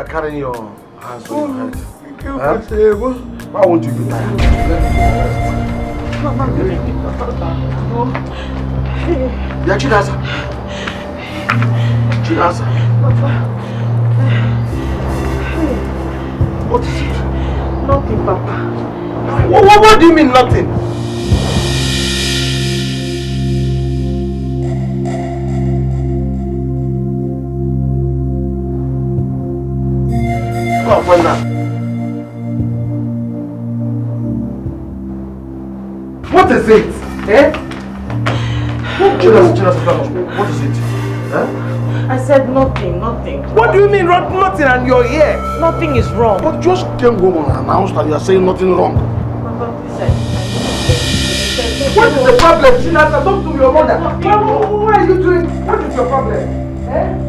carrying your hands on your head. Huh? Why won't you be tired? Yeah, Chinasa. Chinasa. What is it? Nothing, Papa. What do you mean nothing? Come on, now. What is it? Eh? What is it? Huh? I said nothing. What do you mean nothing and you're here? Nothing is wrong. But just came home and announced that you're saying nothing wrong. Papa, please, What is the problem? Chinasa, talk to your mother. What are you doing? What is your problem? Eh?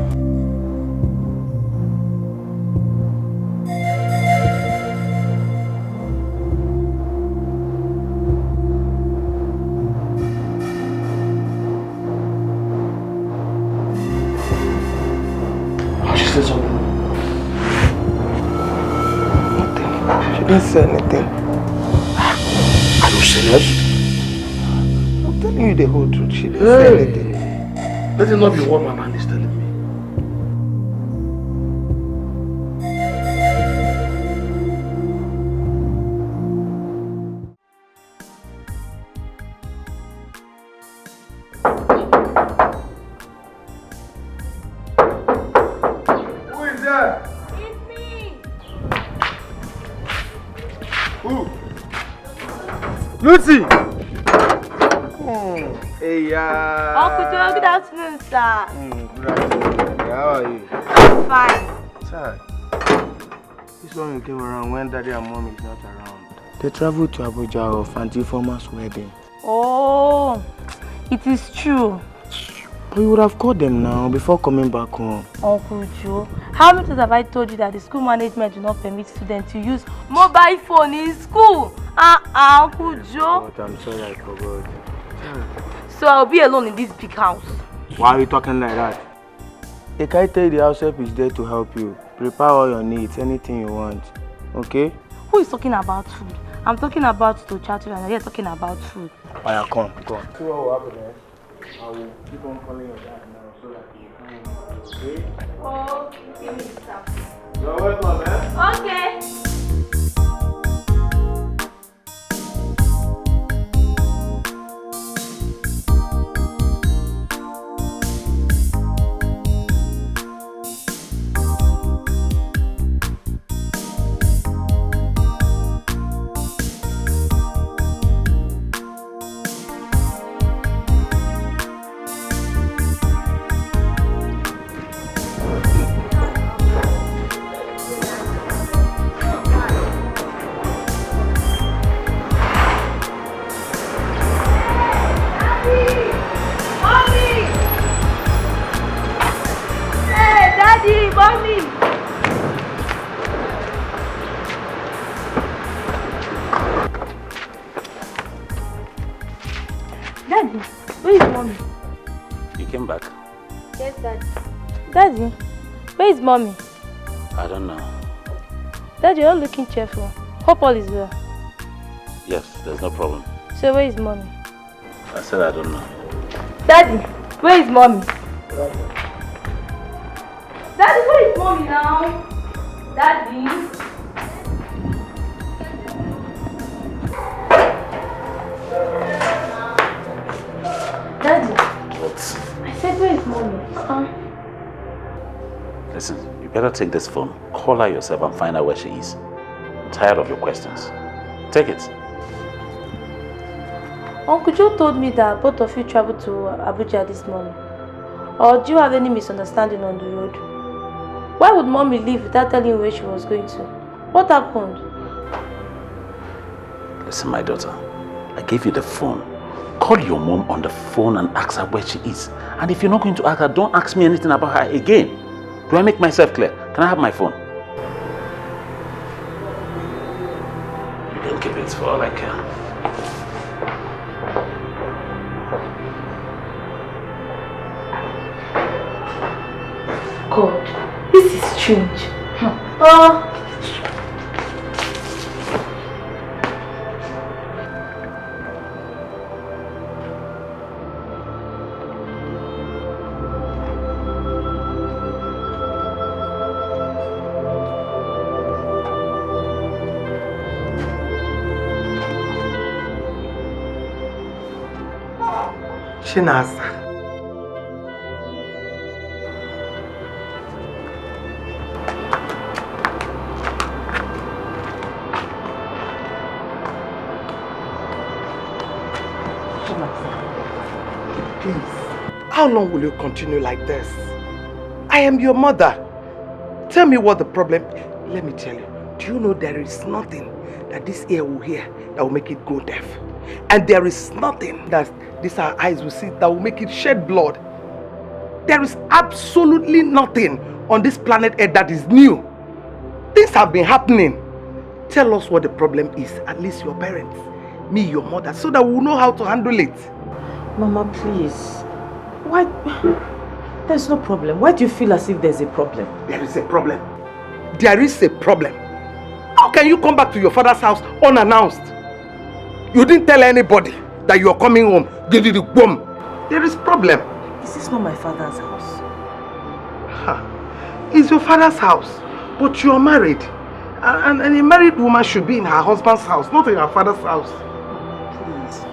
She didn't say anything. Are you serious? I'm telling you the whole truth. She didn't say anything. Let it not be what my man is telling me. Who is there? It's me! Who? Lucy! Hey, Uncle Joe, good afternoon, sir. Good afternoon. How are you? I'm fine. Sir, this one you came around when Daddy and Mom is not around. They traveled to Abuja of Auntie Former's wedding. Oh, it is true. But you would have called them now before coming back home. Uncle Joe, how many times have I told you that the school management do not permit students to use mobile phone in school? Uncle Joe. But I'm sorry I forgot. So I'll be alone in this big house. Why are you talking like that? The Kaite, the house help is there to help you. Prepare all your needs, anything you want. Okay? Who is talking about food? I'm talking about Tochatu and you're talking about food. Aya, come. See what will happen there? I will keep on calling your dad now so that you can. Okay? Oh, give me stuff. You're welcome, man. Okay. Daddy, where is mommy? You came back? Yes, Daddy. Daddy, where is mommy? I don't know. Daddy, you're not looking cheerful. Hope all is well. Yes, there's no problem. So where is mommy? I said I don't know. Daddy, where is mommy? Daddy, where is mommy now? Daddy? Daddy. What? I said, where is mommy? Listen, you better take this phone, call her yourself and find out where she is. I'm tired of your questions. Take it. Uncle Joe told me that both of you traveled to Abuja this morning. Or do you have any misunderstanding on the road? Why would mommy leave without telling you where she was going to? What happened? Listen, my daughter, I gave you the phone. Call your mom on the phone and ask her where she is. And if you're not going to ask her, don't ask me anything about her again. Do I make myself clear? Can I have my phone? You can keep it for all I care. God, this is strange. Oh. Chinasa. Please, how long will you continue like this? I am your mother. Tell me what the problem is. Let me tell you. Do you know there is nothing that this ear will hear that will make it go deaf? And there is nothing that these our eyes will see that will make it shed blood. There is absolutely nothing on this planet Earth that is new. Things have been happening. Tell us what the problem is, at least your parents, me, your mother, so that we'll know how to handle it. Mama, please. Why? There's no problem. Why do you feel as if there's a problem? There is a problem. There is a problem. How can you come back to your father's house unannounced? You didn't tell anybody that you are coming home. There is a problem. Is this not my father's house? It's your father's house, but you are married. And a married woman should be in her husband's house, not in her father's house. Please.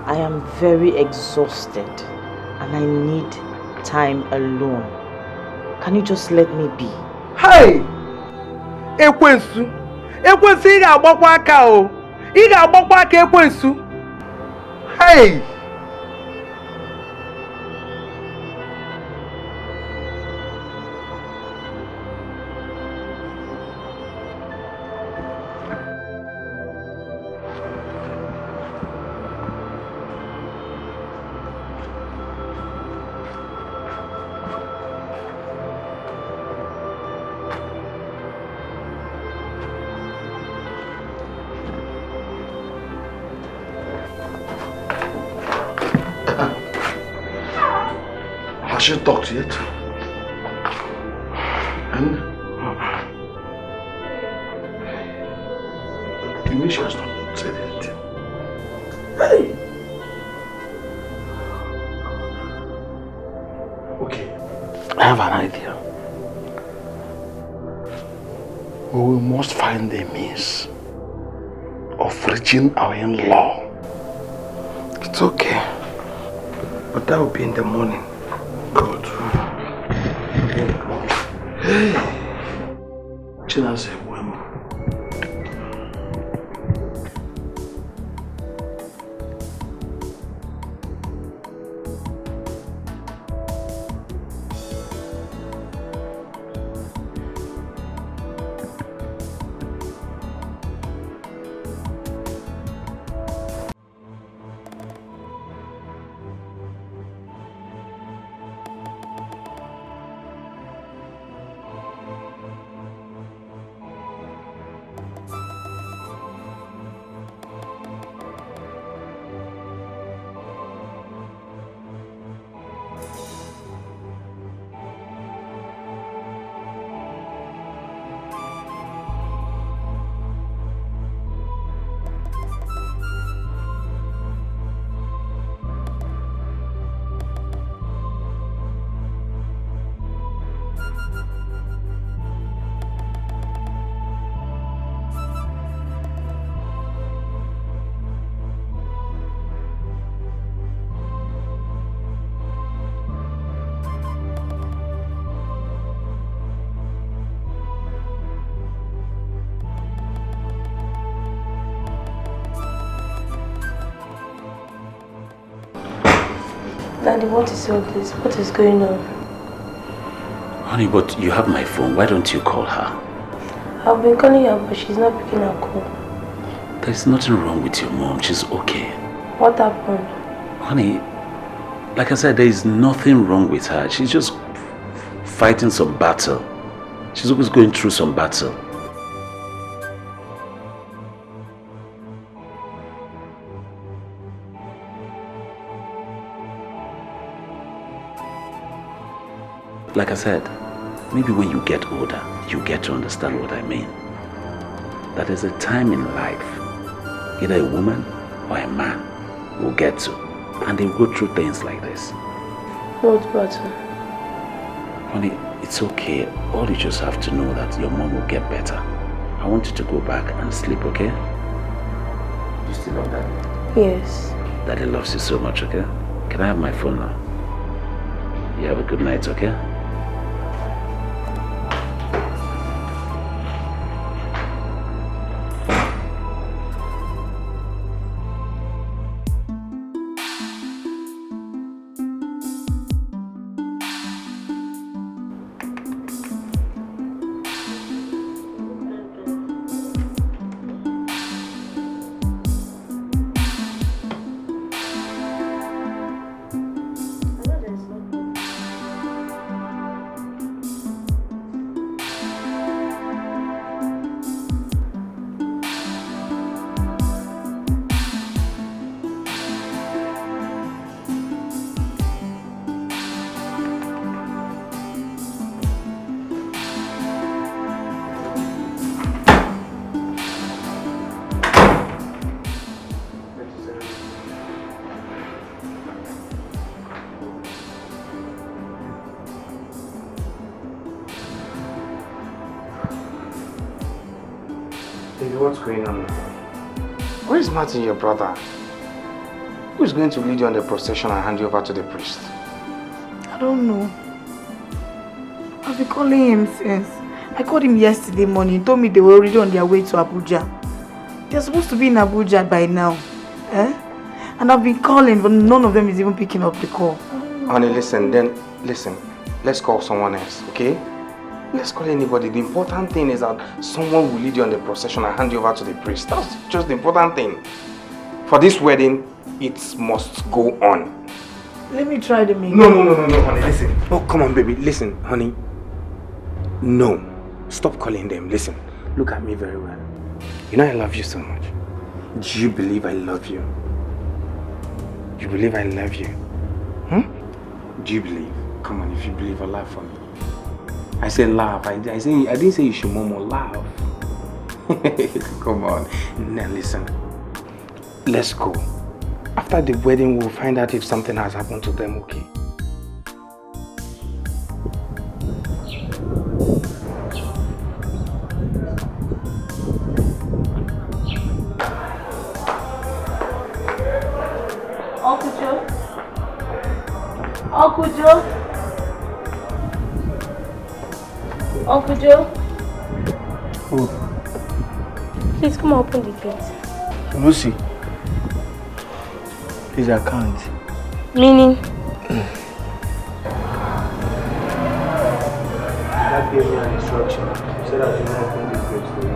I am very exhausted and I need time alone. Can you just let me be? Hey! Ekwensu! Ekwensu, ị ga-agbakwa aka o! Ị ga-agbakwa aka Ekwensu! Hey! She talked yet? And you mean she has not said anything? Hey! Okay, I have an idea. We must find a means of reaching our in-law. It's okay. But that will be in the morning. Good. Hey! Chinase, Wemo. Daddy, what is all this? What is going on? Honey, but you have my phone. Why don't you call her? I've been calling her, but she's not picking her call. There's nothing wrong with your mom. She's okay. What happened? Honey, like I said, there is nothing wrong with her. She's just fighting some battle. She's always going through some battle. Like I said, maybe when you get older, you get to understand what I mean. That is a time in life, either a woman or a man will get to, and they will go through things like this. What butter? Honey, it's okay. All you just have to know that your mom will get better. I want you to go back and sleep, okay? You still love Daddy? Yes. Daddy loves you so much, okay? Can I have my phone now? You have a good night, okay? What's going on? Where is Martin, your brother? Who is going to lead you on the procession and hand you over to the priest? I don't know. I've been calling him since. I called him yesterday morning. He told me they were already on their way to Abuja. They're supposed to be in Abuja by now. And I've been calling, but none of them is even picking up the call. Honey, listen. Let's call someone else, okay? Let's call anybody. The important thing is that someone will lead you on the procession and hand you over to the priest. That's just the important thing. For this wedding, it must go on. Let me try the make. No, honey, listen. Oh, come on, baby. Listen, honey. No. Stop calling them. Listen. Look at me very well. You know I love you so much. Do you believe I love you? You believe I love you? Do you believe? Come on, if you believe, laugh for me. I said laugh. I didn't say you should murmur, laugh. Come on. Now listen. Let's go. After the wedding, we'll find out if something has happened to them, okay? Uncle Joe? Uncle Joe? Uncle Joe? Who? Please come open the gate. Lucy. Please, I can't. Meaning? Dad gave me an instruction. He said I should not open the gate for you.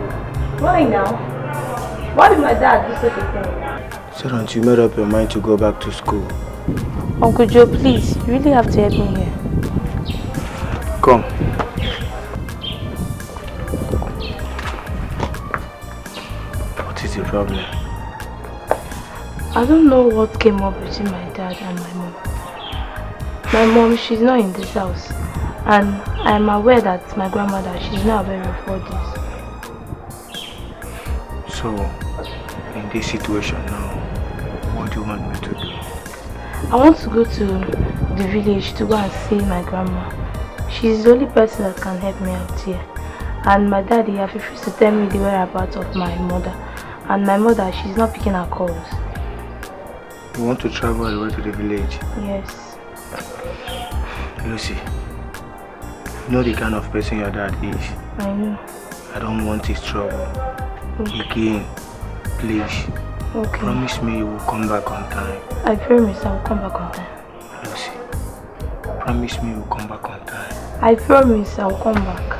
Why now? Why did my dad do such a thing? He said until you made up your mind to go back to school. Uncle Joe, please, you really have to help me here. Come. What is the problem? I don't know what came up between my dad and my mom. My mom, she's not in this house. And I'm aware that my grandmother, she's not aware of all this. So, in this situation now, what do you want me to do? I want to go to the village to go and see my grandma. She's the only person that can help me out here. And my daddy has refused to tell me the whereabouts of my mother. And my mother, she's not picking her calls. You want to travel all the way to the village? Yes. Lucy, you know the kind of person your dad is. I know. I don't want his trouble. Okay. Again, please. Okay. Promise me you will come back on time. I promise I will come back on time. Lucy, promise me you will come back on time. I promise I will come back.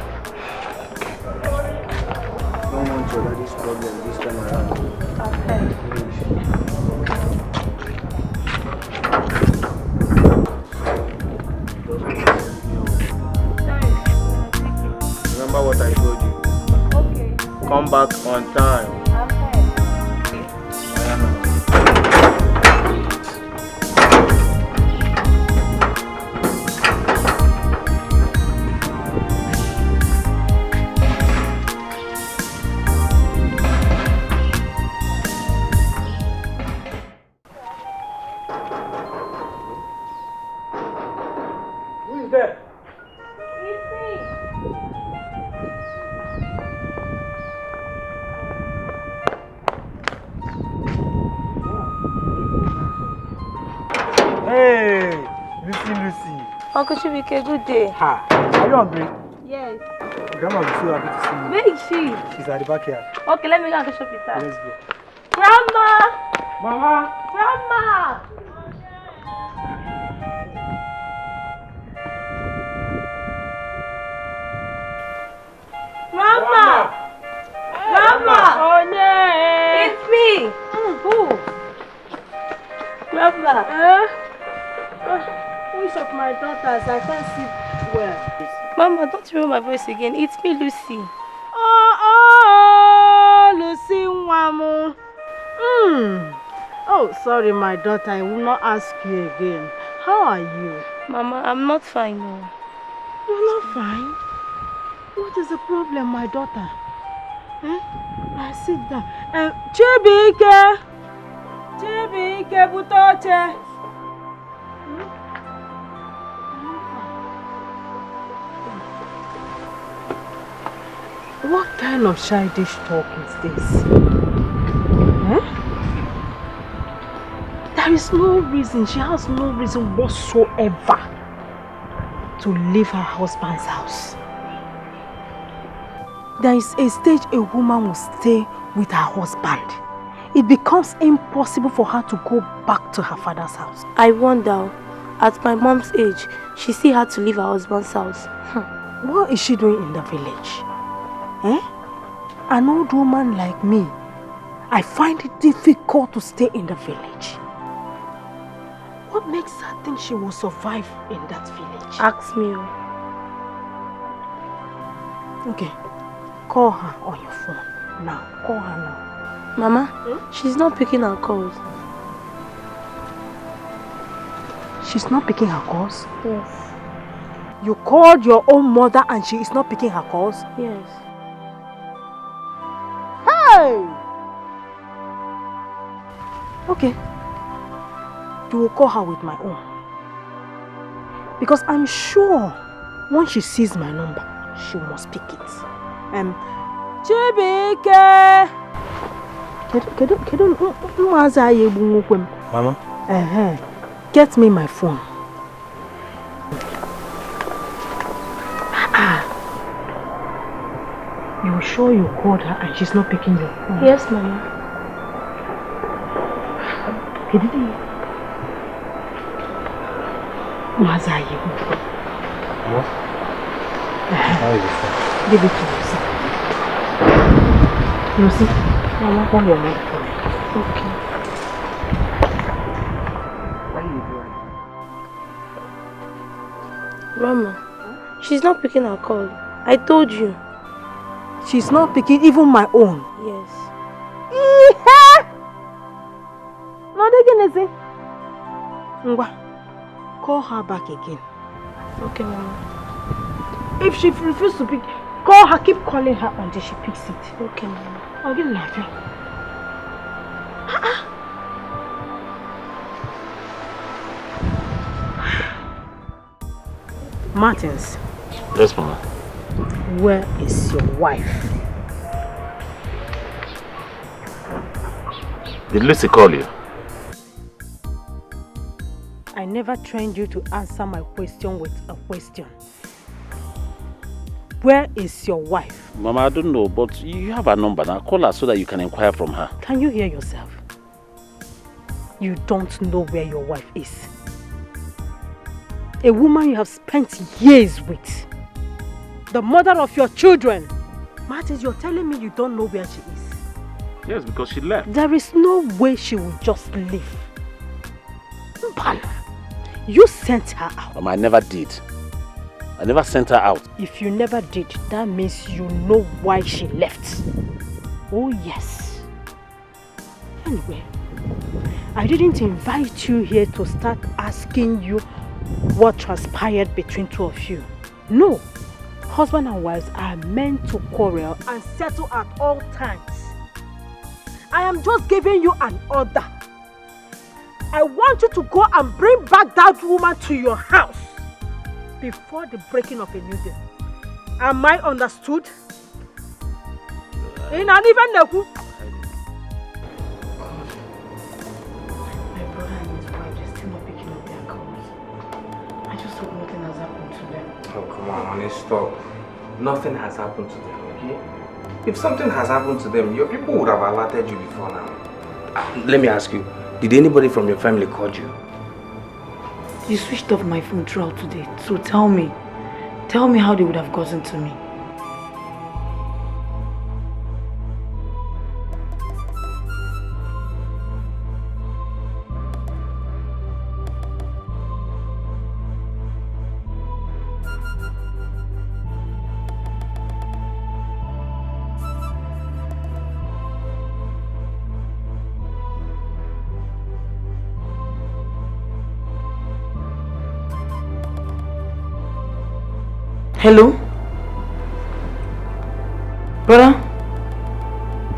Okay. I don't want your daddy's problem this time around. Okay. Remember what I told you. Okay. Come back on time. Uncle Chibike, good day. Ha, are you hungry? Yes. Grandma will be so happy to see you. Where is she? She's at the backyard. Okay, let me go and catch up with her. Let's go. Grandma! Mama! Grandma! Grandma! Grandma! Oh no! It's me! Who? Grandma! Which of my daughters? I can't see well. Mama, don't you hear my voice again? It's me, Lucy. Oh, Lucy Wamu. Oh, sorry, my daughter. I will not ask you again. How are you? Mama, I'm not fine now. You're not fine? What is the problem, my daughter? Now sit down. Chibike! Chibike, Butoche! What kind of childish talk is this? There is no reason, she has no reason whatsoever to leave her husband's house. There is a stage a woman will stay with her husband. It becomes impossible for her to go back to her father's house. I wonder, at my mom's age, she still had to leave her husband's house. What is she doing in the village? An old woman like me, I find it difficult to stay in the village. What makes her think she will survive in that village? Ask me. Okay, call her on your phone. Now, call her now. Mama, she's not picking her calls. She's not picking her calls? Yes. You called your own mother and she is not picking her calls? Yes. Hey! Okay. You will call her with my own. Because I'm sure once she sees my number, she must pick it. Chibike! Mama? Get me my phone. You're sure you called her and she's not picking your phone? Yes, Mama. What? How is it? Give it to Lucy. Lucy, Mama, call your mom for me. Okay. What are you doing? Grandma, she's not picking her call. I told you. She's not picking even my own. Yes. Call her back again. Okay, Mama. If she refuses to pick, call her, keep calling her until she picks it. Okay, Mama. I'll get laughing. Martins. Yes, Mama. Where is your wife? Did Lucy call you? I never trained you to answer my question with a question. Where is your wife? Mama, I don't know, but you have her number now. Call her so that you can inquire from her. Can you hear yourself? You don't know where your wife is. A woman you have spent years with. The mother of your children. Martins, you're telling me you don't know where she is. Yes, because she left. There is no way she will just leave. Mbana, you sent her out. Mama, I never did. I never sent her out. If you never did, that means you know why she left. Oh yes. Anyway, I didn't invite you here to start asking you what transpired between two of you. No. Husband and wives are meant to quarrel and settle at all times. I am just giving you an order. I want you to go and bring back that woman to your house before the breaking of a new day. Am I understood? In an even level. My brother and his wife are still not picking up their calls. I just hope nothing has Honey, stop. Nothing has happened to them, okay? If something has happened to them, your people would have alerted you before now. Let me ask you, did anybody from your family call you? You switched off my phone throughout today, so tell me how they would have gotten to me. Hello? Brother?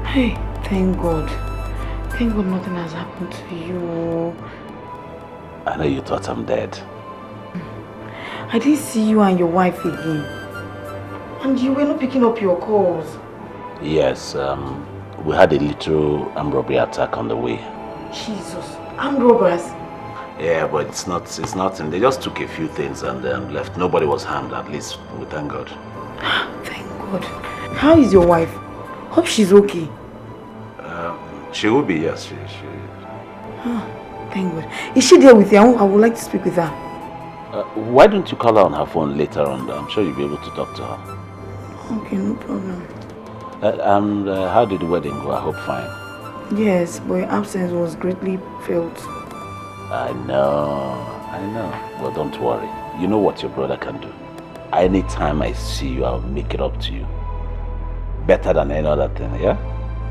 Hey, thank God. Thank God nothing has happened to you. I know you thought I'm dead. I didn't see you and your wife again. And you were not picking up your calls. Yes, we had a little armed robbery attack on the way. Jesus, armed robbers? Yeah, but it's nothing. They just took a few things and then left. Nobody was harmed, at least. We thank God. Thank God. How is your wife? Hope she's okay. She will be, yes. Thank God. Is she there with you? I would like to speak with her. Why don't you call her on her phone later on? I'm sure you'll be able to talk to her. Okay, no problem. How did the wedding go? I hope fine. Yes, but your absence was greatly felt. I know. Well, don't worry. You know what your brother can do. Anytime I see you, I'll make it up to you. Better than any other thing, yeah?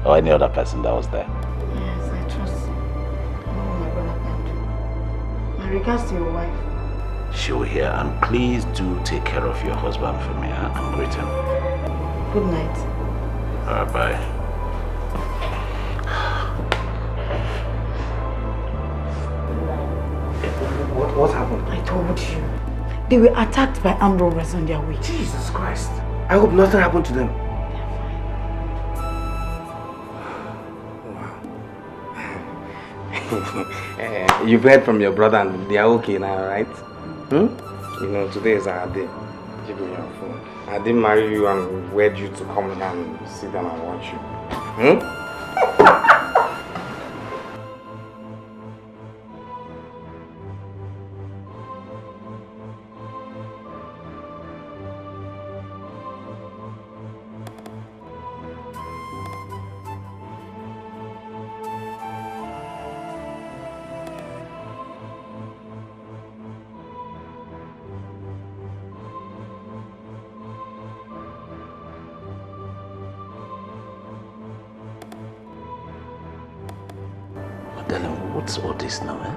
Or any other person that was there. Yes, I trust you. I know what my brother can do. My regards to your wife. She will hear, and please do take care of your husband for me. Huh? I'm greeting. Good night. Alright, bye. What happened? I told you. They were attacked by armed robbers on their way. Jesus Christ. I hope nothing happened to them. Wow. You've heard from your brother and they are okay now, right? You know, today is our day. Give me your phone. I didn't marry you and wed you to come here and sit down and watch you. What's all this now, eh?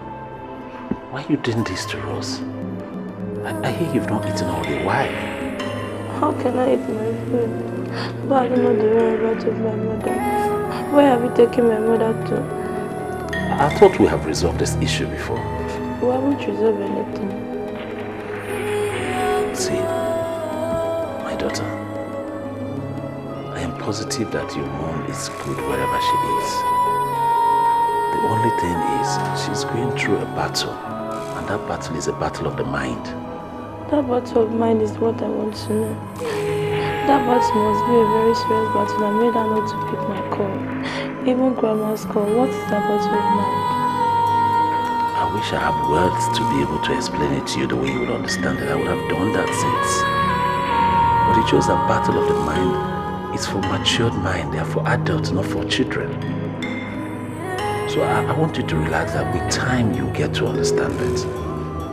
Why are you doing this to us? I hear you've not eaten all day. Why? How can I eat my food? But I don't know the whereabouts of my mother. Where have you taken my mother to? I thought we have resolved this issue before. We haven't resolved anything. See, my daughter, I am positive that your mom is good wherever she is. The only thing is, she's going through a battle, and that battle is a battle of the mind. That battle of mind is what I want to know. That battle must be a very serious battle. I made her not to pick my call. Even grandma's call. What is that battle of mind? I wish I had words to be able to explain it to you the way you would understand it. I would have done that since. But it shows that battle of the mind is for matured mind. They are for adults, not for children. So I want you to relax that with time you get to understand it.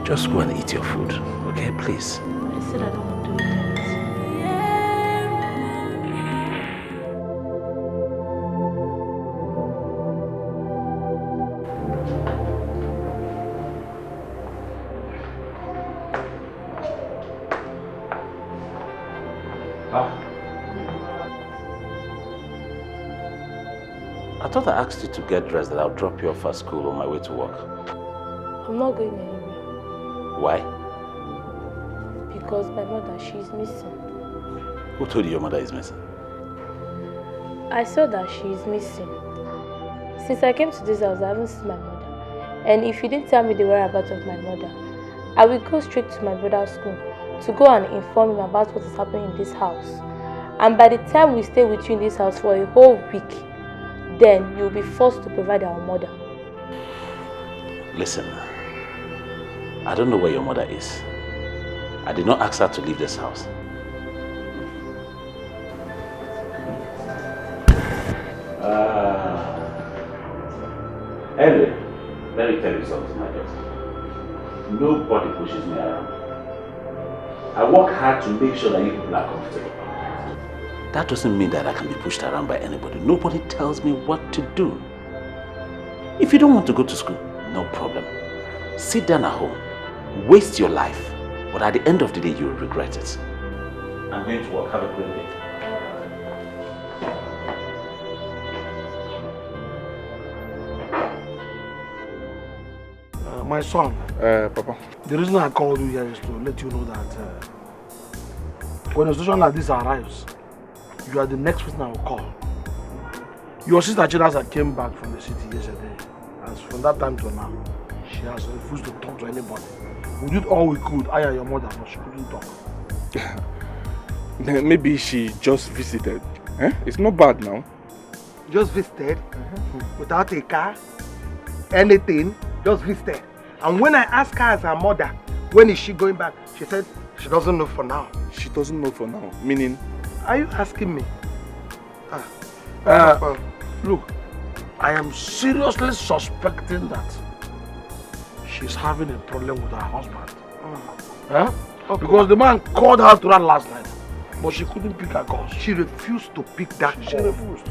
Just go and eat your food, okay, please? I said I don't want to do that. I thought I asked you to get dressed that I'll drop you off at school on my way to work. I'm not going anywhere. Why? Because my mother, she's missing. Who told you your mother is missing? I saw that she is missing. Since I came to this house, I haven't seen my mother. And if you didn't tell me the whereabouts of my mother, I will go straight to my brother's school to go and inform him about what is happening in this house. And by the time we stay with you in this house for a whole week, then you'll be forced to provide our mother. Listen, I don't know where your mother is. I did not ask her to leave this house. Anyway, let me tell you something, my daughter. Nobody pushes me around. I work hard to make sure that you people are comfortable. That doesn't mean that I can be pushed around by anybody. Nobody tells me what to do. If you don't want to go to school, no problem. Sit down at home. Waste your life. But at the end of the day, you'll regret it. I'm going to work. Have a great day. My son, Papa, the reason I called you here is to let you know that when a situation like this arrives, you are the next person I will call. Your sister Chinasa came back from the city yesterday, and from that time to now, she has refused to talk to anybody. We did all we could, I and your mother, but she couldn't talk. Maybe she just visited. It's not bad now. Just visited? Without a car? Anything? Just visited. And when I asked her as her mother, when is she going back? She said she doesn't know for now. She doesn't know for now, meaning? Are you asking me? Look, I am seriously suspecting that she's having a problem with her husband. Okay. Because the man called her to that last night, but she couldn't pick her calls. She refused to pick that call. She refused.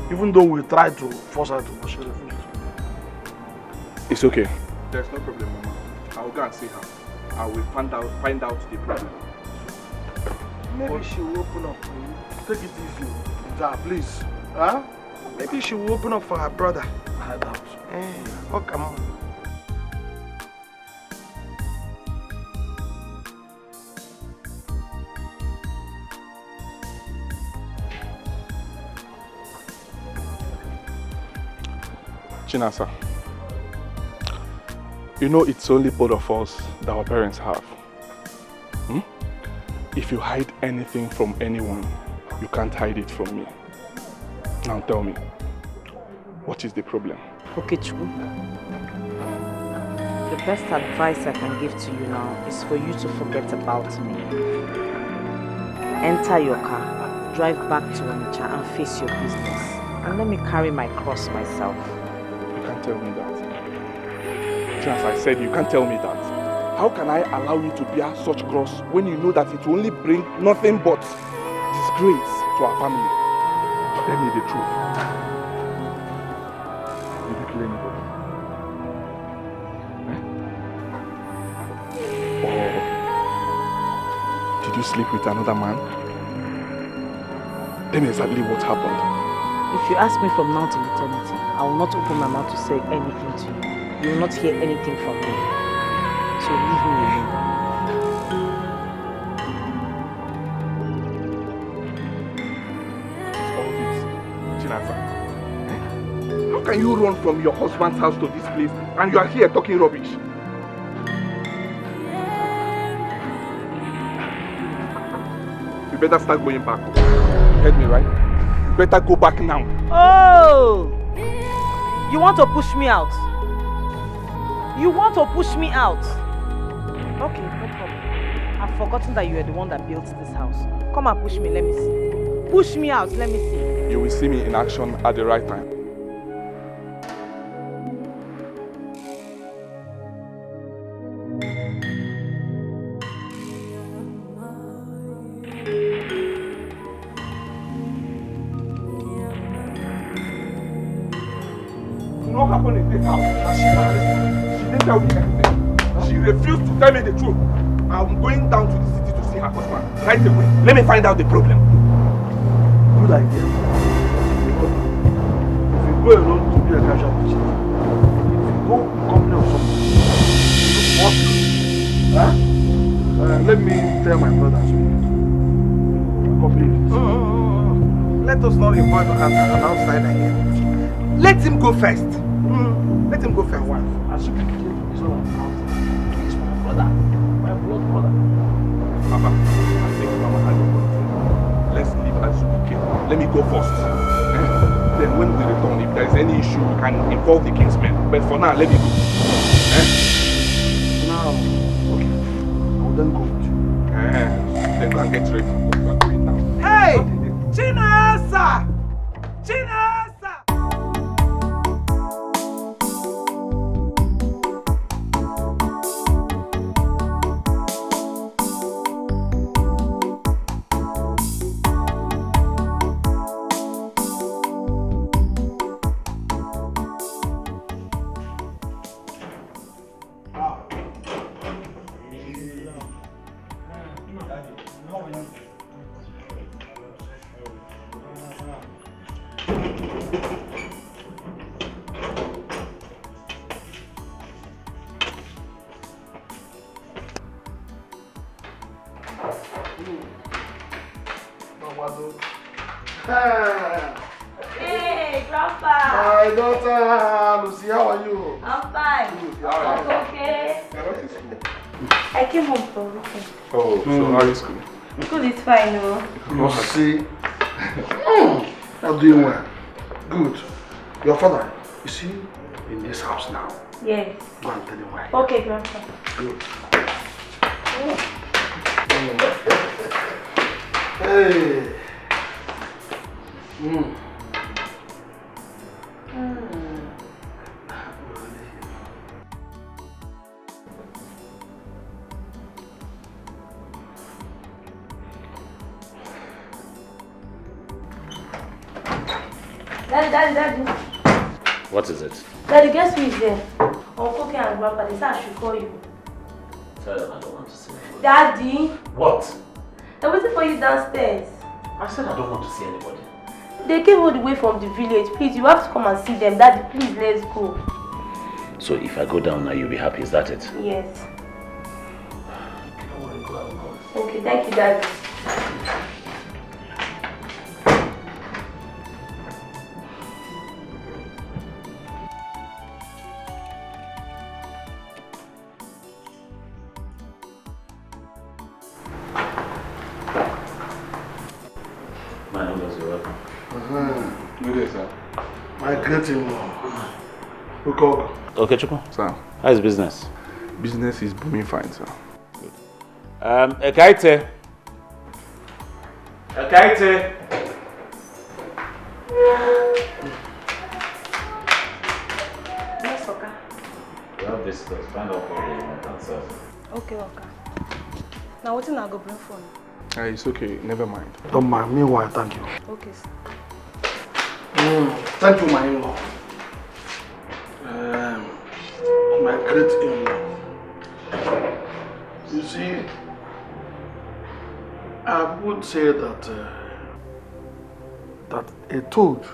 Even though we tried to force her to, but she refused. It's okay. There's no problem, Mama. I will go and see her. I will find out the problem. Maybe she will open up for you. Take it easy. Please. Maybe she will open up for her brother. I doubt. Okay, Mama. Chinasa, you know it's only both of us that our parents have. If you hide anything from anyone, you can't hide it from me. Now tell me, what is the problem? Okay, Chukwu. The best advice I can give to you now is for you to forget about me. Enter your car, drive back to Onitsha and face your business. And let me carry my cross myself. You can't tell me that. As I said, you can't tell me that. How can I allow you to bear such cross when you know that it will only bring nothing but disgrace to our family? Tell me the truth. Did you kill anybody? Or did you sleep with another man? Tell me exactly what happened. If you ask me from now till eternity, I will not open my mouth to say anything to you. You will not hear anything from me. So leave me alone. How can you run from your husband's house to this place and you are here talking rubbish? You better start going back. You heard me, right? You better go back now. Oh! You want to push me out? You want to push me out? Okay, no problem. I've forgotten that you are the one that built this house. Come and push me, let me see. Push me out, let me see. You will see me in action at the right time. What happened in this house? She didn't tell me anything. She refused to tell me the truth. I'm going down to the city to see her husband right away. Let me find out the problem. Good idea. If you go alone to be a casual patient, if you go in company of someone, you look let me tell my brother so copy it. Let us not involve an outsider here. Let him go first. Let him go first. As you can hear, he's not an outsider. He's my brother. My my blood brother. Papa, I think Mama had a point. Let's leave Azuki. Let me go first. Then when we return, if there is any issue, we can involve the Kingsmen. But for now, let me go. Now, okay. I will then go with you. Then go and get ready. We are going now. Hey! Chinasa! Chinasa! Hey, Grandpa! My daughter, Lucy, how are you? I'm fine. Good. How are you? Okay. You're not in school. I came home from weekend. Oh, so how is school? School is fine, no? Lucy, you're doing well. Good. Your father, is he in this house now? Yes. Go and tell him why. Okay, Grandpa. Good. Hey. Daddy. What is it? Daddy, guess who is there? Uncle K and Grandpa, they said I should call you. Tell them I don't want to see anybody. Daddy, What? they're waiting for you downstairs. I said I don't want to see anybody. They came all the way from the village. Please, you have to come and see them. Daddy, please, let's go. So if I go down now, you'll be happy, is that it? Yes. Okay, thank you, Daddy. My numbers, you're welcome. Good day, sir. My great in-law. Okay, Chuko. Sir, How's business? business is booming fine, sir. Ekaite. Ekaite. Yes, Oka. You have visitors. Find out what they want and serve. Okay, Oka. Now what I go bring phone? It's okay, never mind. Don't mind. Meanwhile, thank you. Okay, sir. Thank you, my in-law. My great in-law. You see, I would say that that a toad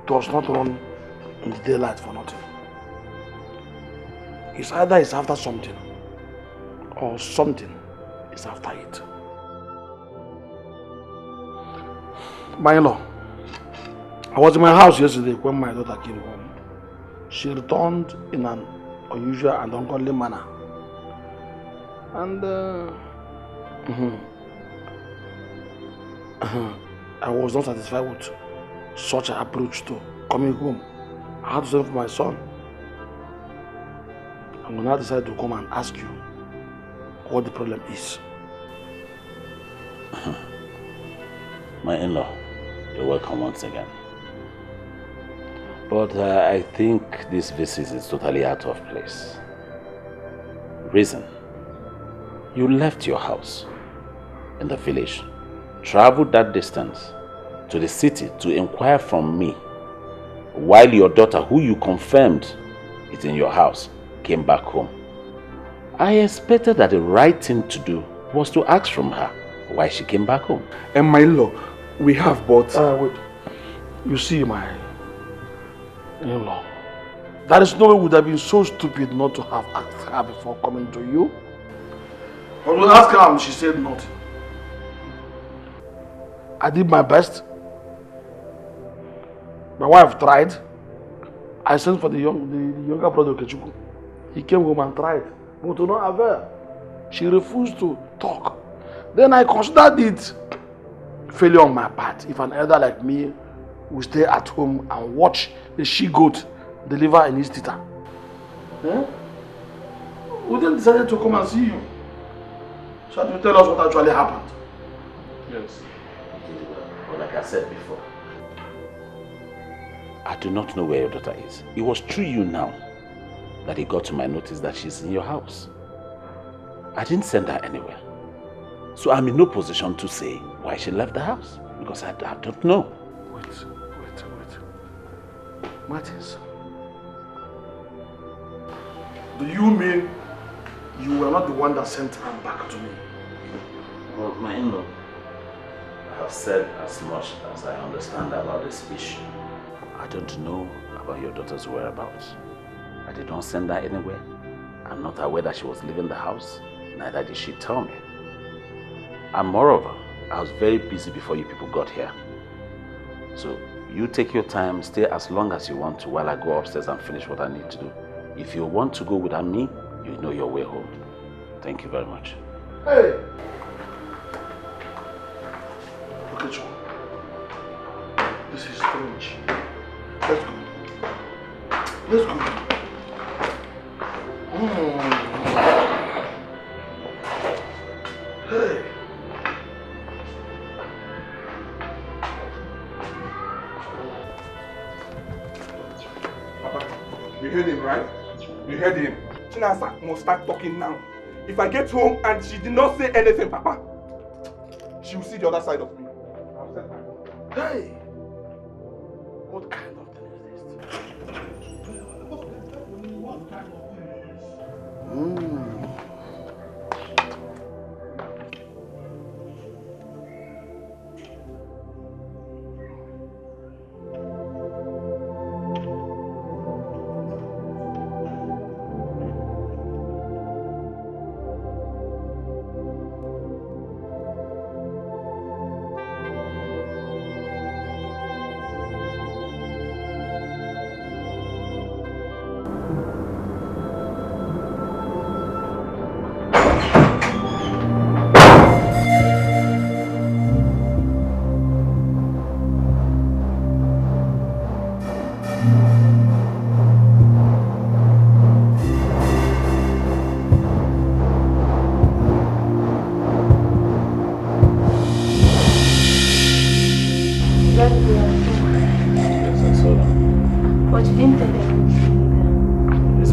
does not run in the daylight for nothing. It's either it's after something or something is after it. My in-law, I was in my house yesterday when my daughter came home. She returned in an unusual and ungodly manner. And I was not satisfied with such an approach to coming home. I had to send for my son. And when I decided to come and ask you what the problem is. My in-law, you're welcome once again. But I think this visit is totally out of place. Reason: you left your house in the village, traveled that distance to the city to inquire from me, while your daughter, who you confirmed is in your house, came back home. I expected that the right thing to do was to ask from her why she came back home. And my in-law, we have, but... Wait. You see, my in-law, there is no way would have been so stupid not to have asked her before coming to you. But we asked her and she said nothing. I did my best. My wife tried. I sent for the younger brother Kechuku. He came home and tried, but to no avail. She refused to talk. Then I considered it failure on my part if an elder like me will stay at home and watch the she-goat deliver in his tita. We then decided to come and see you. So that you tell us what actually happened. Yes. Well, like I said before, I do not know where your daughter is. It was through you now that it got to my notice that she's in your house. I didn't send her anywhere. So I'm in no position to say why she left the house. Because I don't know. Wait. Martins, do you mean you were not the one that sent her back to me? Well, my in-law, I have said as much as I understand about this issue. I don't know about your daughter's whereabouts. I did not send her anywhere. I'm not aware that she was leaving the house. Neither did she tell me. And moreover, I was very busy before you people got here. So you take your time, stay as long as you want to while I go upstairs and finish what I need to do. If you want to go without me, you know your way home. Thank you very much. Hey! Look at you. This is strange. Let's go. Hey! Papa, you heard him, right? You heard him. Chinasa must start talking now. If I get home and she did not say anything, Papa, she will see the other side of me. I'll set my... Hey! What kind of thing is this? What kind of thing is this?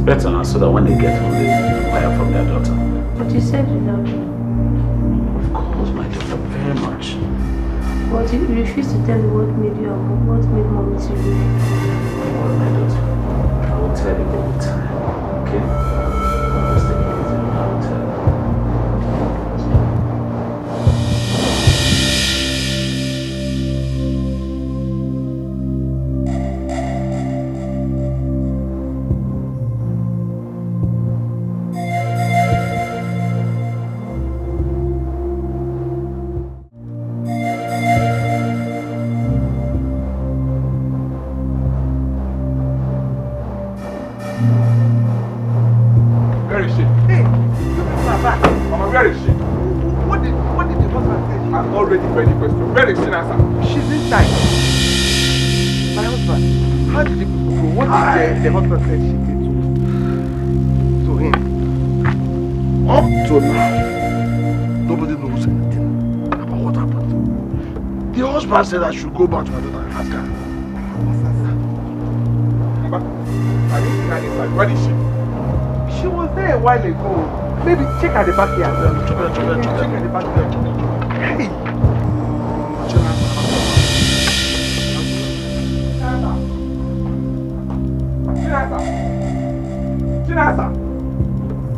Better now, so that when they get home, they inquire from their daughter. But you said you loved me. Of course, my daughter, very much. But you refused to tell me what made you and what made mommy to leave. Well, my daughter, I will tell you all the time, okay? Just take it easy, I will tell you. The husband said she did to him. Up to now, nobody knows anything about what happened. The husband said I should go back to my daughter and ask her. But I didn't see her inside. Where is she? She was there a while ago. Maybe check at the back here. Check at the back here. Hey! Chinasa!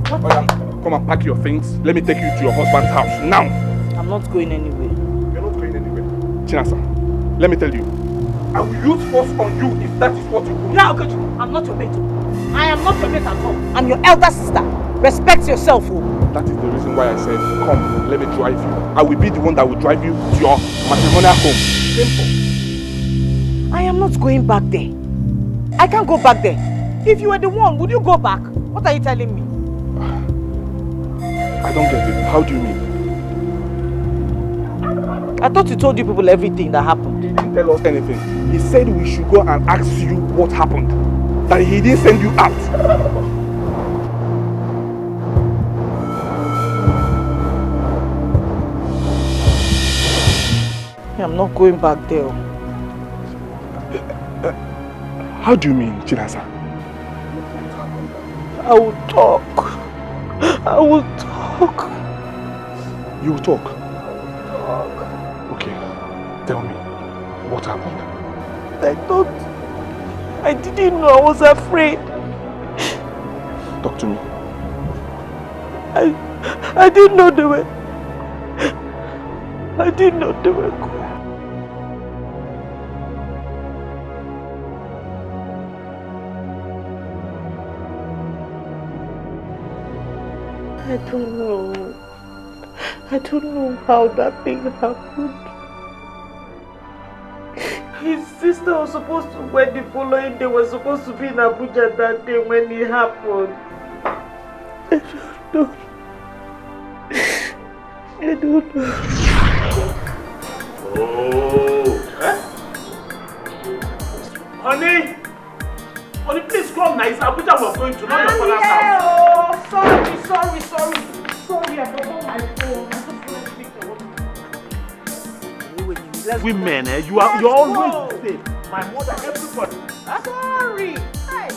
Oh yeah, come and pack your things. Let me take you to your husband's house now. I'm not going anywhere. You're not going anywhere. Chinasa, let me tell you. I will use force on you if that is what you want. No, Coach, I'm not your mate. I am not your mate at all. I'm your elder sister. Respect yourself, oh. That is the reason why I said, come, let me drive you. I will be the one that will drive you to your matrimonial home. Simple. I am not going back there. I can't go back there. If you were the one, would you go back? What are you telling me? I don't get it. How do you mean? I thought he told you people everything that happened. He didn't tell us anything. He said we should go and ask you what happened. That he didn't send you out. I'm not going back there. How do you mean, Chinasa? I will talk. I will talk. You will talk? Okay. Tell me, what happened? I didn't know. I was afraid. Talk to me. I didn't know they were... I didn't know they were good. I don't know how that thing happened. His sister was supposed to wed the following day, was supposed to be in Abuja that day when it happened. I don't know. Oh! Honey! Honey, please come now. It's Abuja we're going to, not your father's house. Oh, sorry. Sorry, I forgot my phone. Women, you're always safe. My mother, everybody. Sorry. Hey.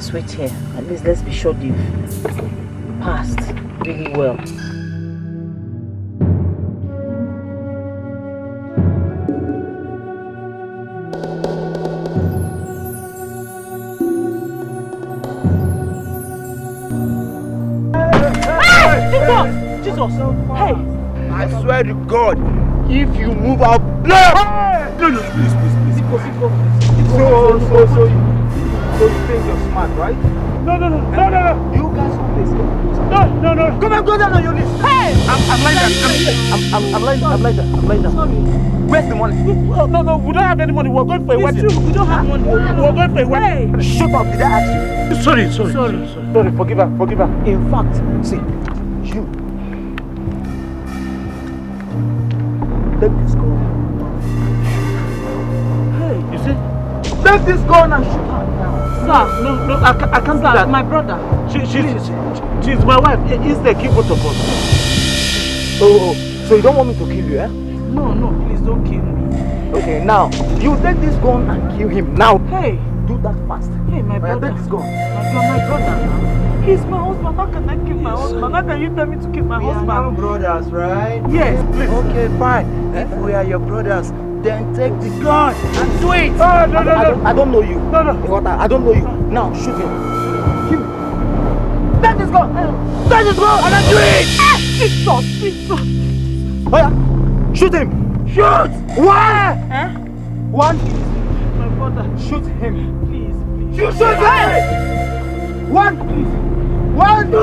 Let's wait here. At least let's be sure they've passed really well. Jesus! Hey! I swear to God, if you move out, blood! No, please. So you think you're smart, right? No. You guys want this? No. Come on, go down on your knees. Hey! I'm like that. Sorry. Where's the money? No, we don't have any money. We're going for a wedding. We don't have money. We're going for a wedding. Hey. Shut up, did I ask you? Sorry. Sorry, forgive her. In fact, see, you. Let this go. Hey, you see? Let this go and shoot her now. Sir, no, I can't do that. My brother. She's my wife. Instead, keep both of us. Oh, so you don't want me to kill you, eh? No, please don't kill me. Okay, now, you take this gun and kill him now. Hey. Do that fast. Hey, my brother. Take this gun. My brother. He's my husband. How can I kill my husband? How can you tell me to kill my husband? We are now brothers, right? Yes, please. Okay, fine. If we are your brothers, then take the gun and do it. No. I don't know you. No. I don't know you. Now, shoot him. Kill him. Take this gun. Take this gun and then do it. Jesus. Oh yeah. Shoot him. Shoot. One. One. My brother. Shoot him. Please. Shoot him. One. Please. 1, 2. 2.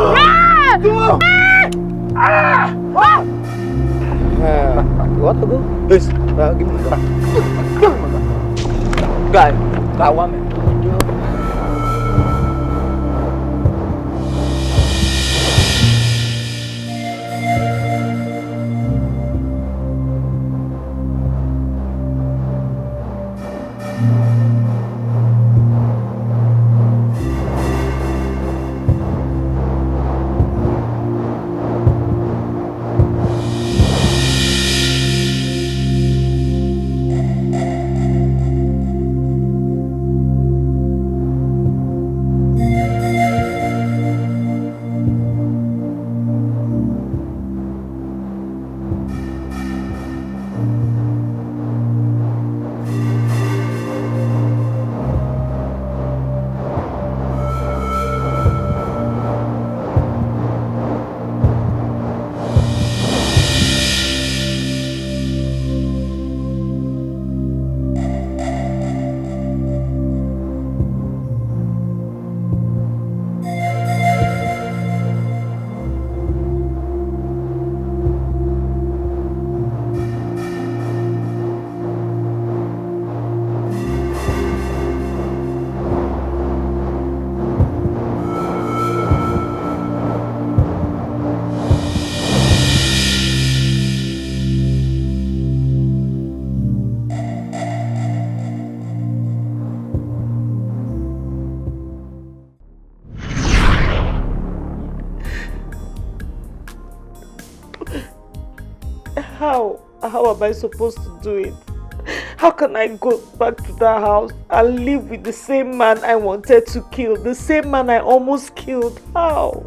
You want to go? Yes. Give me the gun. Give me the gun. Guy, 1 minute. How am I supposed to do it? How can I go back to that house and live with the same man I wanted to kill, the same man I almost killed? How?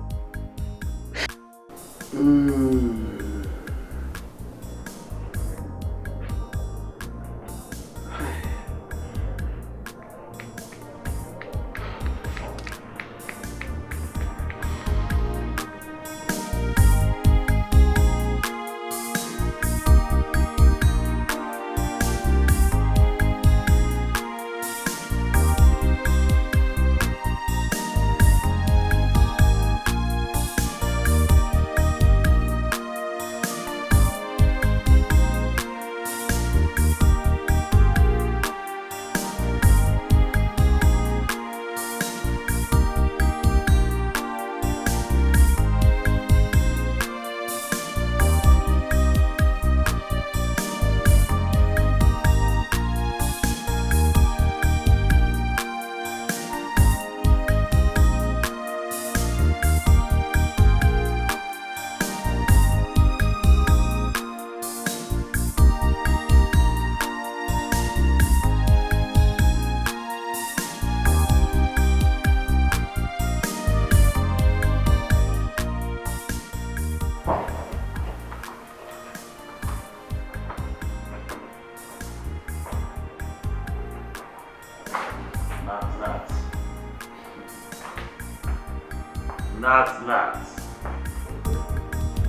Not.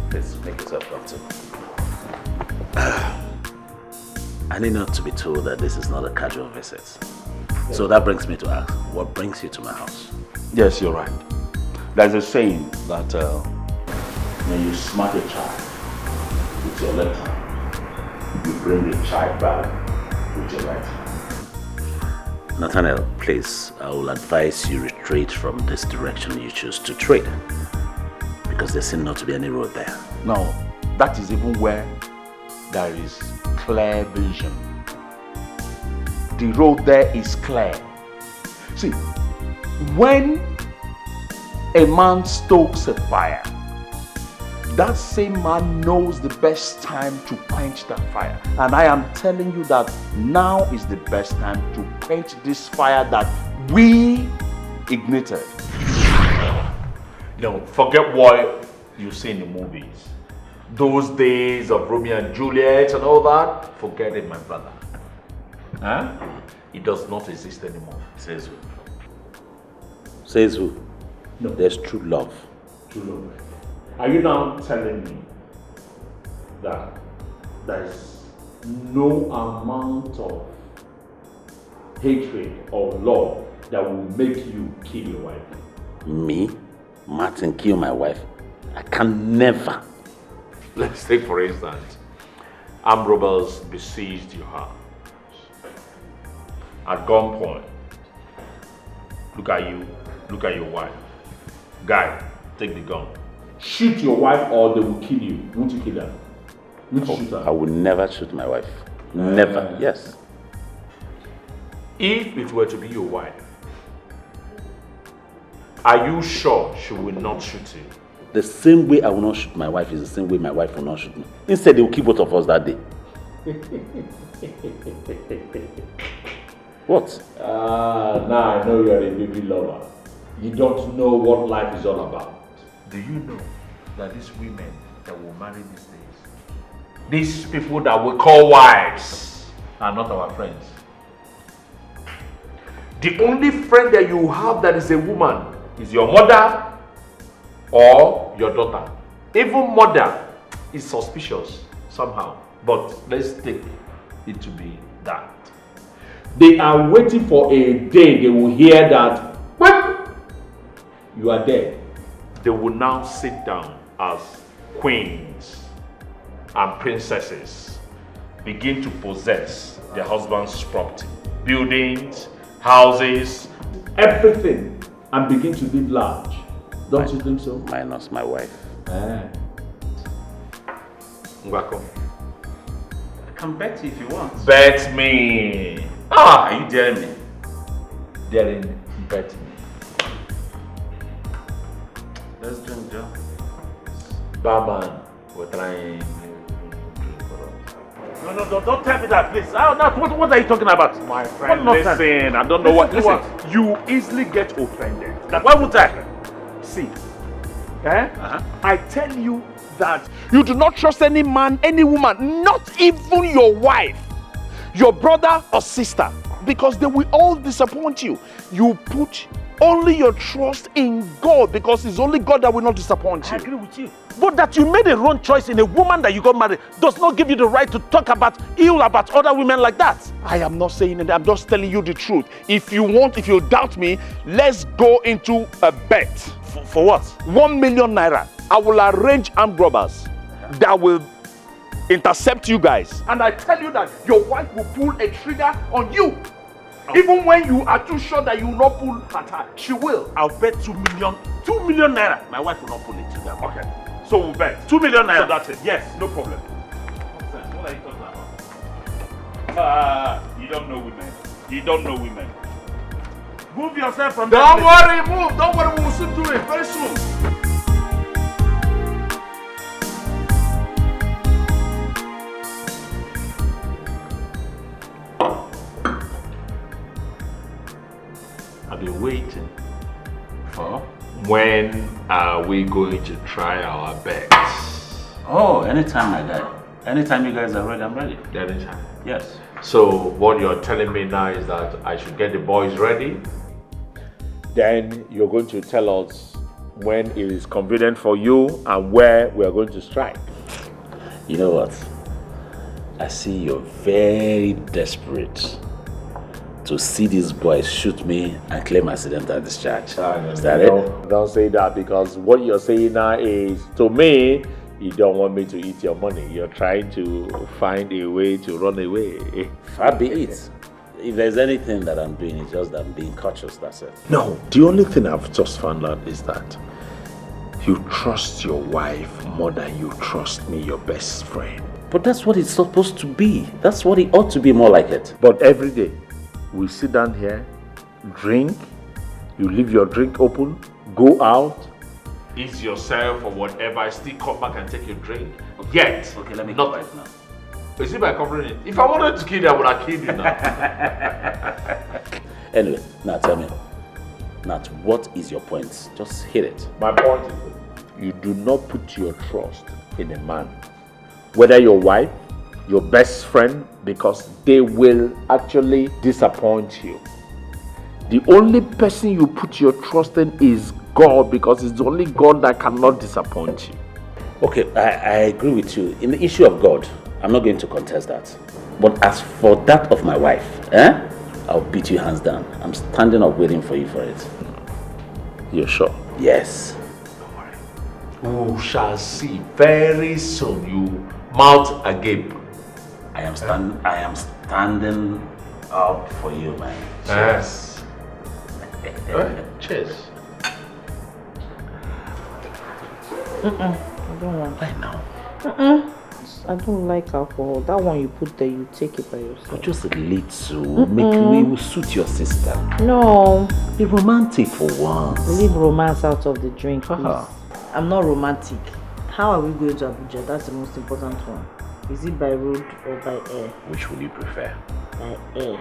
Please make yourself comfortable. I need not to be told that this is not a casual visit. So that brings me to ask, what brings you to my house? Yes, you're right. There's a saying that when you smack a child with your left hand, you bring the child back with your right hand. Nathaniel, please, I will advise you retreat from this direction you choose to tread, because there seems not to be any road there. No, that is even where there is clear vision. The road there is clear. See, when a man stokes a fire, that same man knows the best time to quench that fire. And I am telling you that now is the best time to quench this fire that we ignited. No, forget what you see in the movies. Those days of Romeo and Juliet and all that, forget it, my brother. Huh? It does not exist anymore. Says who? Says who? No. There's true love. True love. Are you now telling me that there's no amount of hatred or love that will make you kill your wife? Me? Martin, kill my wife? I can never. Let's take for instance, armed robbers besieged your house. At gunpoint, look at you, look at your wife. Guy, take the gun. Shoot your wife or they will kill you. Won't you kill her? Won't you shoot her? I would never shoot my wife. Never, yes. If it were to be your wife, are you sure she will not shoot you? The same way I will not shoot my wife is the same way my wife will not shoot me. Instead, they will kill both of us that day. What? Now I know you are a baby lover. You don't know what life is all about. Do you know that these women that will marry these days, these people that we call wives, are not our friends? The only friend that you have that is a woman is your mother or your daughter. Even mother is suspicious somehow, but let's take it to be that. They are waiting for a day they will hear that you are dead. They will now sit down as queens and princesses, begin to possess their husband's property, buildings, houses, everything, and begin to live large. Don't you think so? Minus my wife. Ngwako. I can bet you if you want. Bet me. Are you daring me? Daring, bet me. Let's drink, Joe. Barman, we're trying to drink for us. No, don't tell me that, please. What are you talking about? My friend, listen, I don't know what. Listen, You easily get offended. Why would I? See, I tell you that you do not trust any man, any woman, not even your wife, your brother or sister, because they will all disappoint you. You put only your trust in God, because it's only God that will not disappoint you. I agree with you. But that you made a wrong choice in a woman that you got married does not give you the right to talk ill about other women like that. I am not saying it, I'm just telling you the truth. If you doubt me, let's go into a bet. For what? 1 million naira. I will arrange armed robbers that will intercept you guys. And I tell you that your wife will pull a trigger on you. Even when you are too sure that you will not pull at her, she will. I'll bet 2 million naira. My wife will not pull it trigger. Okay. So we'll bet. 2 million naira. So that's it. Yes, no problem. What are you talking about? You don't know women. You don't know women. Move yourself from there. Don't worry, move. Don't worry, we will soon do it very soon. I've been waiting for when are we going to try our bets? Oh, anytime, my guy. Anytime you guys are ready, I'm ready. Anytime. Yes. So what you're telling me now is that I should get the boys ready? Then you're going to tell us when it is convenient for you and where we are going to strike. You know what? I see you're very desperate to see these boys shoot me and claim accidental discharge. Is that it? Don't say that, because what you're saying now is, to me, you don't want me to eat your money. You're trying to find a way to run away. Far be it. If there's anything that I'm doing, it's just that I'm being cautious, that's it. No, the only thing I've just found out is that you trust your wife more than you trust me, your best friend. But that's what it's supposed to be. That's what it ought to be, more like it. But every day, we sit down here, drink, you leave your drink open, go out, ease yourself or whatever, still come back and take your drink. Yet, okay, let me go right now. Is it by covering it? If I wanted to kill you, I would have killed you now. Anyway, now tell me, Nat, what is your point? Just hit it. My point is, you do not put your trust in a man, whether your wife, your best friend, because they will actually disappoint you. The only person you put your trust in is God, because it's the only God that cannot disappoint you. Okay, I agree with you. In the issue of God, I'm not going to contest that. But as for that of my wife, I'll beat you hands down. I'm standing up waiting for you for it. You're sure? Yes. Don't worry. We shall see very soon. You mouth agape. I am standing up for you, man. Cheers. Cheers. I don't want. Right now. I don't like alcohol. That one you put there, you take it by yourself. But just a little. Make me will suit your sister. No. Be romantic for once. Leave romance out of the drink, please. I'm not romantic. How are we going to Abuja? That's the most important one. Is it by road or by air? Which would you prefer? By air.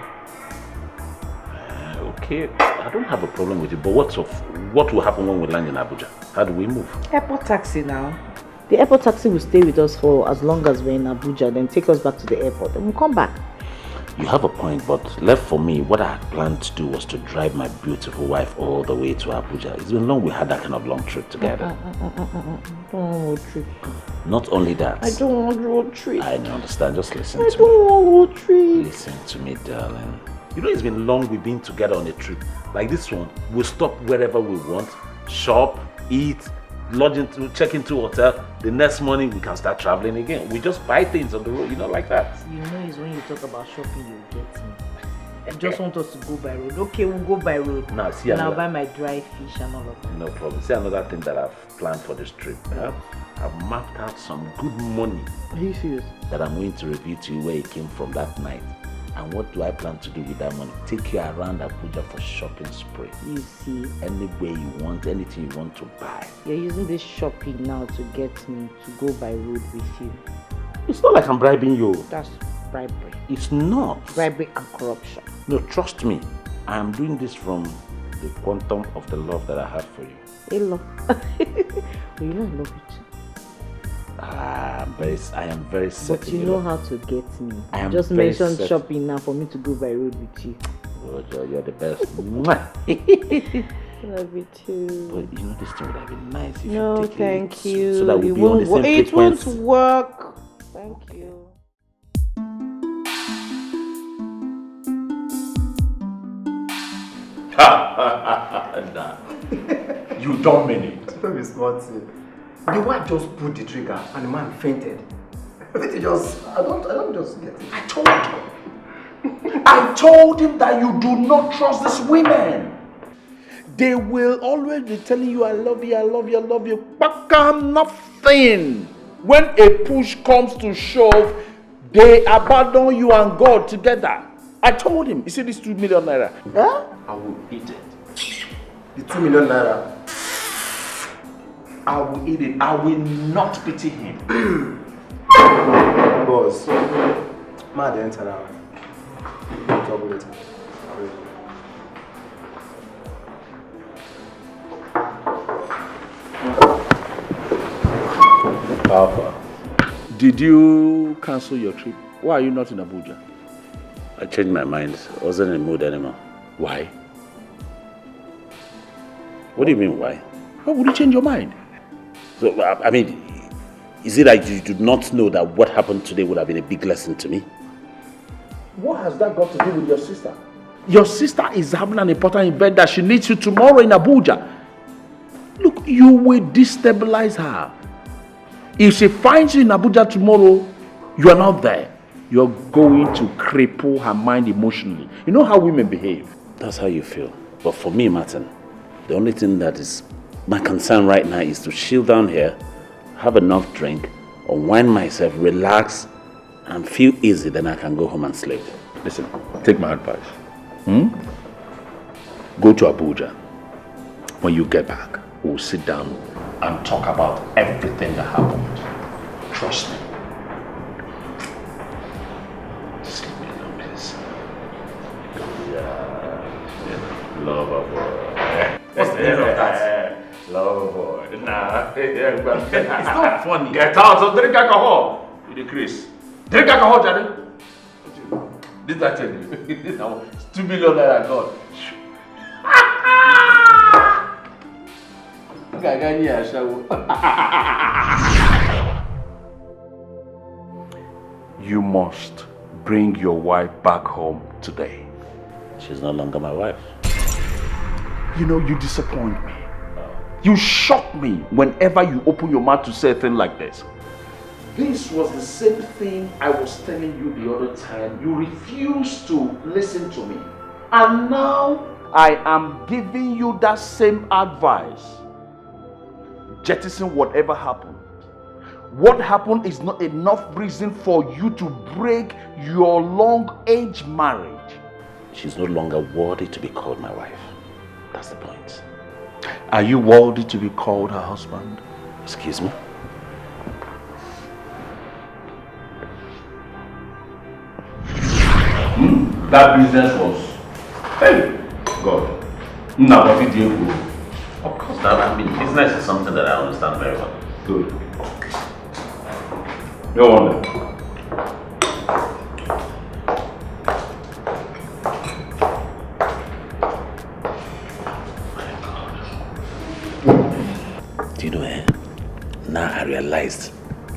Okay, I don't have a problem with it, but what will happen when we land in Abuja? How do we move? Airport taxi now. The airport taxi will stay with us for as long as we're in Abuja, then take us back to the airport, and we'll come back. You have a point, but left for me, what I had planned to do was to drive my beautiful wife all the way to Abuja. It's been long we had that kind of long trip together. I don't want road trip. Not only that. I don't want road trip. I understand, just listen I to me. don't want road trip. Listen to me, darling. You know, it's been long we've been together on a trip. Like this one, we'll stop wherever we want, shop, eat, lodge into, check into hotel. The next morning we can start traveling again. We just buy things on the road, you know, like that. You know, it's when you talk about shopping, you get me. I just want us to go by road. Okay, we'll go by road. Now, see, and I'll buy my dry fish and all of that. No problem. See, another thing that I've planned for this trip. I've mapped out some good money. Are you serious? That I'm going to review to you where it came from that night. And what do I plan to do with that money? Take you around Abuja for shopping spree. You see? Anywhere you want, anything you want to buy. You're using this shopping now to get me to go by road with you. It's not like I'm bribing you. That's bribery. It's not. Bribery and corruption. No, trust me. I am doing this from the quantum of the love that I have for you. Hey, love. Well, you know I love you too. I am very certain. But you know how to get me. I am just very mentioned certain. shopping now for me to go by road with you. Oh, you're the best. Love you too. But you know this thing would have been nice if no, you take thank it you. so that we'll be on the same It won't frequency. work. Thank you. Nah. You don't mean it. Don't be smart. The wife just pulled the trigger and the man fainted. I don't just get it. I told him that you do not trust these women. They will always be telling you, I love you, I love you, I love you. Baka nothing. When a push comes to shove, they abandon you and God together. I told him, you see this 2 million naira? Huh? I will eat it. The 2 million naira. I will eat it. I will not pity him. Boss, man, the enter now. Talk later. Papa, did you cancel your trip? Why are you not in Abuja? I changed my mind. I wasn't in the mood anymore. Why? What do you mean, why? Why would you change your mind? So, I mean, is it that you do not know that what happened today would have been a big lesson to me? What has that got to do with your sister? Your sister is having an important event that she needs you tomorrow in Abuja. Look, you will destabilize her. If she finds you in Abuja tomorrow, you are not there. You're going to cripple her mind emotionally. You know how women behave. That's how you feel. But for me, Martin, the only thing that is my concern right now is to chill down here, have enough drink, unwind myself, relax, and feel easy. Then I can go home and sleep. Listen, take my advice. Go to Abuja. When you get back, we'll sit down and talk about everything that happened. Trust me. Just leave me alone, please. Yeah. Lover boy. What's the meaning of that? Lover boy. Nah. It's not funny. Get out of drink alcohol. You decrease. Drink alcohol, Jerry. Did I tell you? Now, it's 2 million I got. You must bring your wife back home today. She's no longer my wife. You know, you disappoint me. You shock me whenever you open your mouth to say a thing like this. This was the same thing I was telling you the other time. You refused to listen to me. And now I am giving you that same advice. Jettison whatever happened. What happened is not enough reason for you to break your long-age marriage. She's no longer worthy to be called my wife. That's the point. Are you worthy to be called her husband? Excuse me? That business was... Hey, God. Of course, I mean, business is something that I understand very well. Good. No wonder. Do you know, now I realized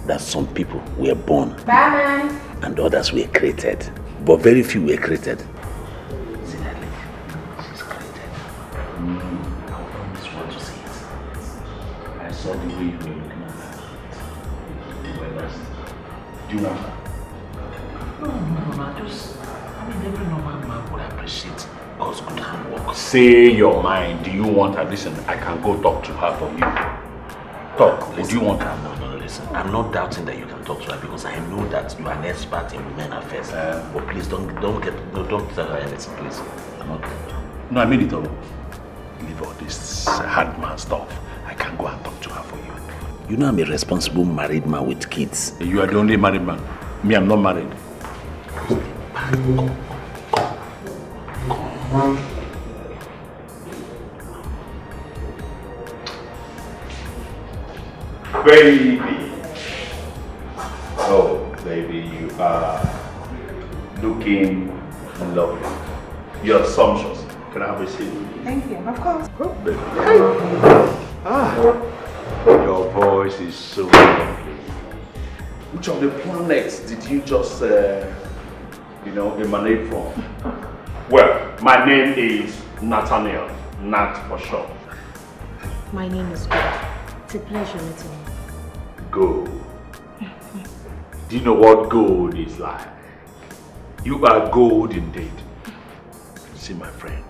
that some people were born and others were created, but very few were created. See that lady? She's created. I always want to see it. I saw the way you were looking at her. You were lost. Do you want her? No, just, I mean, every normal man would appreciate God's good handwork. Say your mind. Do you want her? Listen, I can go talk to her for you. Talk. Listen, do you want her? No, listen. I'm not doubting that you can talk to her because I know that you are an expert in women affairs. But please don't tell her anything, please. I'm not. No, I mean it all. Leave all this hard man stuff. I can go and talk to her for you. You know I'm a responsible married man with kids. You are the only married man. Me, I'm not married. Come. Baby. Oh, baby, you are looking lovely. You're sumptuous. Can I have a seat? Thank you, of course. Oh, baby. Your voice is so lovely. Which of the planets did you just, emanate from? Well, my name is Nathaniel, Nat for short. My name is Gold. It's a pleasure meeting you. Gold. Do you know what gold is like? You are gold indeed. See my friend,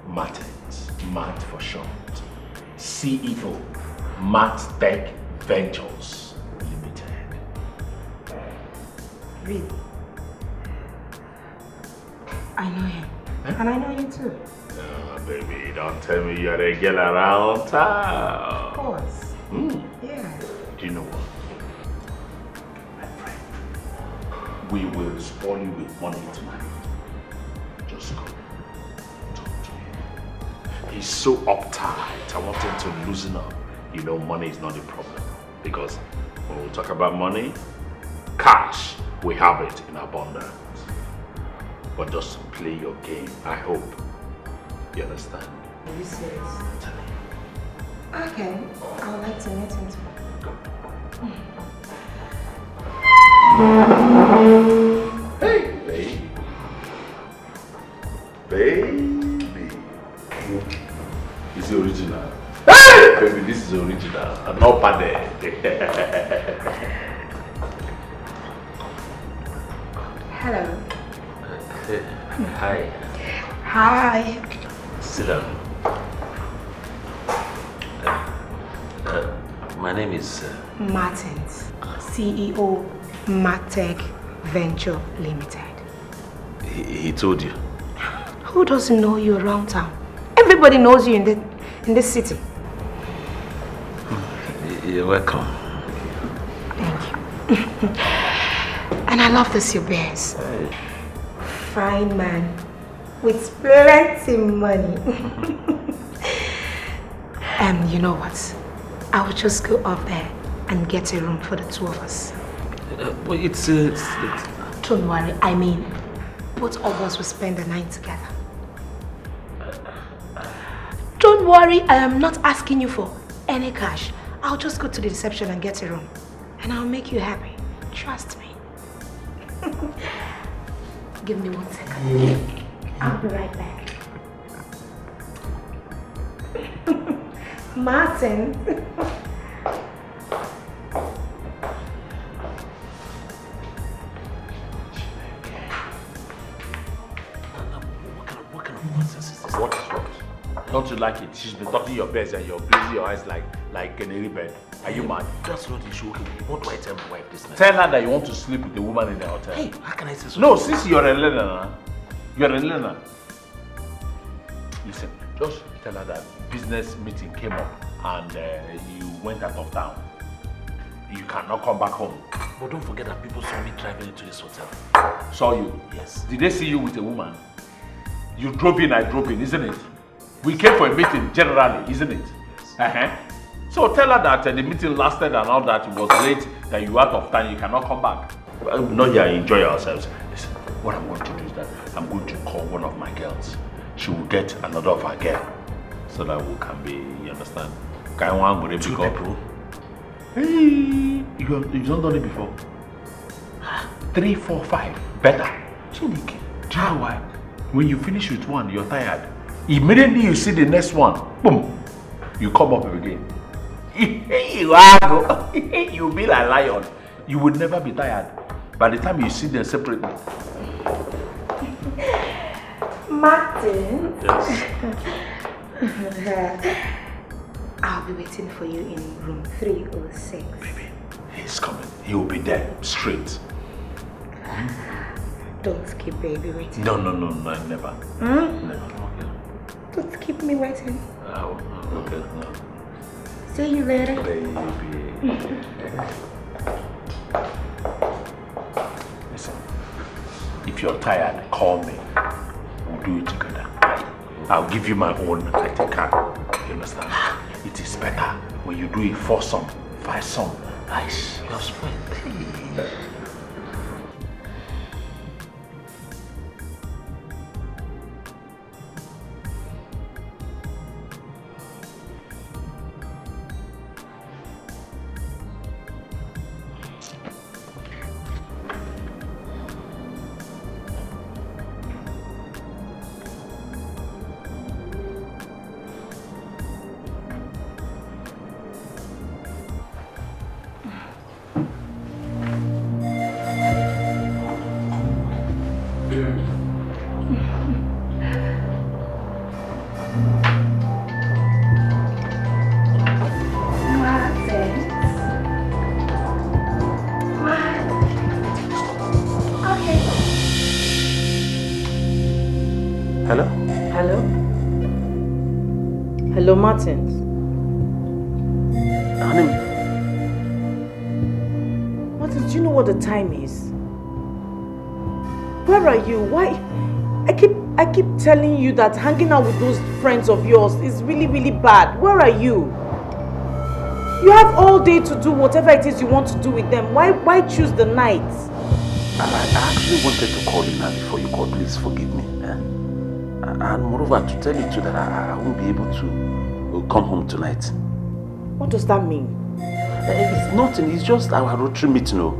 Martins, Matt for short, CEO, Matt Tech Ventures Limited. Really? I know him. Huh? And I know you too. No, baby, don't tell me you're a girl around town. Of course. Yeah. Do you know what? My friend, we will spoil you with money tonight. Just go. Talk to him. He's so uptight. I want him to loosen up. You know, money is not a problem. Because when we talk about money, cash, we have it in abundance. But just play your game, I hope. You understand? Are you serious? Okay, I would like to meet him too. Hey, baby. Baby. It's the original. Hey! Baby, this is the original. I'm not padded. Hello. Hi. Hi. Sit down. My name is... Martins, CEO, Martech Venture Limited. He told you? Who doesn't know you around town? Everybody knows you in this city. You're welcome. Thank you. And I love this your bears. Hey. Fine man with plenty money. And you know what? I will just go up there and get a room for the two of us. But it's... Don't worry, I mean, both of us will spend the night together. Don't worry, I am not asking you for any cash. I'll just go to the reception and get a room. And I'll make you happy. Trust me. Give me 1 second. I'll be right back. Martin. What is what? Don't you like it? She's been talking your best and you're blazing your eyes like canary bird. Are you mad? That's not the issue. Okay, what do I tell my wife this night? Tell her that you want to sleep with a woman in the hotel. Hey, how can I say so? No, since you're a learner, listen, just tell her that business meeting came up and you went out of town. You cannot come back home. But don't forget that people saw me driving into this hotel. Saw you? Yes. Did they see you with a woman? You drove in, I drove in, isn't it? We came for a meeting generally, isn't it? Yes. So tell her that the meeting lasted and all that, it was late, that you were out of time, you cannot come back. Not here, enjoy ourselves. Listen, what I'm going to do is that I'm going to call one of my girls. She will get another of her girl. So that we can be, you understand? Two people. Hey, you've not done it before. 3, 4, 5, better. Chineke. Do you know why? When you finish with one, you're tired. Immediately you see the next one, boom, you come up again. You'll be like a lion. You would never be tired. By the time you see them separately. Martin. Yes. I'll be waiting for you in room 306. Baby, he's coming. He will be there, straight. Don't keep baby waiting. No, never. Never. Okay. Don't keep me waiting. Okay, no. See you later. Baby. Listen, if you're tired, call me. We'll do it together. I'll give you my own electric car. You understand? It is better when you do it for some, 5 some. Nice. You're spoiled. Hello? Hello? Hello, Martins. Honey. Martins, do you know what the time is? Where are you? Why? I keep telling you that hanging out with those friends of yours is really, really bad. Where are you? You have all day to do whatever it is you want to do with them. Why choose the night? I actually wanted to call you now before you called. Please forgive me. And moreover, to tell you too that I won't be able to come home tonight. What does that mean? It's nothing, it's just our rotary meeting, no?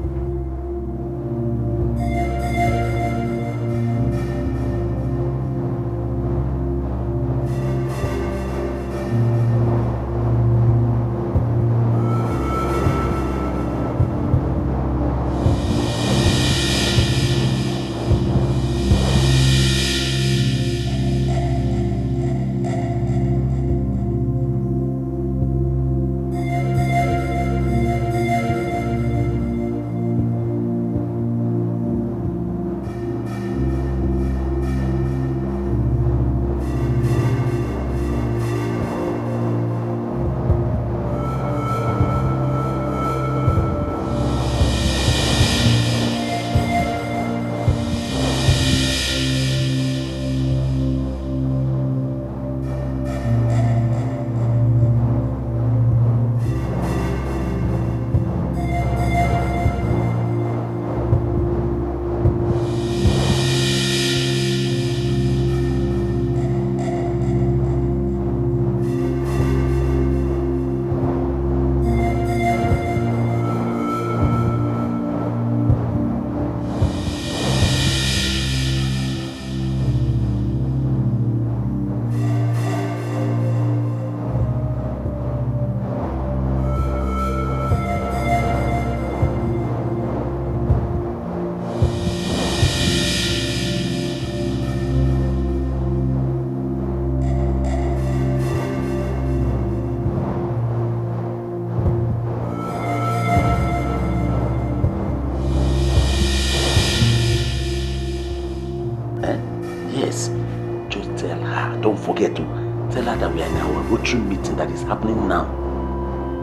Forget to tell her that we are in our rotary meeting that is happening now.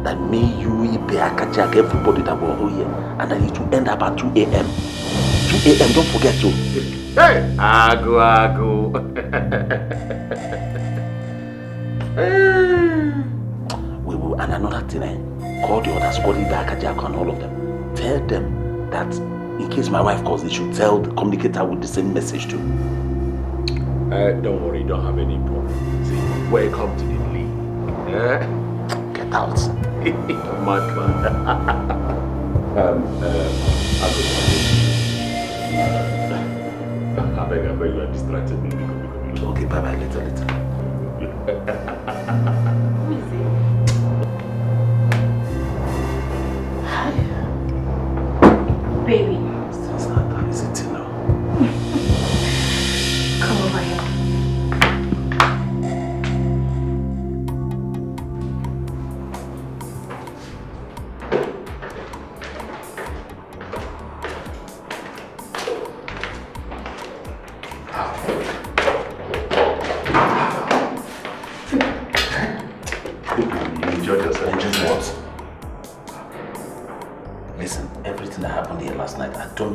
That me, you, Ibe, Akajak, everybody that were all here, and that it will end up at 2 a.m. 2 a.m. Don't forget to. Hey, Ago. We will, and another thing, call the others, call Ibe, Akajak, and all of them. Tell them that in case my wife calls, they should communicate her with the same message too. Don't worry, you don't have any problem. See, welcome to the league. Get out. Mad man. I beg you are distracted me. Okay, bye-bye, later. Who is it? Hi. Baby. How is it now? Come over here.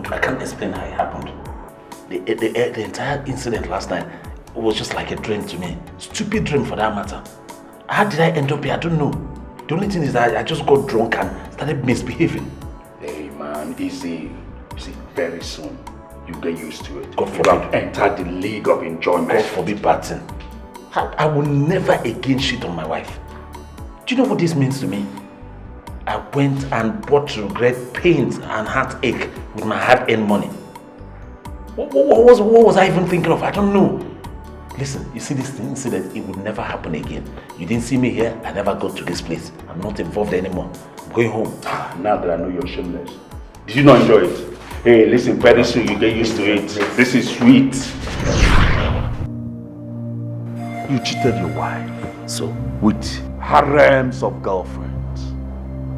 I can't explain how it happened. The entire incident last night was just like a dream to me. Stupid dream for that matter. How did I end up here? I don't know. The only thing is that I just got drunk and started misbehaving. Hey man, easy. See, very soon you get used to it. God forbid. You have entered the league of enjoyment. God forbid, Barton. I will never again cheat on my wife. Do you know what this means to me? I went and bought regret, pains and heartache with my hard-earned money. What was I even thinking of? I don't know. Listen, you see this incident, it would never happen again. You didn't see me here, I never got to this place. I'm not involved anymore. I'm going home. Now that I know you're shameless. Did you not enjoy it? Hey, listen, very soon you get used to it. This is sweet. You cheated your wife. So? With harems of girlfriends.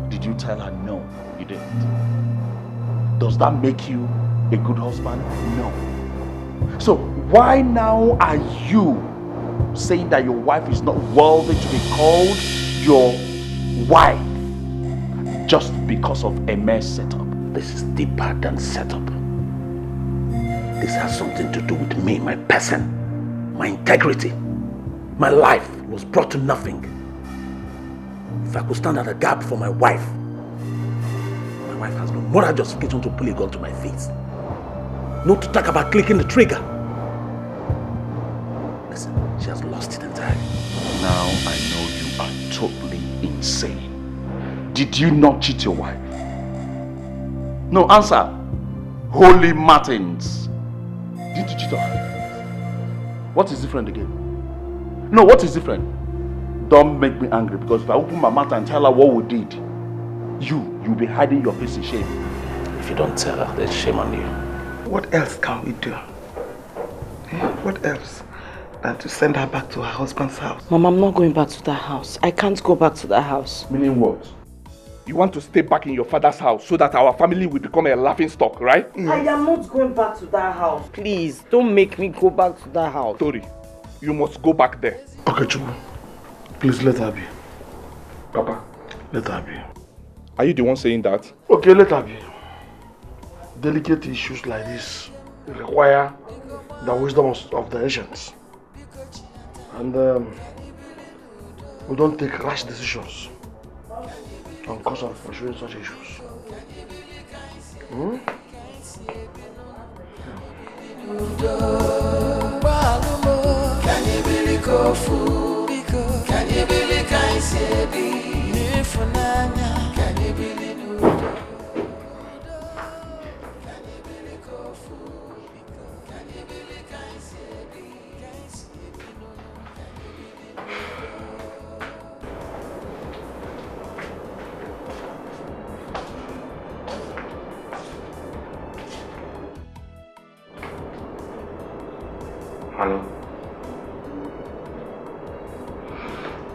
Did you tell her no? You didn't. Does that make you a good husband? No. So why now are you saying that your wife is not worthy to be called your wife just because of a mere setup? This is deeper than setup. This has something to do with me, my person, my integrity. My life was brought to nothing. If I could stand at a gap for my wife has no moral justification to pull a gun to my face. Not to talk about clicking the trigger. Listen, she has lost it entirely. Now I know you are totally insane. Did you not cheat your wife? No, answer. Holy Martins. Did you cheat on her? What is different again? No, what is different? Don't make me angry, because if I open my mouth and tell her what we did, you'll be hiding your face in shame. If you don't tell her, there's shame on you. What else can we do? What else than to send her back to her husband's house? Mom, I'm not going back to that house. I can't go back to that house. Meaning what? You want to stay back in your father's house so that our family will become a laughing stock, right? I am not going back to that house. Please, don't make me go back to that house. Tori, you must go back there. Okay, Chubu. Please let her be. Papa, let her be. Are you the one saying that? Okay, let her be. Delicate issues like this require the wisdom of the ancients. And we don't take rash decisions on cause of pursuing such issues. Honey,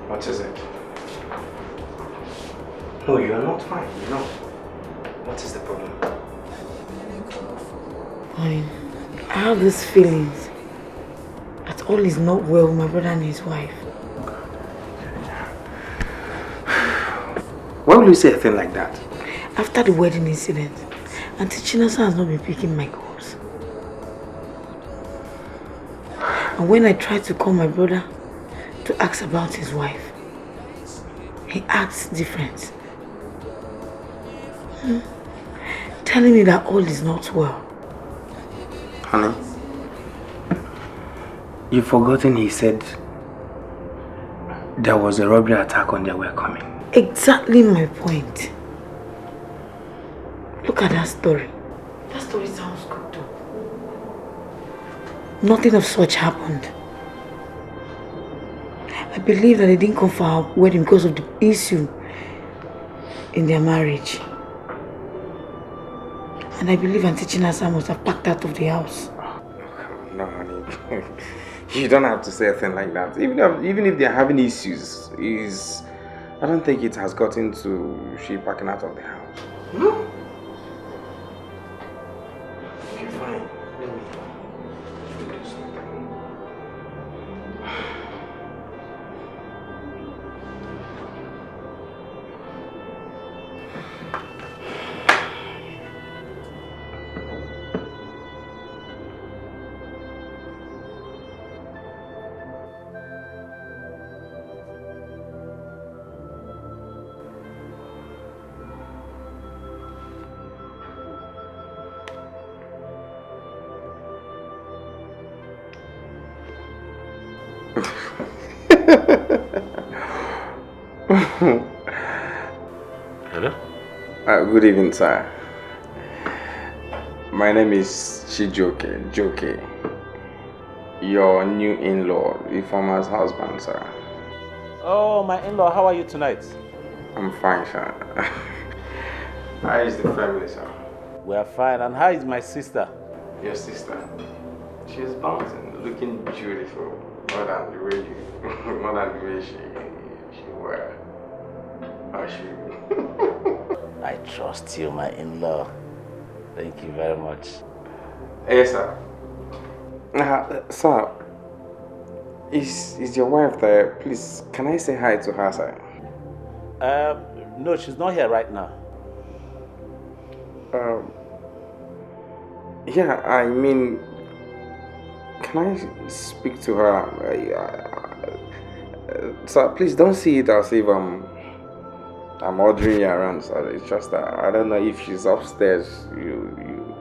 what is it? No, you are not fine, no. What is the problem? I have these feelings that all is not well with my brother and his wife. Why will you say a thing like that? After the wedding incident, Auntie Chinasa has not been picking my calls. And when I tried to call my brother to ask about his wife, he acts different. Telling me that all is not well. Honey, you've forgotten he said there was a robbery attack on their way coming. Exactly my point. Look at that story. That story sounds good though. Nothing of such happened. I believe that they didn't come for our wedding because of the issue in their marriage. And I believe Auntie Chinasa must have packed out of the house. No, honey. You don't have to say a thing like that. Even if they're having issues, I don't think it has gotten to she packing out of the house. No? Okay, fine. Let me do something. Hello? Good evening, sir. My name is Chijoke, Joke. Your new in-law, the former's husband, sir. Oh, my in-law, how are you tonight? I'm fine, sir. How is the family, sir? We are fine. And how is my sister? Your sister? She's bouncing, looking beautiful. More than the way she wear. How she? I trust you, my in-law. Thank you very much. Yes, sir. Sir, is your wife there? Please, can I say hi to her, sir? No, she's not here right now. Yeah, I mean, can I speak to her? Sir, please don't see it as if I'm ordering her around, sir. It's just that I don't know if she's upstairs. You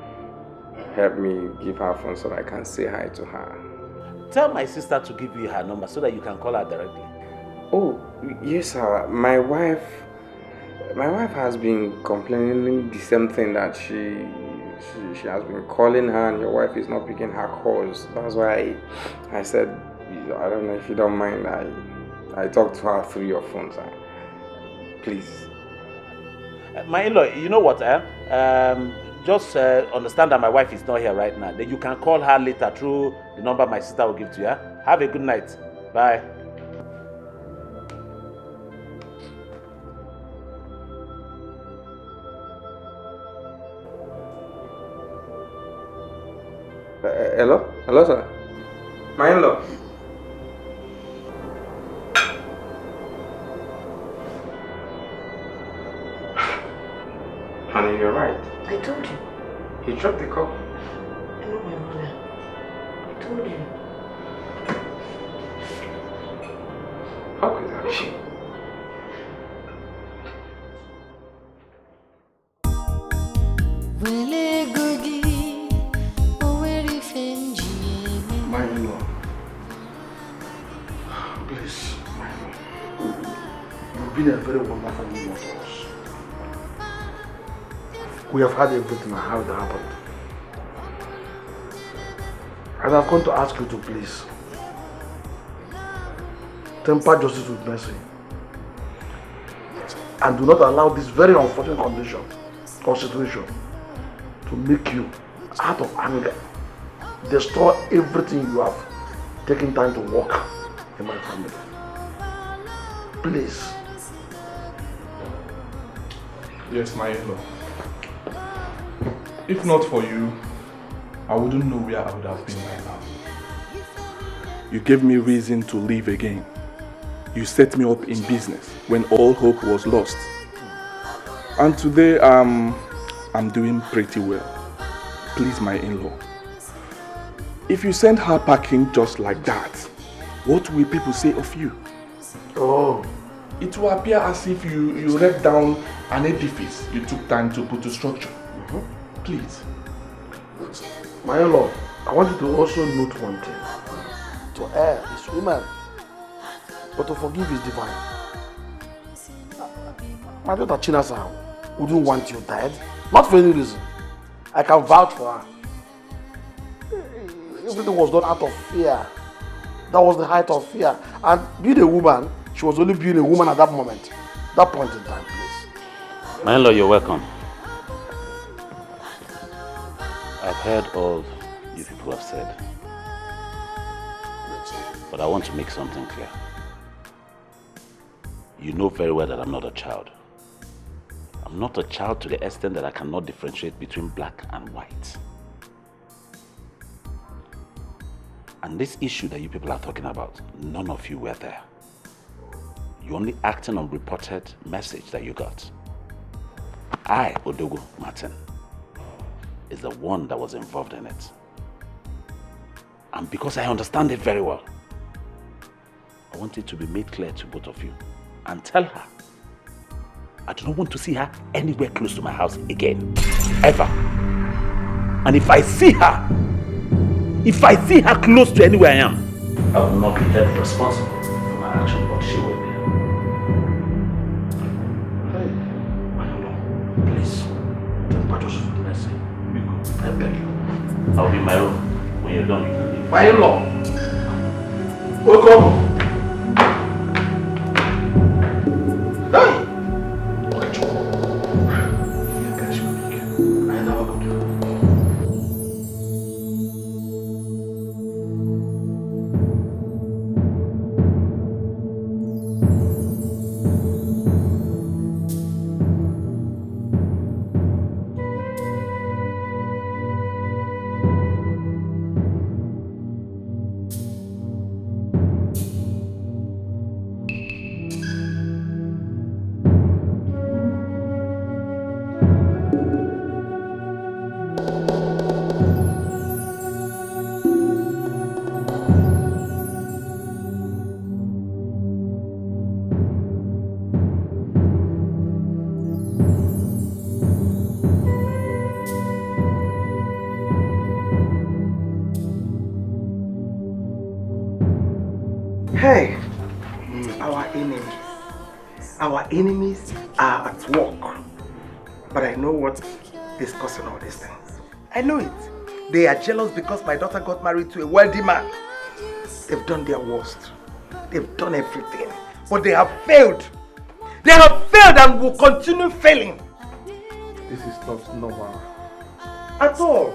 help me give her phone so that I can say hi to her. Tell my sister to give you her number so that you can call her directly. Oh, yes, sir. My wife, My wife has been complaining the same thing, that she has been calling her and your wife is not picking her calls. That's why I said, I don't know if you don't mind, I talked to her through your phone, sir. Please. My in-law, you know what? Just understand that my wife is not here right now. Then you can call her later through the number my sister will give to you. Have a good night. Bye. Hello? Hello, sir. My in-law. Honey, you're right. I told you. He dropped the call. I know my mother. I told you. How could that be? My in-law. Please, my in-law. You've been a very wonderful in-law to us. We have had everything and how it happened. And I've come to ask you to please temper justice with mercy. And do not allow this very unfortunate condition or situation to make you, out of anger, destroy everything you have taken time to work in my family. Please. Yes, my in-law. If not for you, I wouldn't know where I would have been right now. You gave me reason to live again. You set me up in business when all hope was lost. And today I'm doing pretty well. Please, my in-law. If you send her packing just like that, what will people say of you? Oh. It will appear as if you ripped down an edifice you took time to put to structure. Please. My in-law, I want you to also note one thing. To err is human, but to forgive is divine. My daughter Chinasa wouldn't want you dead, not for any reason. I can vouch for her. Everything was done out of fear. That was the height of fear. And being a woman, she was only being a woman at that moment. That point in time, please. My in-law, you're welcome. I've heard all you people have said. But I want to make something clear. You know very well that I'm not a child. I'm not a child to the extent that I cannot differentiate between black and white. And this issue that you people are talking about, none of you were there. You're only acting on reported message that you got. I, Odogo Martin, is the one that was involved in it. And because I understand it very well, I want it to be made clear to both of you. And tell her, I do not want to see her anywhere close to my house again. Ever. And if I see her close to anywhere I am, I will not be held responsible for my action, but she will be. Hey, my in-law, please, temper justice with mercy. I beg you. I'll be my own. When you're done, you can leave. My in-law, welcome. Hey! Hey, our enemies are at work. But I know what is causing all these things. I know it. They are jealous because my daughter got married to a wealthy man. They've done their worst. They've done everything. But they have failed. They have failed and will continue failing. This is not normal. At all.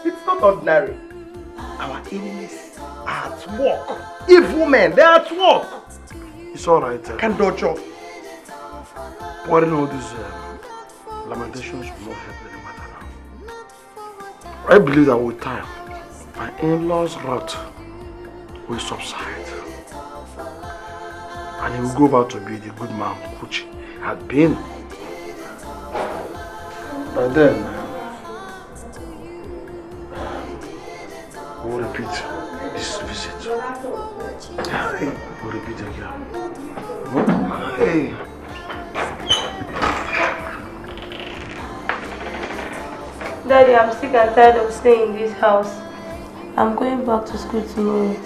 It's not ordinary. Our enemies are at work. Evil men, they are at work. It's alright. Can dojo. Pouring all these lamentations will not help any matter now. I believe that with time, my in-laws' wrath will subside. And he will go back to be the good man which he had been. By then, we'll repeat this visit. We'll repeat again. Hey. Daddy, I'm sick and tired of staying in this house. I'm going back to school tomorrow.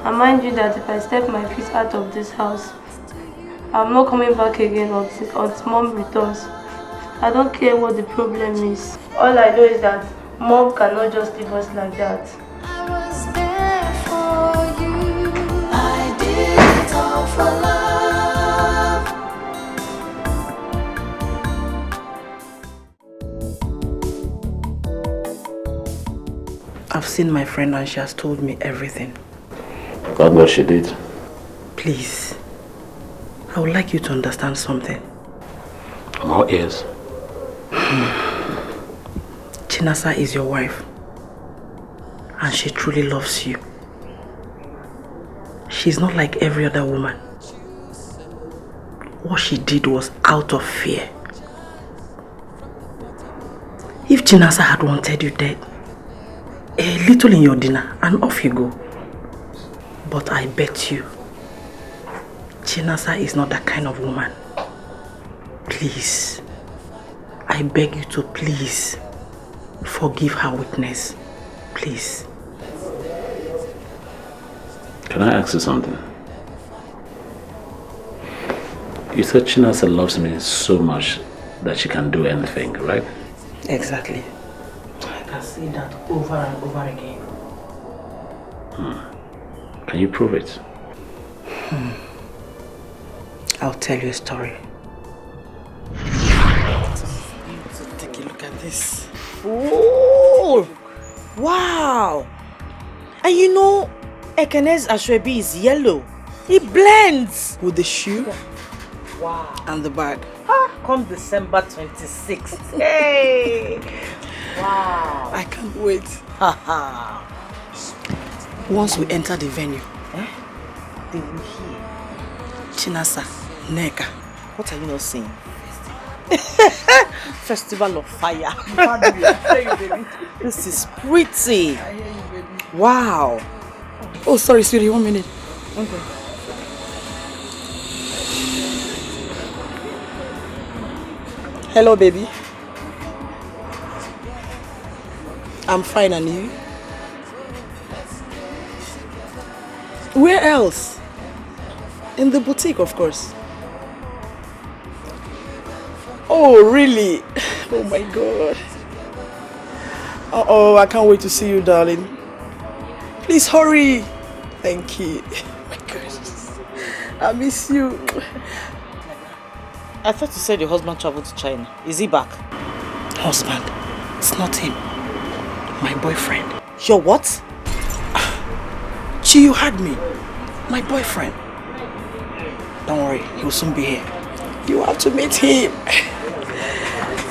And mind you that if I step my feet out of this house, I'm not coming back again until Mom returns. I don't care what the problem is. All I know is that Mom cannot just leave us like that. I was there for you. I did it all for love. I've seen my friend and she has told me everything. God knows she did. Please, I would like you to understand something. I'm all ears. Chinasa is your wife. And she truly loves you. She's not like every other woman. What she did was out of fear. If Chinasa had wanted you dead, a little in your dinner and off you go. But I bet you, Chinasa is not that kind of woman. Please, I beg you to please forgive her weakness. Please. Can I ask you something? You said Chinasa loves me so much that she can do anything, right? Exactly. I can see that over and over again. Can you prove it? I'll tell you a story. Take a look at this. Oh, wow! And you know, Ekene's ashwebi is yellow. It blends with the shoe. Wow! And the bag. Come December 26th. Hey! Wow! I can't wait. Once we enter the venue, they will hear Chinasa, Neka. What are you not saying? Festival of fire. This is pretty. Wow. Oh, sorry, sweetie. 1 minute. Okay. Hello, baby. I'm fine, and you? Where else? In the boutique, of course. Oh, really? Oh my God. Uh-oh, I can't wait to see you, darling. Please hurry. Thank you. Oh my gosh. I miss you. I thought you said your husband traveled to China. Is he back? Husband? It's not him. My boyfriend. Your what? Chi, you heard me. My boyfriend. Don't worry, he will soon be here. You have to meet him.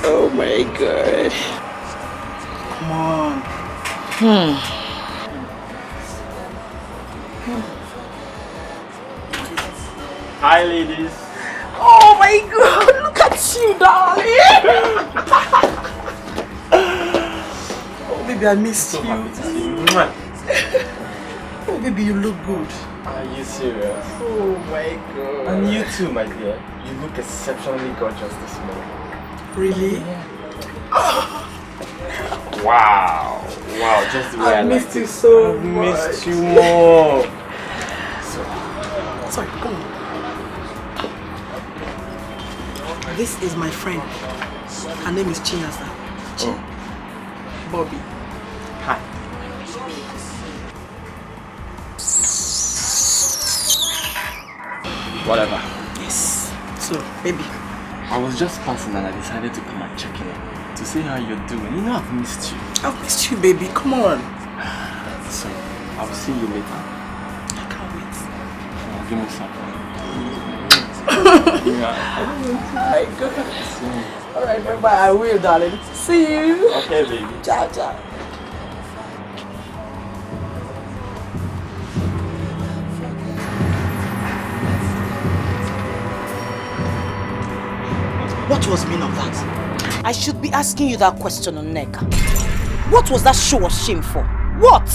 Oh my God. Come on. Hi, ladies. Oh my God, look at you, darling. Oh baby, I missed you. Oh baby, you look good. Are you serious? Oh my God. And you too, my dear. You look exceptionally gorgeous this morning. Really? Yeah. Wow. Wow, just the way I missed you it. so I've much. missed you more. Sorry, come on. This is my friend. Her name is Chinasa. Bobby. Hi. Whatever. Yes. So, baby. I was just passing and I decided to come and check in to see how you're doing. You know I've missed you. I've missed you, baby. Come on. So, I'll see you later. I can't wait. Give me something. My God. Alright, bye-bye. I will, darling. See you. Okay, baby. Ciao, ciao. What was the meaning of that? I should be asking you that question on Neka. What was that show of shame for? What?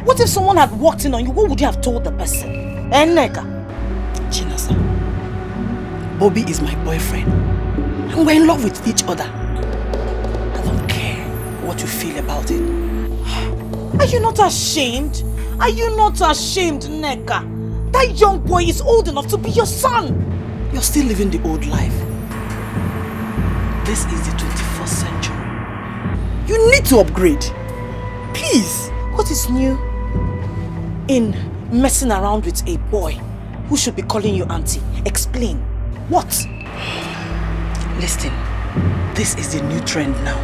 What if someone had walked in on you? What would you have told the person? Neka? Chinasa, Bobby is my boyfriend. And we're in love with each other. I don't care what you feel about it. Are you not ashamed? Are you not ashamed, Neka? That young boy is old enough to be your son. You're still living the old life. This is the 21st century. You need to upgrade. Please. What is new in messing around with a boy who should be calling you auntie? Explain. What? Listen, this is the new trend now.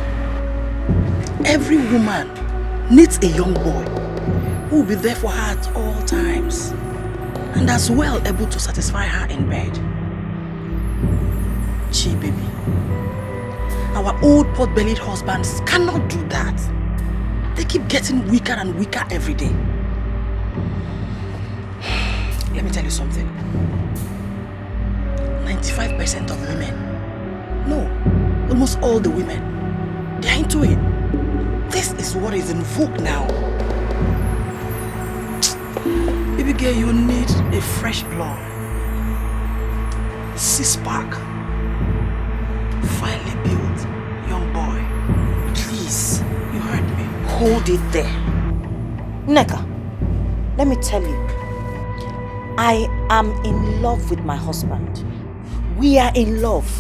Every woman needs a young boy who will be there for her at all times and as well able to satisfy her in bed. Gee, baby. Our old pot-bellied husbands cannot do that. They keep getting weaker and weaker every day. Let me tell you something. 95% of women, no, almost all the women, they're into it. This is what is in vogue now. Baby girl, you need a fresh blood. Six-pack. Finely built young boy. Please, you heard me. Hold it there. Neka, let me tell you. I am in love with my husband. We are in love.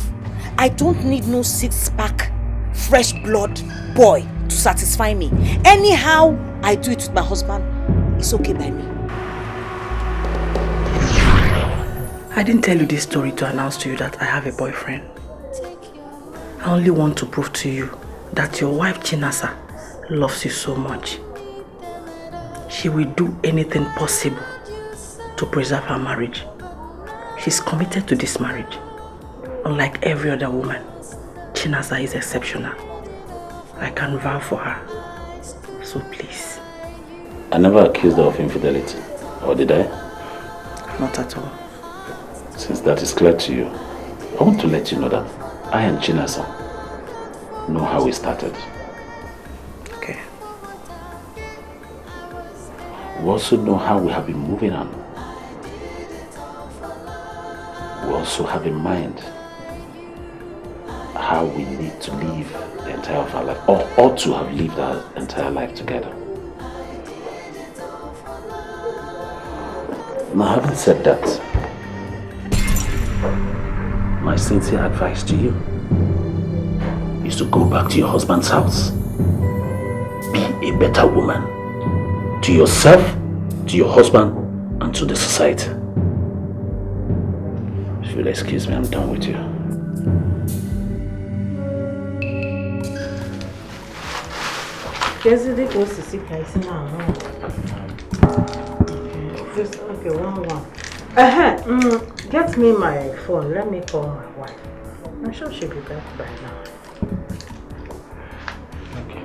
I don't need no six-pack, fresh blood boy to satisfy me. Anyhow I do it with my husband, it's okay by me. I didn't tell you this story to announce to you that I have a boyfriend. I only want to prove to you that your wife Chinasa loves you so much. She will do anything possible to preserve her marriage. She's committed to this marriage. Unlike every other woman, Chinasa is exceptional. I can vow for her. So please. I never accused her of infidelity, or did I? Not at all. Since that is clear to you, I want to let you know that I and Chinasa know how we started. Okay. We also know how we have been moving on. We also have in mind how we need to live the entire of our life, or ought to have lived our entire life together. Now, having said that, my sincere advice to you is to go back to your husband's house. Be a better woman to yourself, to your husband, and to the society. If you'll excuse me, I'm done with you. Yesterday was to see Kaisi now. Okay, one. Get me my phone. Let me call my wife. I'm sure she'll be back by now. Okay.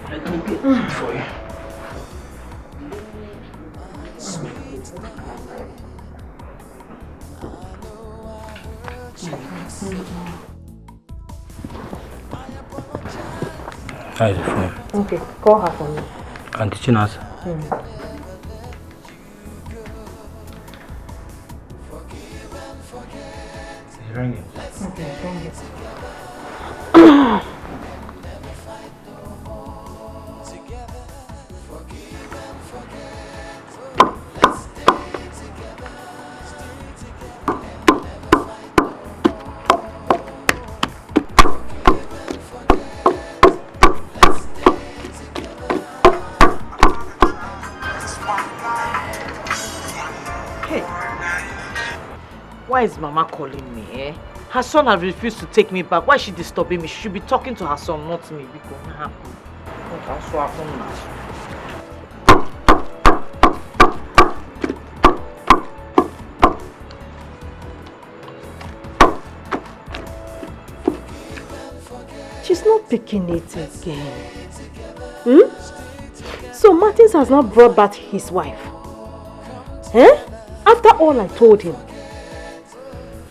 Let me get it for you. How is the phone? Okay, call her for me. Auntie Chinasa. It's ringing. Okay, thank you. Why is Mama calling me, eh? Her son has refused to take me back. Why is she disturbing me? She should be talking to her son, not me. Because what happened? What also happened now? She's not picking it again. So Martins has not brought back his wife. Eh? After all I told him.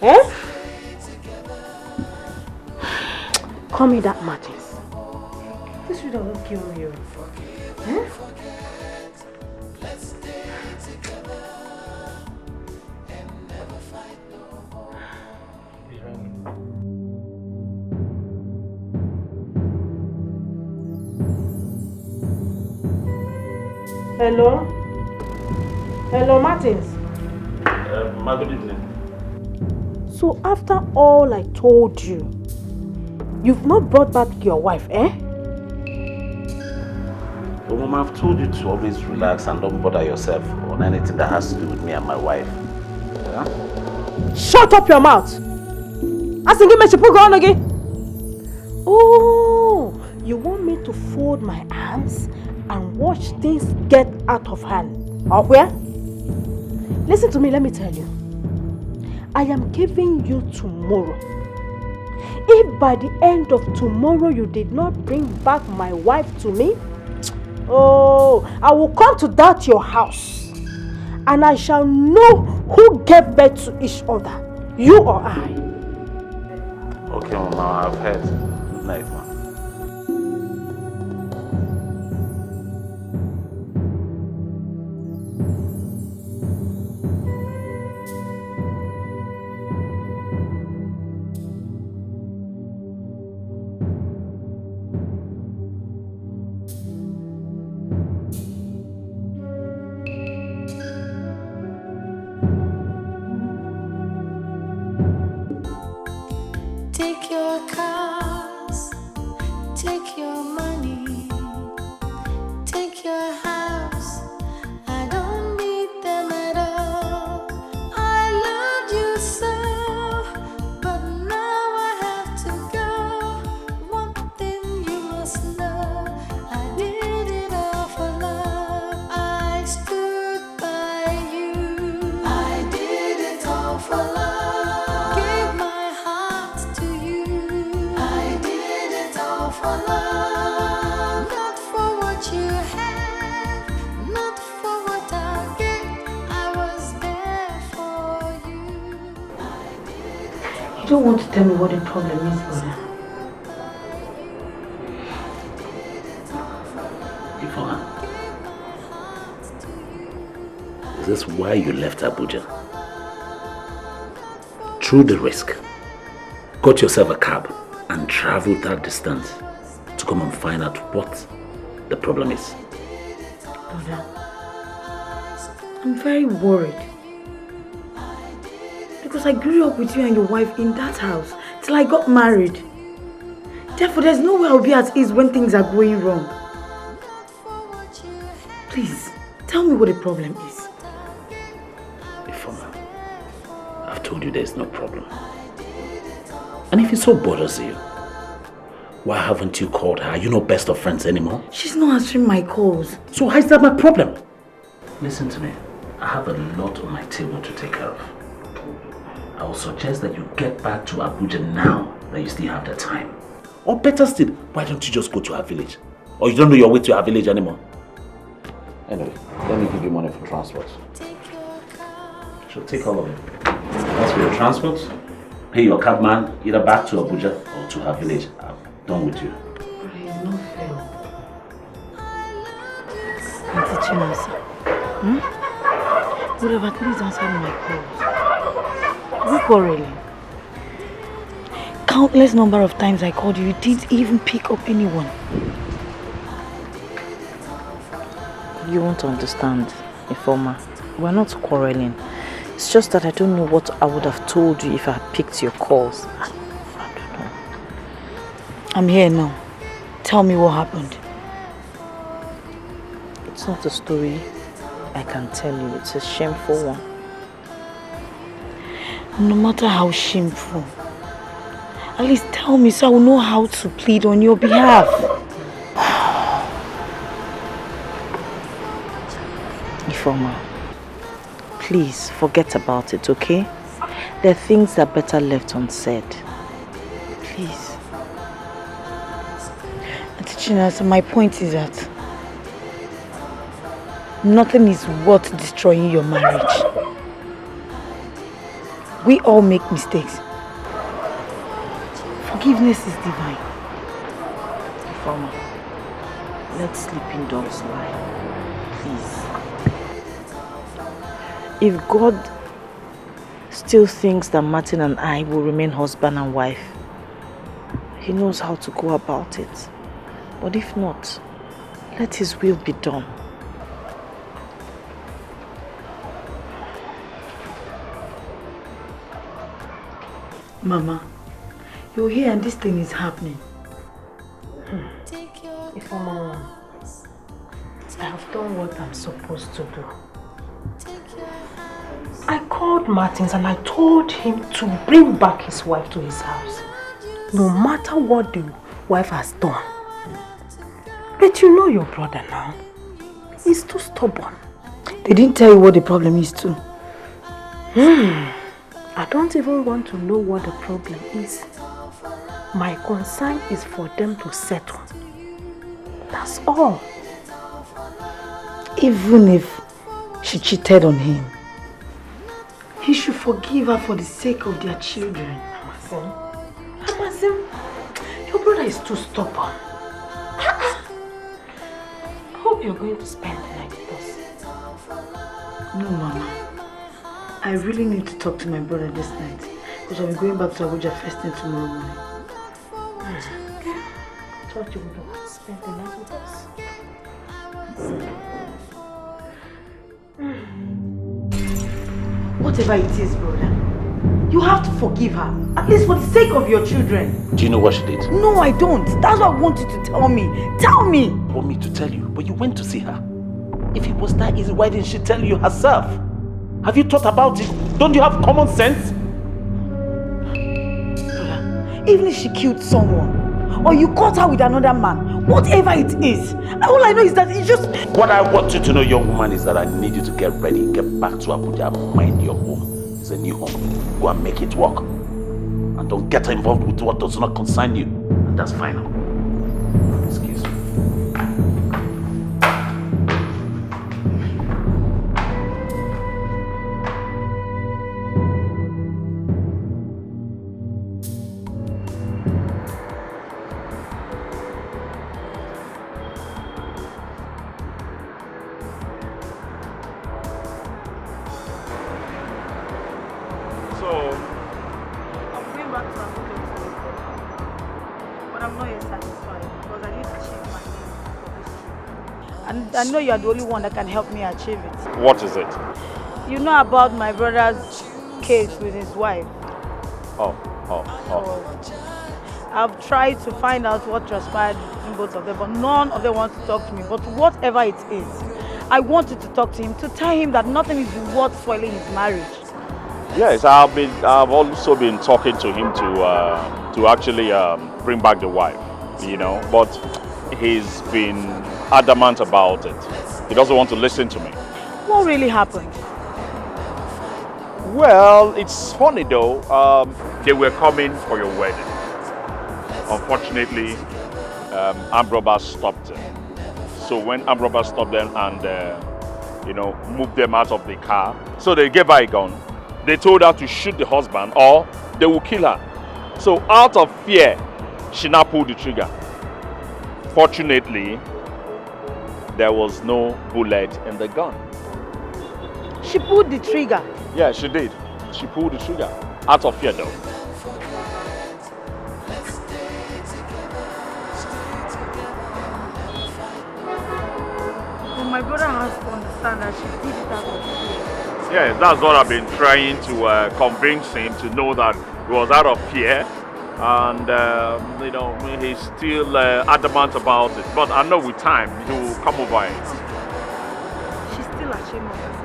Eh? Call me that Martins. This should have kill you. Eh? Hello? Hello, Martins? Good evening. So after all I told you, you've not brought back your wife, eh? Well, Mama, I've told you to always relax and don't bother yourself on anything that has to do with me and my wife. Yeah? Shut up your mouth! Asking me to put on again? Oh, you want me to fold my arms and watch things get out of hand? Or where? Listen to me, let me tell you. I am giving you tomorrow. If by the end of tomorrow you did not bring back my wife to me, oh, I will come to that your house and I shall know who gave birth to each other, you or I. Okay, Mama, I've heard. Good night, Ma. Take your cars, take your money, take your house. I don't need them at all. I loved you so, but now I have to go. One thing you must know, I did it all for love. I stood by you. I did it all for love. You don't want to tell me what the problem is, brother. Ivana, is this why you left Abuja? Through the risk, got yourself a cab and traveled that distance to come and find out what the problem is. Brother, I'm very worried. Because I grew up with you and your wife in that house till I got married. Therefore, there's no way I'll be at ease when things are going wrong. Please, tell me what the problem is. Ifoma, I've told you there's no problem. And if it so bothers you, why haven't you called her? Are you not best of friends anymore? She's not answering my calls. So how is that my problem? Listen to me. I have a lot on my table to take care of. I will suggest that you get back to Abuja now that you still have the time. Or better still, why don't you just go to her village? Or you don't know your way to her village anymore? Anyway, let me give you money for transport. So take all of it. That's for your transport. Pay your cabman either back to Abuja or to her village. I'm done with you. It's not fair. Auntie Chinasa, would have at least answered my calls. Who quarreling? Countless number of times I called you, you didn't even pick up anyone. You won't understand, Ifoma. We're not quarreling. It's just that I don't know what I would have told you if I had picked your calls. I don't know. I'm here now. Tell me what happened. It's not a story I can tell you. It's a shameful one. No matter how shameful. At least tell me so I will know how to plead on your behalf. Ifeoma, please forget about it, okay? There are things that are better left unsaid. Please. Auntie Chinasa, my point is that nothing is worth destroying your marriage. We all make mistakes. Forgiveness is divine. Ifeoma, let sleeping dogs lie. Please. If God still thinks that Martin and I will remain husband and wife, He knows how to go about it. But if not, let His will be done. Mama, you're here and this thing is happening. Ifeoma, I have done what I'm supposed to do. I called Martins and I told him to bring back his wife to his house. No matter what the wife has done. But you know your brother now. He's too stubborn. They didn't tell you what the problem is too. I don't even want to know what the problem is. My concern is for them to settle. That's all. Even if she cheated on him, he should forgive her for the sake of their children. Amazim, your brother is too stubborn. I hope you're going to spend the night with us. No, Mama. I really need to talk to my brother this night because I'll be going back to Abuja first thing tomorrow morning. Okay. I thought you would want to spend the night with us. Whatever it is, brother, you have to forgive her. At least for the sake of your children. Do you know what she did? No, I don't. That's what I want you to tell me. Tell me! You want me to tell you? But you went to see her. If it was that easy, why didn't she tell you herself? Have you thought about it? Don't you have common sense? Brother, even if she killed someone, or you caught her with another man, whatever it is, all I know is that it's just... What I want you to know, young woman, is that I need you to get ready, get back to Abuja, mind your home. It's a new home. Go and make it work. And don't get involved with what does not concern you. And that's final. Excuse me. I know you are the only one that can help me achieve it. What is it? You know about my brother's case with his wife. Oh. I've tried to find out what transpired between both of them, but none of them want to talk to me. But whatever it is, I wanted to talk to him, to tell him that nothing is worth spoiling his marriage. Yes, I've also been talking to him to actually bring back the wife, you know, but he's been adamant about it. He doesn't want to listen to me. What really happened? Well, it's funny though. They were coming for your wedding. Unfortunately, armed robbers stopped them. So when armed robbers stopped them and moved them out of the car, so they gave her a gun. They told her to shoot the husband or they will kill her. So out of fear, she now pulled the trigger. Fortunately, there was no bullet in the gun. She pulled the trigger? Yeah, she did. She pulled the trigger. Out of fear though. Well, my brother has to understand that she did it out of fear. Yeah, that's what I've been trying to convince him to know that it was out of fear. And, he's still adamant about it. But I know with time, he will come over it. She's still ashamed of herself.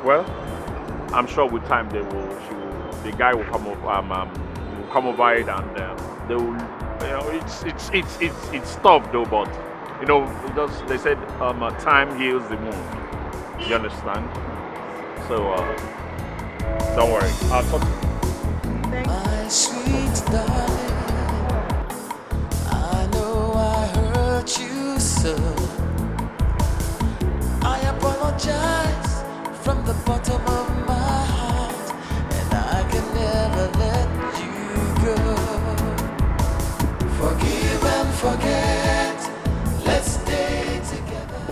Well, I'm sure with time the guy will come over it, and they will. It's tough though, but they said time heals the wound. You understand? So don't worry. I'll talk to you. My sweet darling, I know I hurt you so. I apologize from the bottom of my heart, and I can never let you go. Forgive and forget, let's stay together.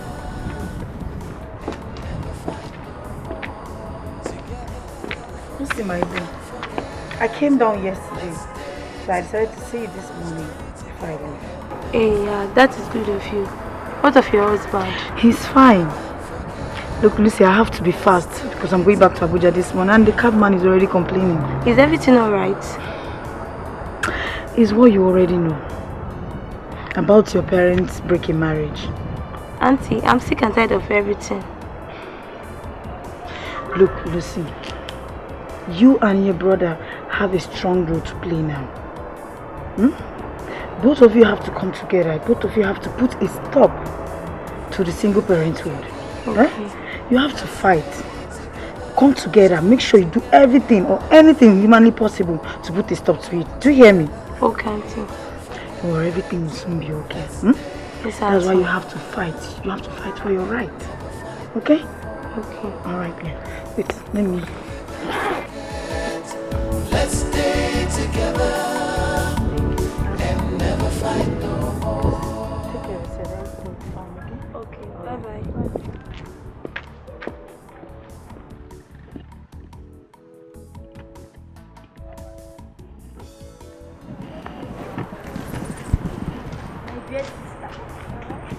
Never fight no more together. Listen, my dear, I came down yesterday, so I decided to see you this morning before I left. Hey, yeah, that is good of you. What of your husband? He's fine. Look, Lucy, I have to be fast because I'm going back to Abuja this morning and the cabman is already complaining. Is everything alright? It's what you already know about your parents breaking marriage. Auntie, I'm sick and tired of everything. Look, Lucy, you and your brother have a strong role to play now. Both of you have to come together. Both of you have to put a stop to the single parenthood. Okay. You have to fight. Come together. Make sure you do everything or anything humanly possible to put a stop to it. Do you hear me? Okay, Auntie. Or everything will soon be okay. Yes, that's why you have to fight. You have to fight for your right. Okay? Okay. Alright, yeah. Wait, let me... Let's stay together and never fight no more. Take care of yourself. Everything's fine, okay? Okay, bye-bye. My dear sister,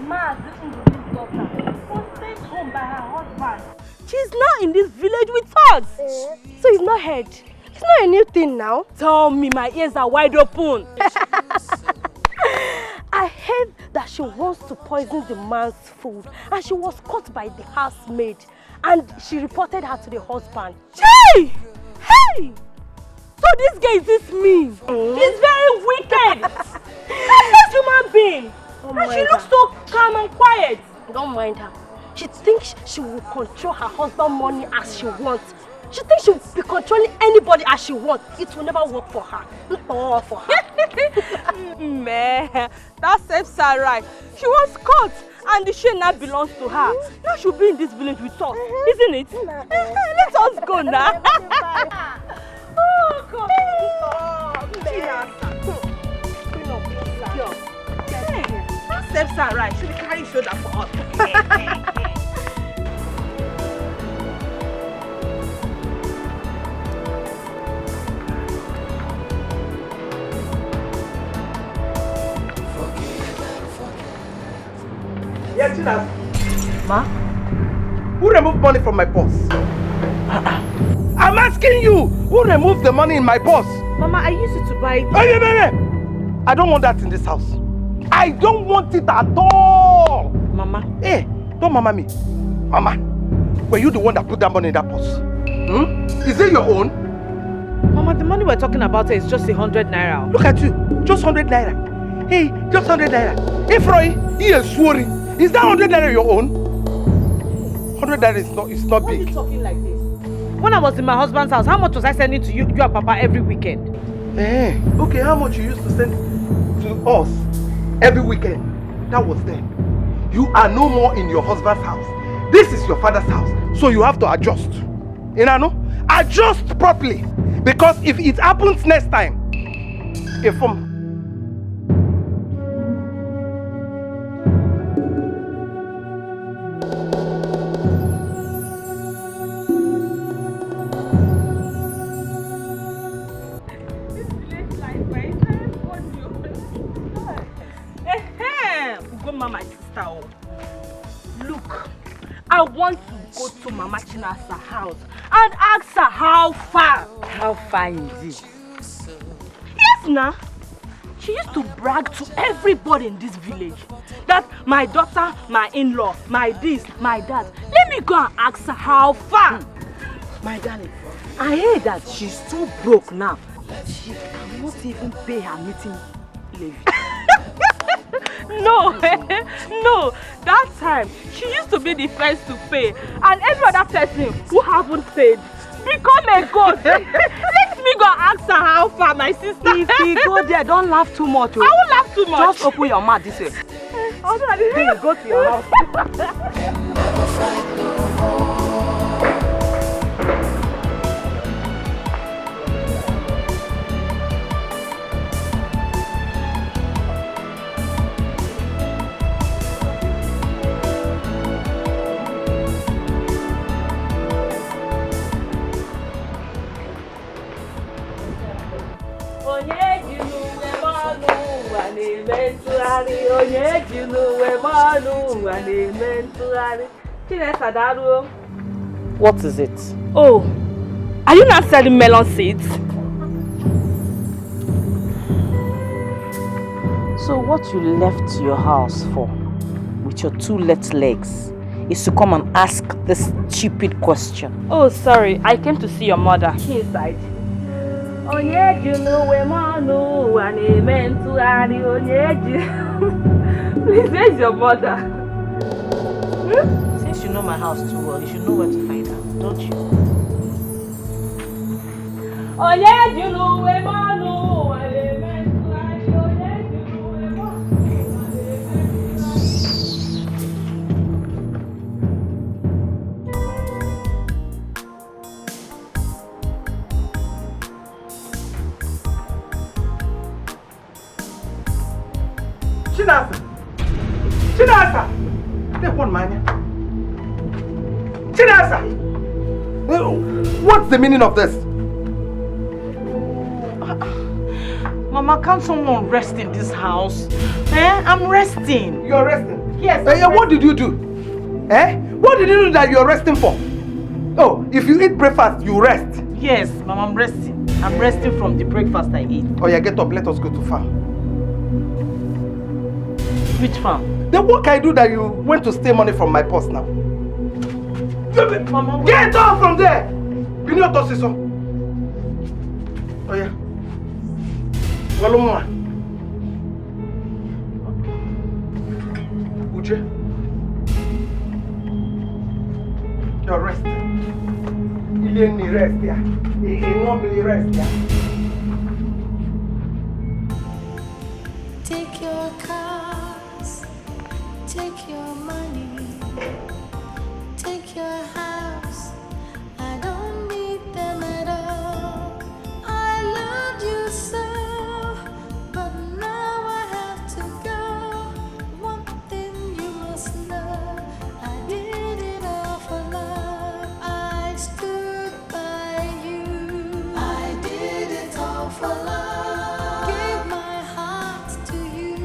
Ma didn't do this daughter. Was sent home by her husband. She's now in this village with us. So it's not heard. It's not a new thing now. Tell me, my ears are wide open. I heard that she wants to poison the man's food and she was caught by the housemaid and she reported her to the husband. Hey! Hey! So this guy is this mean. He's very wicked. That's a human being. And she looks so calm and quiet. Don't mind her. She thinks she will control her husband's money as she wants. She thinks she will be controlling anybody as she wants. It will never work for her. Not all for her. Meh, that serves her right. She was caught and the shame now belongs to her. Now she'll be in this village with us, isn't it? Let us go now. Oh, God. That serves her right. She'll carry shoulder for us. Yes, Chinas. Ma? Who removed money from my purse? I'm asking you! Who removed the money in my purse? Mama, I used it to buy... Hey! I don't want that in this house. I don't want it at all! Mama. Hey, don't mama me. Mama, were you the one that put that money in that purse? Is it your own? Mama, the money we're talking about is just 100 naira. Look at you, just 100 naira. Hey, just 100 naira. Hey, Froy, he is swearing. Is that 100 naira your own? 100 naira is not big. Why are you talking like this? When I was in my husband's house, how much was I sending to you and Papa every weekend? Okay, how much you used to send to us every weekend? That was then. You are no more in your husband's house. This is your father's house. So you have to adjust. You know? Adjust properly. Because if it happens next time, My sister, look, I want to go to Mama China's house and ask her how far. How far indeed? Yes, now. She used to brag to everybody in this village that my daughter, my in-law, my this, my that. Let me go and ask her how far. My darling, I heard that she's so broke now that she cannot even pay her meeting levy. No, no. That time, she used to be the first to pay. And every other person who haven't paid become a ghost. Let me go and ask her how far, my sister. If you go there, don't laugh too much. I won't laugh too much. Just open your mouth this way. Please go to your house. What is it? Oh, are you not selling melon seeds? So what you left your house for, with your two left legs, is to come and ask this stupid question. Oh, sorry, I came to see your mother. She inside. Please, where's your mother? Since you know my house too well, you should know where to find her, don't you? Chinasa! Take one, man. Chinasa! What's the meaning of this? Mama, can't someone rest in this house? I'm resting. You're resting? Yes. What did you do? What did you do that you're resting for? Oh, if you eat breakfast, you rest? Yes, Mama, I'm resting. I'm resting from the breakfast I ate. Oh yeah, get up. Let us go to farm. Which farm? The work I do that you went to steal money from my purse now. Mama, get up from there! You know what so? Oh yeah. Walumwa. Uje. You're resting. You didn't rest here. You won't be rest here. Take your cars, take your money, take your house. I don't need them at all. I loved you so, but now I have to go. One thing you must know, I did it all for love. I stood by you. I did it all for love. Gave my heart to you.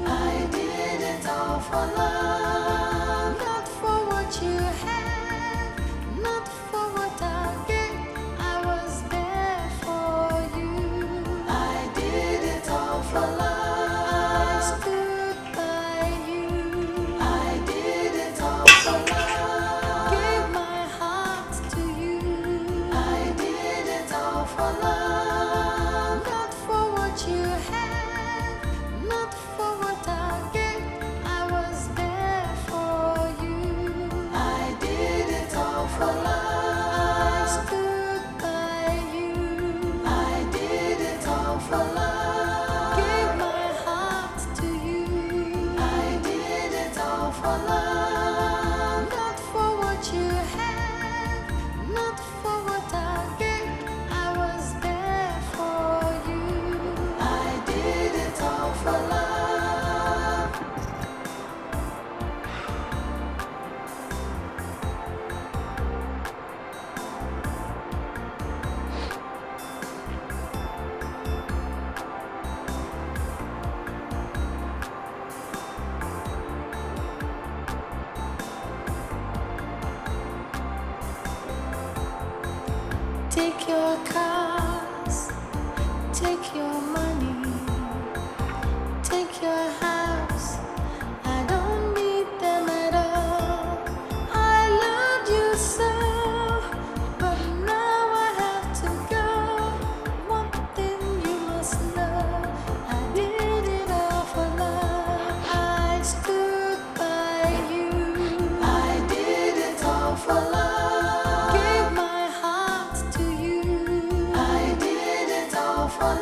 I did it all for love. Not for what you have, not for what I'll get. I was there for you. I did it all for love. I stood by you. I did it all for love. Gave my heart to you. I did it all for love. Not for what you have, not for what I'll get. I was there for you. I did it all for love. I stood by you. I did it all for love. Gave my heart to you. I did it all for love. Not for what you have, not for what I'll get. I was there for you. I did it all for love. Take your cars, take your money,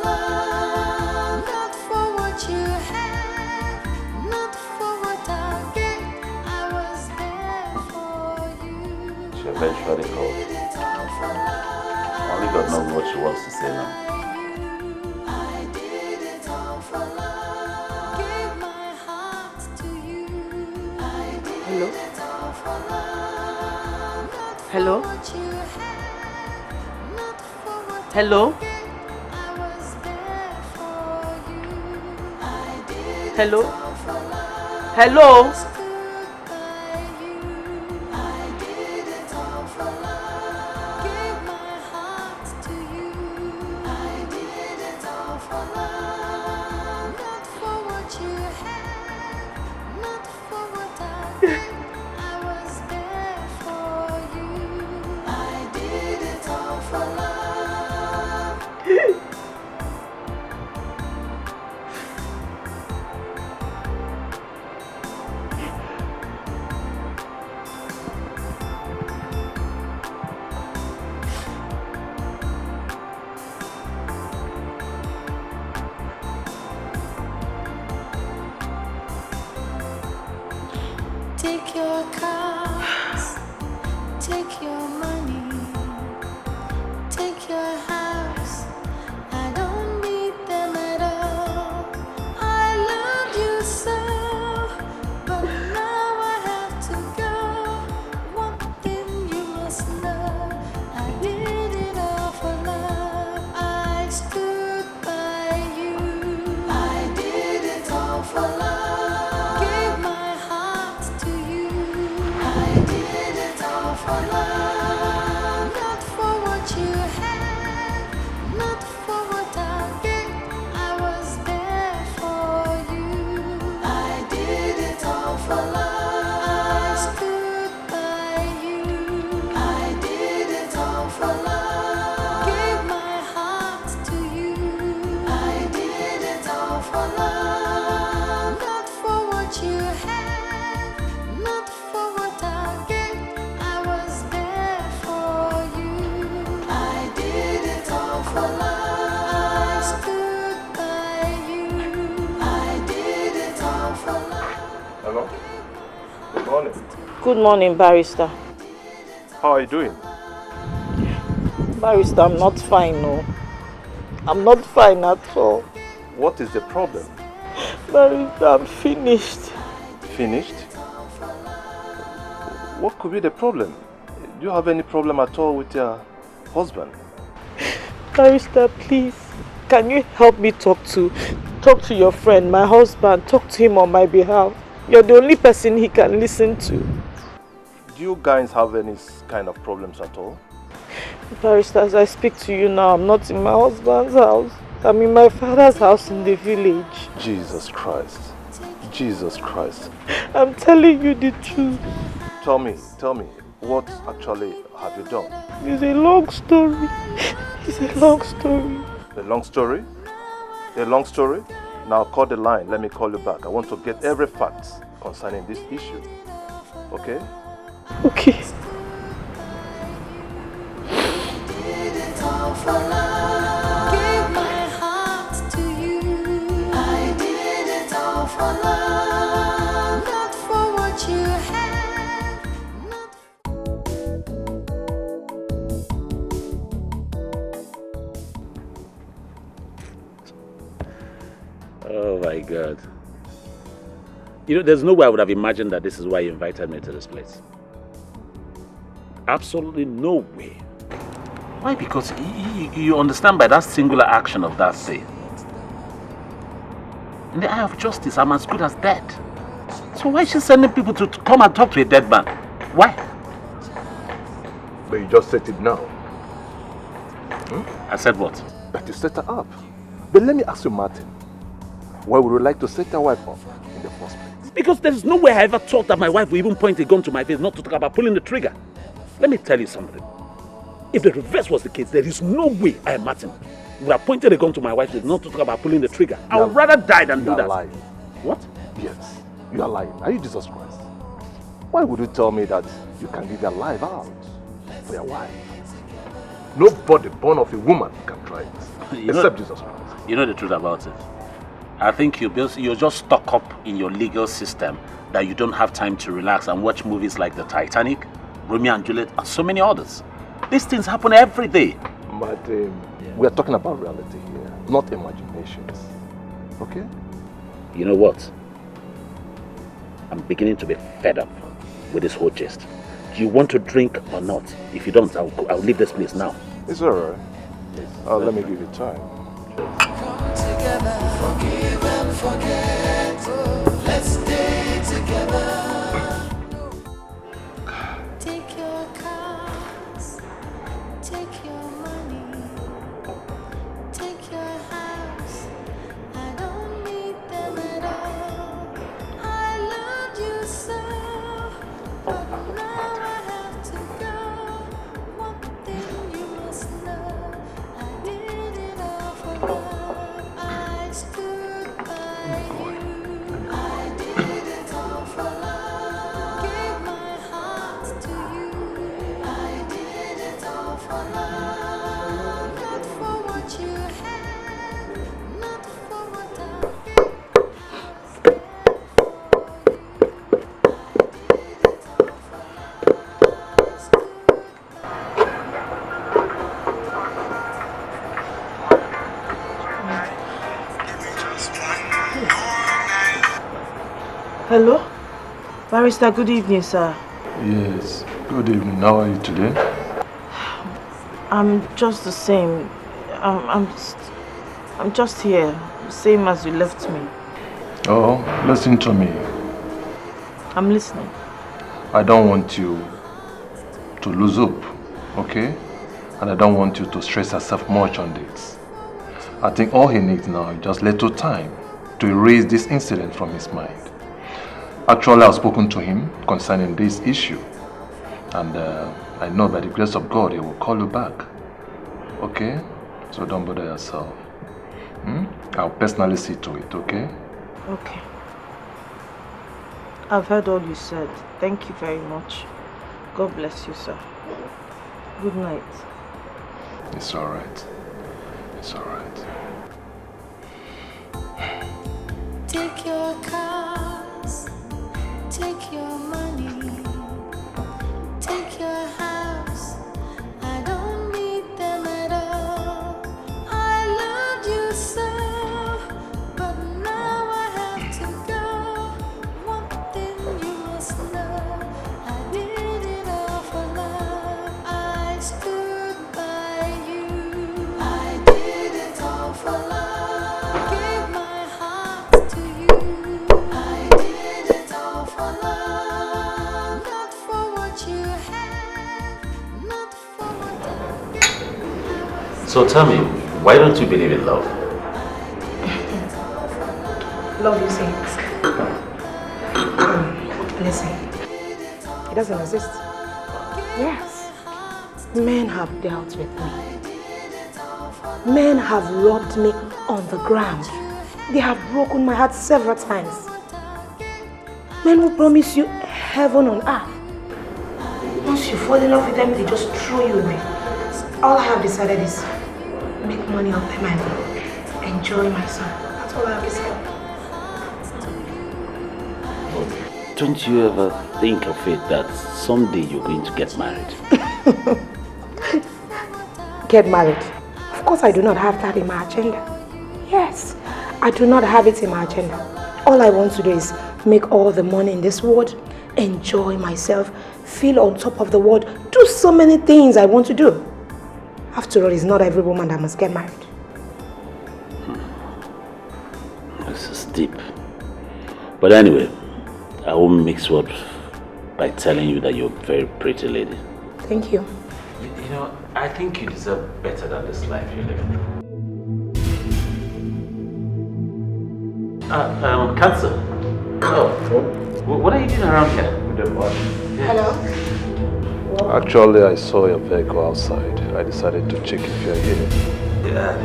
love, not for what you have, not for what I get. I was there for you. She eventually called. Only God knows what she wants to say now. I did it all for love. Gave my heart to you. I did Hello? it all for love. Not for Hello? what you have, not for what Hello? I was there for you. I did Hello? it all for love. Hello? Stood by you. I did it all for love. Gave my heart to you. I did it all for love. Not for what you have, not for what I get. I was there for you. I did it all for love. Take your cars, take your money, take your house. I don't need them at all. I loved you so, but now I have to go. One thing you must know, I did it all for love. I stood by you. I did it all for love. Gave my heart to you. I did it all for love. Not for what you have, not for what I get. I was there for you. I did it all for love. I stood by you. I did it all for love. Gave my heart to you. I did it all for love. Not for what you have, not for what I get. I was there for you. I did it all for love. I stood by you. I did it all for love. Hello? Good morning. Good morning, barrister. How are you doing? Barrister, I'm not fine, no. I'm not fine at all. What is the problem? Barrister, I'm finished. Finished? What could be the problem? Do you have any problem at all with your husband? Barrister, please, can you help me talk to your friend, my husband, talk to him on my behalf? You're the only person he can listen to. Do you guys have any kind of problems at all? Barrister, as I speak to you now, I'm not in my husband's house. I'm in my father's house in the village. Jesus Christ. Jesus Christ. I'm telling you the truth. Tell me, what actually have you done? It's a long story. It's a long story. A long story? A long story? Now call the line, let me call you back. I want to get every fact concerning this issue. Okay? Okay. Did it all for love. Gave my heart to you. I did it all for love. Not for what you have. Oh my God. You know, there's no way I would have imagined that this is why you invited me to this place. Absolutely no way. Why? Because you understand by that singular action of that thing. In the eye of justice, I'm as good as dead. So why is she sending people to come and talk to a dead man? Why? But you just set it now. I said what? That you set her up. But let me ask you, Martin. Why would you like to set your wife up in the first place? Because there's no way I ever thought that my wife would even point a gun to my face, not to talk about pulling the trigger. Let me tell you something. If the reverse was the case, there is no way I, Martin, would have pointed a gun to my wife, not to talk about pulling the trigger. I would rather die than do that. You are lying. What? Yes, you are lying. Are you Jesus Christ? Why would you tell me that you can give your life out for your wife? Nobody born of a woman can try it, except Jesus Christ. You know the truth about it? I think you're just stuck up in your legal system that you don't have time to relax and watch movies like The Titanic, Romeo and Juliet, and so many others. These things happen every day. But we are talking about reality here, not imaginations. Okay? You know what? I'm beginning to be fed up with this whole gist. Do you want to drink or not? If you don't, I'll leave this place now. It's alright. Let me give you time. Come together, forgive and forget. Let's stay together. Take your cars, take your money, take your house. I don't need them at all. I loved you so, but now I have to go. One thing you must know, I did it all for love. I stood by you. I did it all for love. Gave my heart to you. I did it all for love. Not for what you had, not for what I Hello? Barrister, good evening, sir. Yes. Good evening. How are you today? I'm just the same. I'm just here, same as you left me. Oh, listen to me. I'm listening. I don't want you to lose hope, okay? And I don't want you to stress yourself much on this. I think all he needs now is just little time to erase this incident from his mind. Actually, I've spoken to him concerning this issue. And I know by the grace of God, he will call you back. Okay? So don't bother yourself. I'll personally see to it, okay? Okay. I've heard all you said. Thank you very much. God bless you, sir. Good night. It's alright. It's alright. take your cars, take your money, take your house. I don't need them at all. I loved you so, but now I have to go. One thing you must know, I did it all for love. I stood by you. I did it all for love. Gave my heart to you. I did it all for love. Not for what you had, not for what I So tell me, why don't you believe in love? Love, you say. Listen, it doesn't exist. Yes. Men have dealt with me. Men have robbed me on the ground. They have broken my heart several times. Men will promise you heaven on earth. Once you fall in love with them, they just throw you away. All I have decided is make money off them and enjoy myself. That's all I have decided. Don't you ever think of it that someday you're going to get married? Get married? Of course I do not have that in my agenda. Yes, I do not have it in my agenda. All I want to do is make all the money in this world, enjoy myself, feel on top of the world, do so many things I want to do. After all, it's not every woman that must get married. This is deep. But anyway, I won't mix up by telling you that you're a very pretty lady. Thank you. You know, I think you deserve better than this life you're living. Cancer. Oh, what are you doing around here? Hello? Actually, I saw your vehicle outside. I decided to check if you're here. Yeah,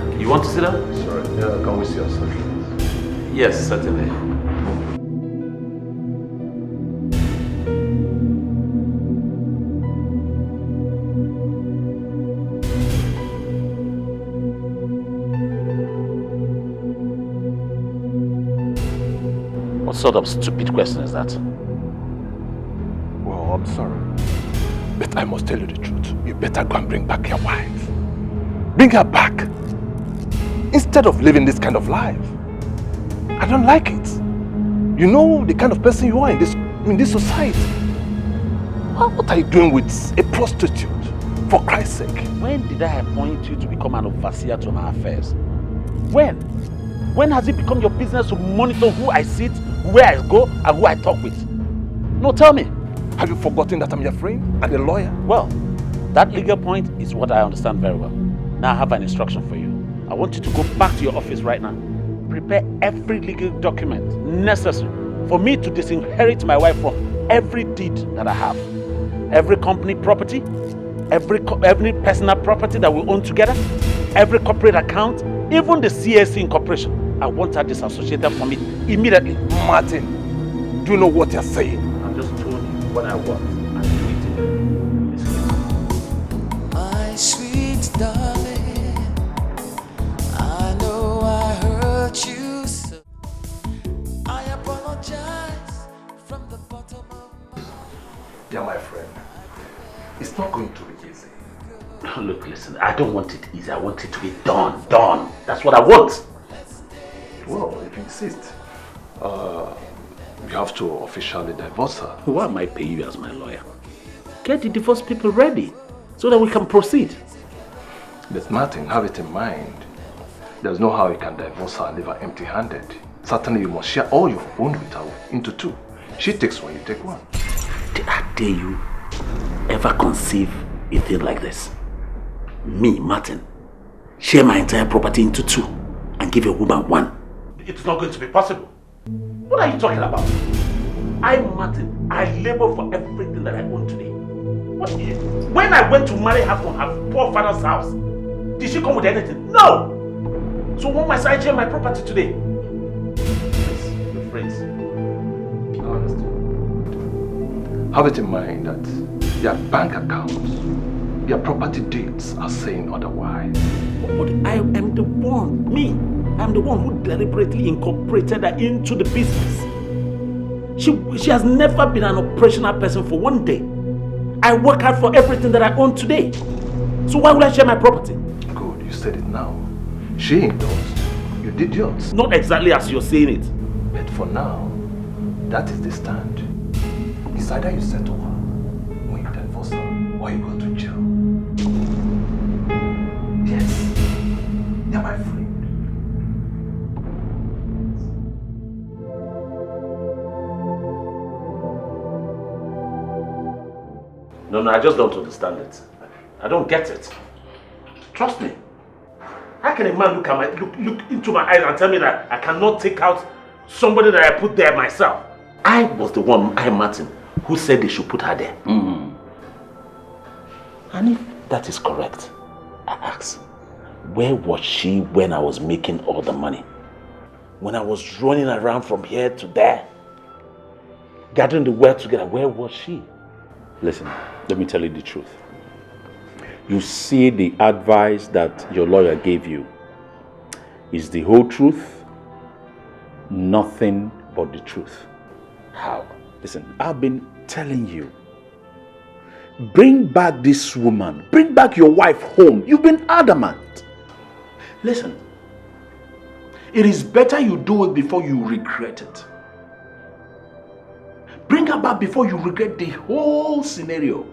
okay. You want to sit down? Sorry, yeah, can we see yourself? Yes, certainly. sort of stupid question is that? Well, I'm sorry. But I must tell you the truth. You better go and bring back your wife. Bring her back. Instead of living this kind of life. I don't like it. You know the kind of person you are in this society. What are you doing with a prostitute? For Christ's sake. When did I appoint you to become an overseer to my affairs? When? When has it become your business to monitor who I sit, where I go, and who I talk with? No, tell me. Have you forgotten that I'm your friend and a lawyer? Well, that legal point is what I understand very well. Now I have an instruction for you. I want you to go back to your office right now. Prepare every legal document necessary for me to disinherit my wife from every deed that I have. Every company property, every personal property that we own together, every corporate account, even the CAC incorporation. I want her disassociated from it immediately. Martin, do you know what you're saying? I'm just telling you what I want. And do it. My sweet darling, I know I hurt you so. I apologize from the bottom of my heart. Dear my friend, it's not going to be easy. Look, listen, I don't want it easy. I want it to be done. That's what I want. Well, if you insist, you have to officially divorce her. Why am I paying you as my lawyer? Get the divorce people ready so that we can proceed. There's nothing, have it in mind. There's no how you can divorce her and leave her empty-handed. Certainly you must share all you've owned with her into two. She takes one, you take one. I dare you ever conceive a thing like this? Me, Martin, share my entire property into two and give a woman one. It's not going to be possible. What are you talking about? I'm Martin. I labor for everything that I own today. When I went to marry her from her poor father's house, did she come with anything? No! So why must I share my property today? Please, your friends. I understand. Have it in mind that your bank accounts, your property deeds are saying otherwise. But I am the one, I'm the one who deliberately incorporated her into the business. She has never been an operational person for one day. I work hard for everything that I own today. So why would I share my property? Good, you said it now. She endorsed. You did yours. Not exactly as you're saying it. But for now, that is the stand. It's either you settle her when you divorce her or you go to jail. Yes, you're my friend. No, I just don't understand it. I don't get it. Trust me. How can a man look into my eyes and tell me that I cannot take out somebody that I put there myself? I was the one, Martin, who said they should put her there. And if that is correct, I ask, where was she when I was making all the money? When I was running around from here to there, gathering the wealth together, where was she? Listen, let me tell you the truth. You see, the advice that your lawyer gave you is the whole truth, nothing but the truth. How? Listen, I've been telling you, bring back this woman, bring back your wife home. You've been adamant. Listen, it is better you do it before you regret it. Bring her back before you regret the whole scenario.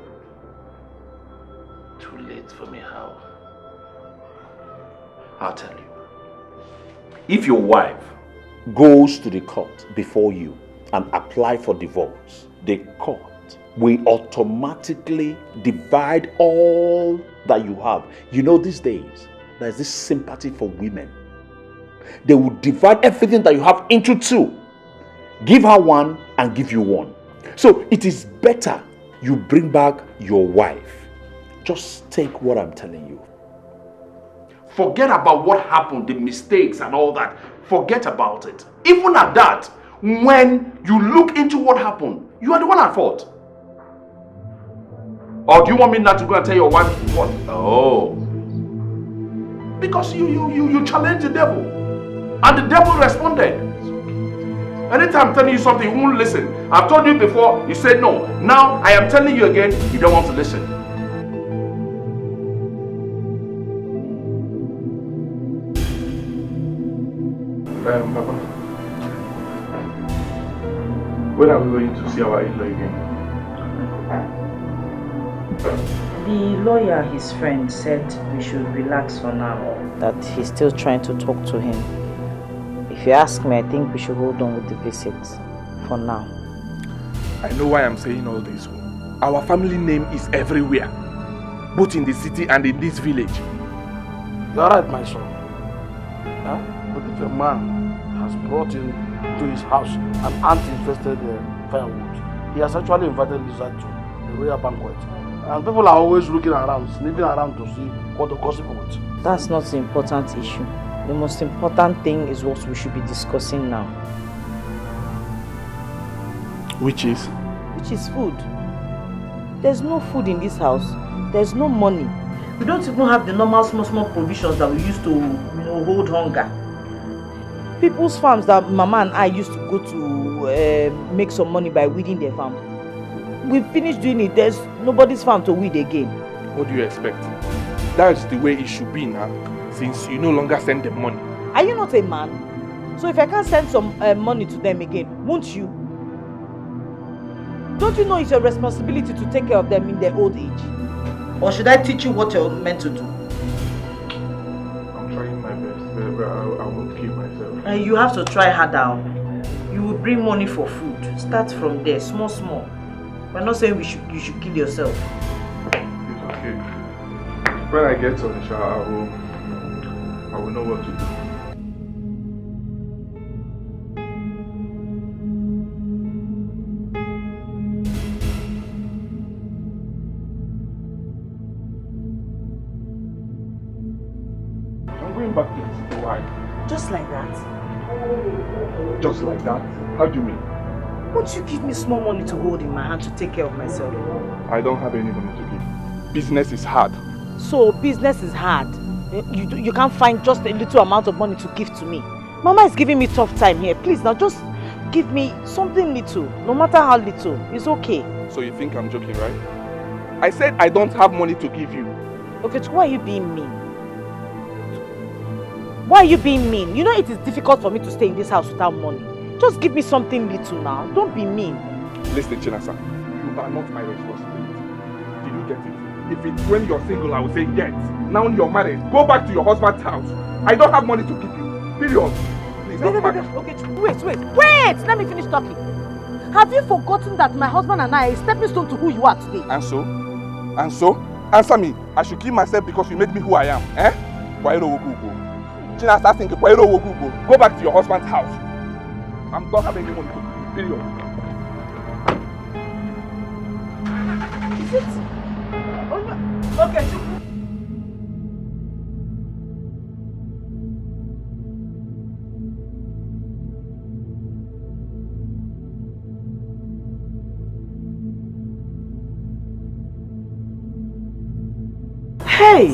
Too late for me, how? I'll tell you. If your wife goes to the court before you and apply for divorce, the court will automatically divide all that you have. You know, these days, there's this sympathy for women. They will divide everything that you have into two. Give her one and give you one. So it is better you bring back your wife. Just take what I'm telling you. Forget about what happened, the mistakes and all that. Forget about it. Even at that, when you look into what happened, you are the one at fault. Or do you want me not to go and tell your wife what? Oh. Because you challenged the devil. And the devil responded. Anytime I'm telling you something, you won't listen. I've told you before, you said no. Now I am telling you again, you don't want to listen. Papa, when are we going to see our in-law again? The lawyer, his friend, said we should relax for now. That he's still trying to talk to him. If you ask me, I think we should hold on with the visit for now. I know why I'm saying all this. Our family name is everywhere, both in the city and in this village. You're right, my son. Huh? But if a man has brought in to his house an ant-infested firewood, he has actually invited Lizard to a royal banquet. And people are always looking around, sniffing around to see what to gossip with. That's not the important issue. The most important thing is what we should be discussing now. Which is? Which is food. There's no food in this house. There's no money. We don't even have the normal small provisions that we used to, hold hunger. People's farms that Mama and I used to go to make some money by weeding their farms. We finished doing it. There's nobody's farm to weed again. What do you expect? That's the way it should be now, since you no longer send them money. Are you not a man? So if I can't send some money to them again, won't you? Don't you know it's your responsibility to take care of them in their old age? Or should I teach you what you're meant to do? I'm trying my best, but I won't kill myself. And you have to try harder. You will bring money for food. Start from there, small. We're not saying you should kill yourself. It's okay. When I get on the shower, I will know what to do. I'm going back to the city. Why? Just like that? Just like that? How do you mean? Won't you give me small money to hold in my hand to take care of myself? I don't have any money to give. Business is hard. So business is hard. You can't find just a little amount of money to give to me. Mama is giving me tough time here. Please now just give me something little. No matter how little. It's okay. So you think I'm joking, right? I said I don't have money to give you. Okay, so why are you being mean? Why are you being mean? You know it is difficult for me to stay in this house without money. Just give me something little now. Don't be mean. Listen, Chinasa, you are not my responsibility. Did you get it? If it's when you're single, I will say yes. Now you're married, go back to your husband's house. I don't have money to give you. Period. Please, Wait! Let me finish talking. Have you forgotten that my husband and I are a stepping stone to who you are today? And so? Answer me. I should kill myself because you made me who I am. Eh? Chinasa thinking, go back to your husband's house. I don't have any money to give you. Period. Is it? Oh no. Okay. Hey!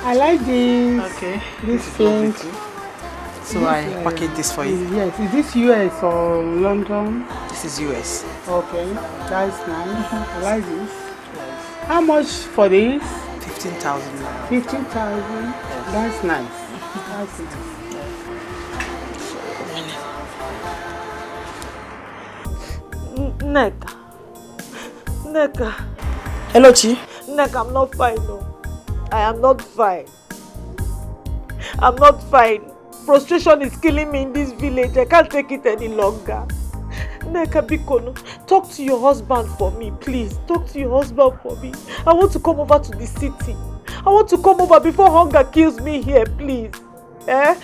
I like this. Okay. This thing. So I package this for you. Yes. Is this US or London? This is US. Okay. That's nice. I like this. How much for this? 15,000. 15,000. That's nice. That's nice. Neka. Hello, Chi. Neka, I'm not fine, no. I am not fine. I'm not fine. Frustration is killing me in this village. I can't take it any longer. Neka Bikono, talk to your husband for me, please. Talk to your husband for me. I want to come over to the city. I want to come over before hunger kills me here, please. Eh?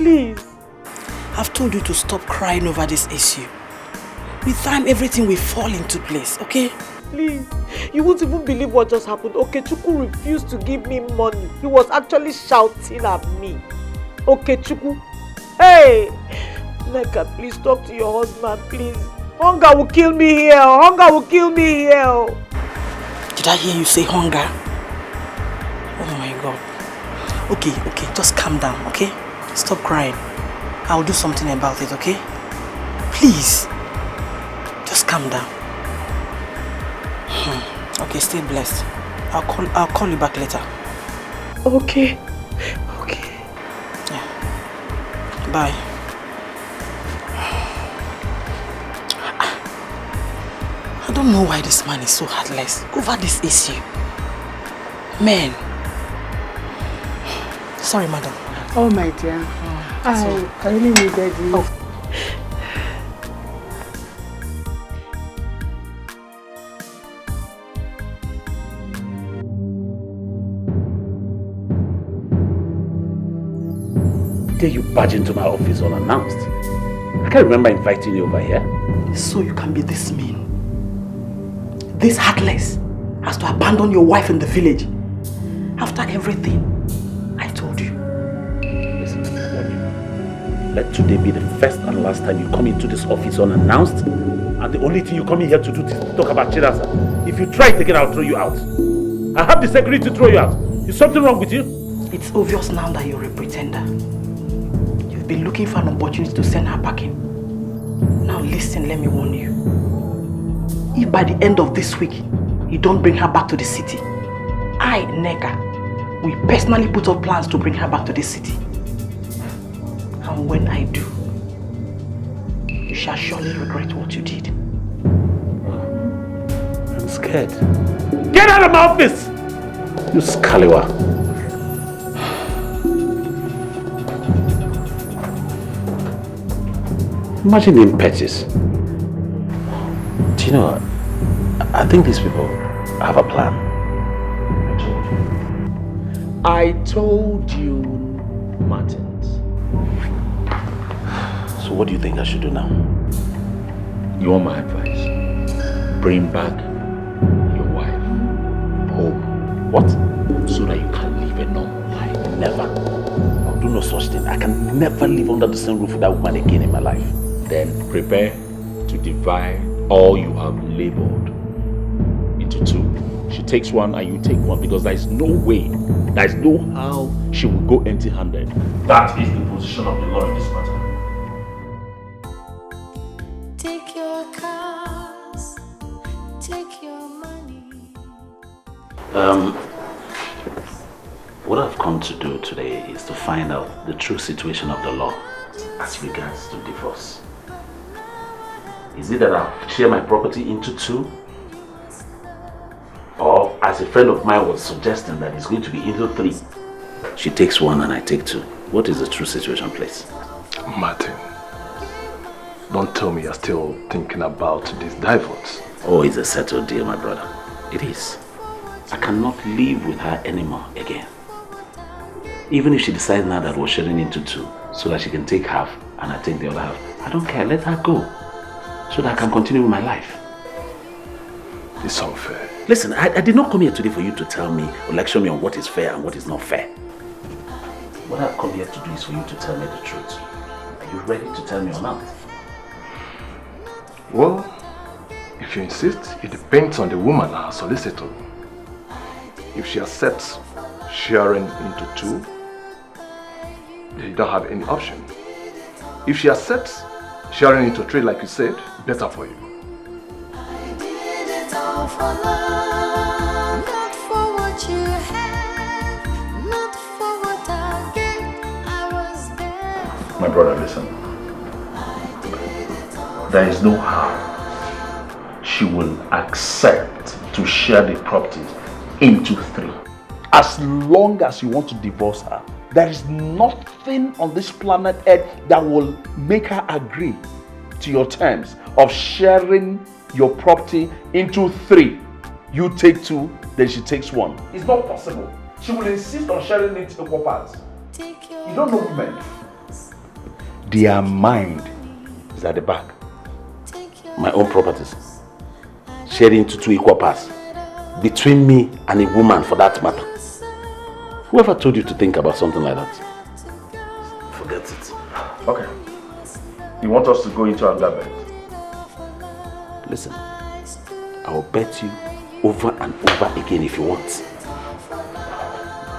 Please. I've told you to stop crying over this issue. With time, everything will fall into place, okay? Please. You won't even believe what just happened. Okechukwu refused to give me money. He was actually shouting at me. Okechukwu. Hey! Neka, please talk to your husband, please. Hunger will kill me here. Hunger will kill me here. Did I hear you say hunger? Oh my God. Okay, just calm down, okay? Stop crying. I'll do something about it, okay? Please. Just calm down. Okay, stay blessed. I'll call you back later. Okay. Yeah. Bye. I don't know why this man is so heartless over this issue. Man. Sorry, madam. Oh, my dear. I really needed you. Oh. Dare you barge into my office unannounced? I can't remember inviting you over here. So you can be this mean, this heartless, as to abandon your wife in the village after everything I told you. Listen, let today be the first and last time you come into this office unannounced, and the only thing you come in here to do is talk about Chirasa. If you try again, I'll throw you out. I have the security to throw you out. Is something wrong with you? It's obvious now that you're a pretender. You've been looking for an opportunity to send her packing. Now listen, let me warn you. If by the end of this week, you don't bring her back to the city, I, Nega, will personally put up plans to bring her back to the city. And when I do, you shall surely regret what you did. I'm scared. Get out of my office! You scallywa. Imagine the impetus. Do you know, I think these people have a plan. I told you, Martins. So what do you think I should do now? You want my advice? Bring back your wife home. What? So that you can live a normal life. Never. I'll do no such thing. I can never live under the same roof with that woman again in my life. Then prepare to divide all you have labored into two. She takes one and you take one, because there is no way, there is no how she will go empty-handed. That is the position of the law in this matter. Take your cars, take your money. What I've come to do today is to find out the true situation of the law as regards to divorce. Is it that I'll share my property into two? Or, as a friend of mine was suggesting, that it's going to be into three? She takes one and I take two. What is the true situation, please? Martin, don't tell me you're still thinking about this divorce. Oh, it's a settled deal, my brother. It is. I cannot live with her anymore again. Even if she decides now that we're sharing into two, so that she can take half and I take the other half, I don't care. Let her go, so that I can continue with my life. It's unfair. Listen, I did not come here today for you to tell me or lecture me on what is fair and what is not fair. What I've come here to do is for you to tell me the truth. Are you ready to tell me or not? Well, if you insist, it depends on the woman and her solicitor. If she accepts sharing into two, then you don't have any option. If she accepts sharing into three, like you said, better for you. I did it all for love, not for what you have, not for what I get. I was there. My brother, listen. There is no how she will accept to share the property into three. As long as you want to divorce her, there is nothing on this planet Earth that will make her agree to your terms of sharing your property into three. You take two, then she takes one. It's not possible. She will insist on sharing it equal parts. You don't know women. their mind is at the back. My own properties. Shared into 2 equal parts. Between me and a woman, for that matter. Whoever told you to think about something like that? Forget it. Okay. You want us to go into another bed? Listen, I will bet you over and over again if you want.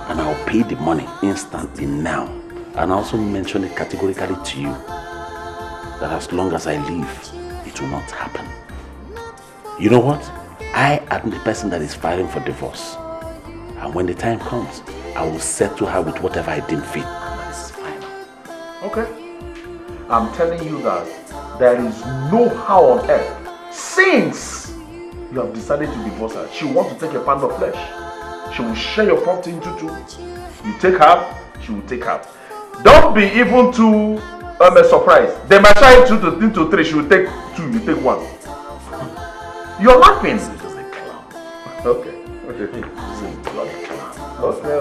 And I will pay the money instantly now. And I also mention it categorically to you that as long as I live, it will not happen. You know what? I am the person that is filing for divorce. And when the time comes, I will settle her with whatever I deem fit. That is final. Okay. I'm telling you that there is no how on earth, since you have decided to divorce her, she wants to take a pound of flesh. She will share your property into 2. You take half, she will take half. Don't be even too surprised. They might try it into 3, she will take 2, you take 1. You're laughing. This is just a clown. Okay. This is a bloody clown. Okay.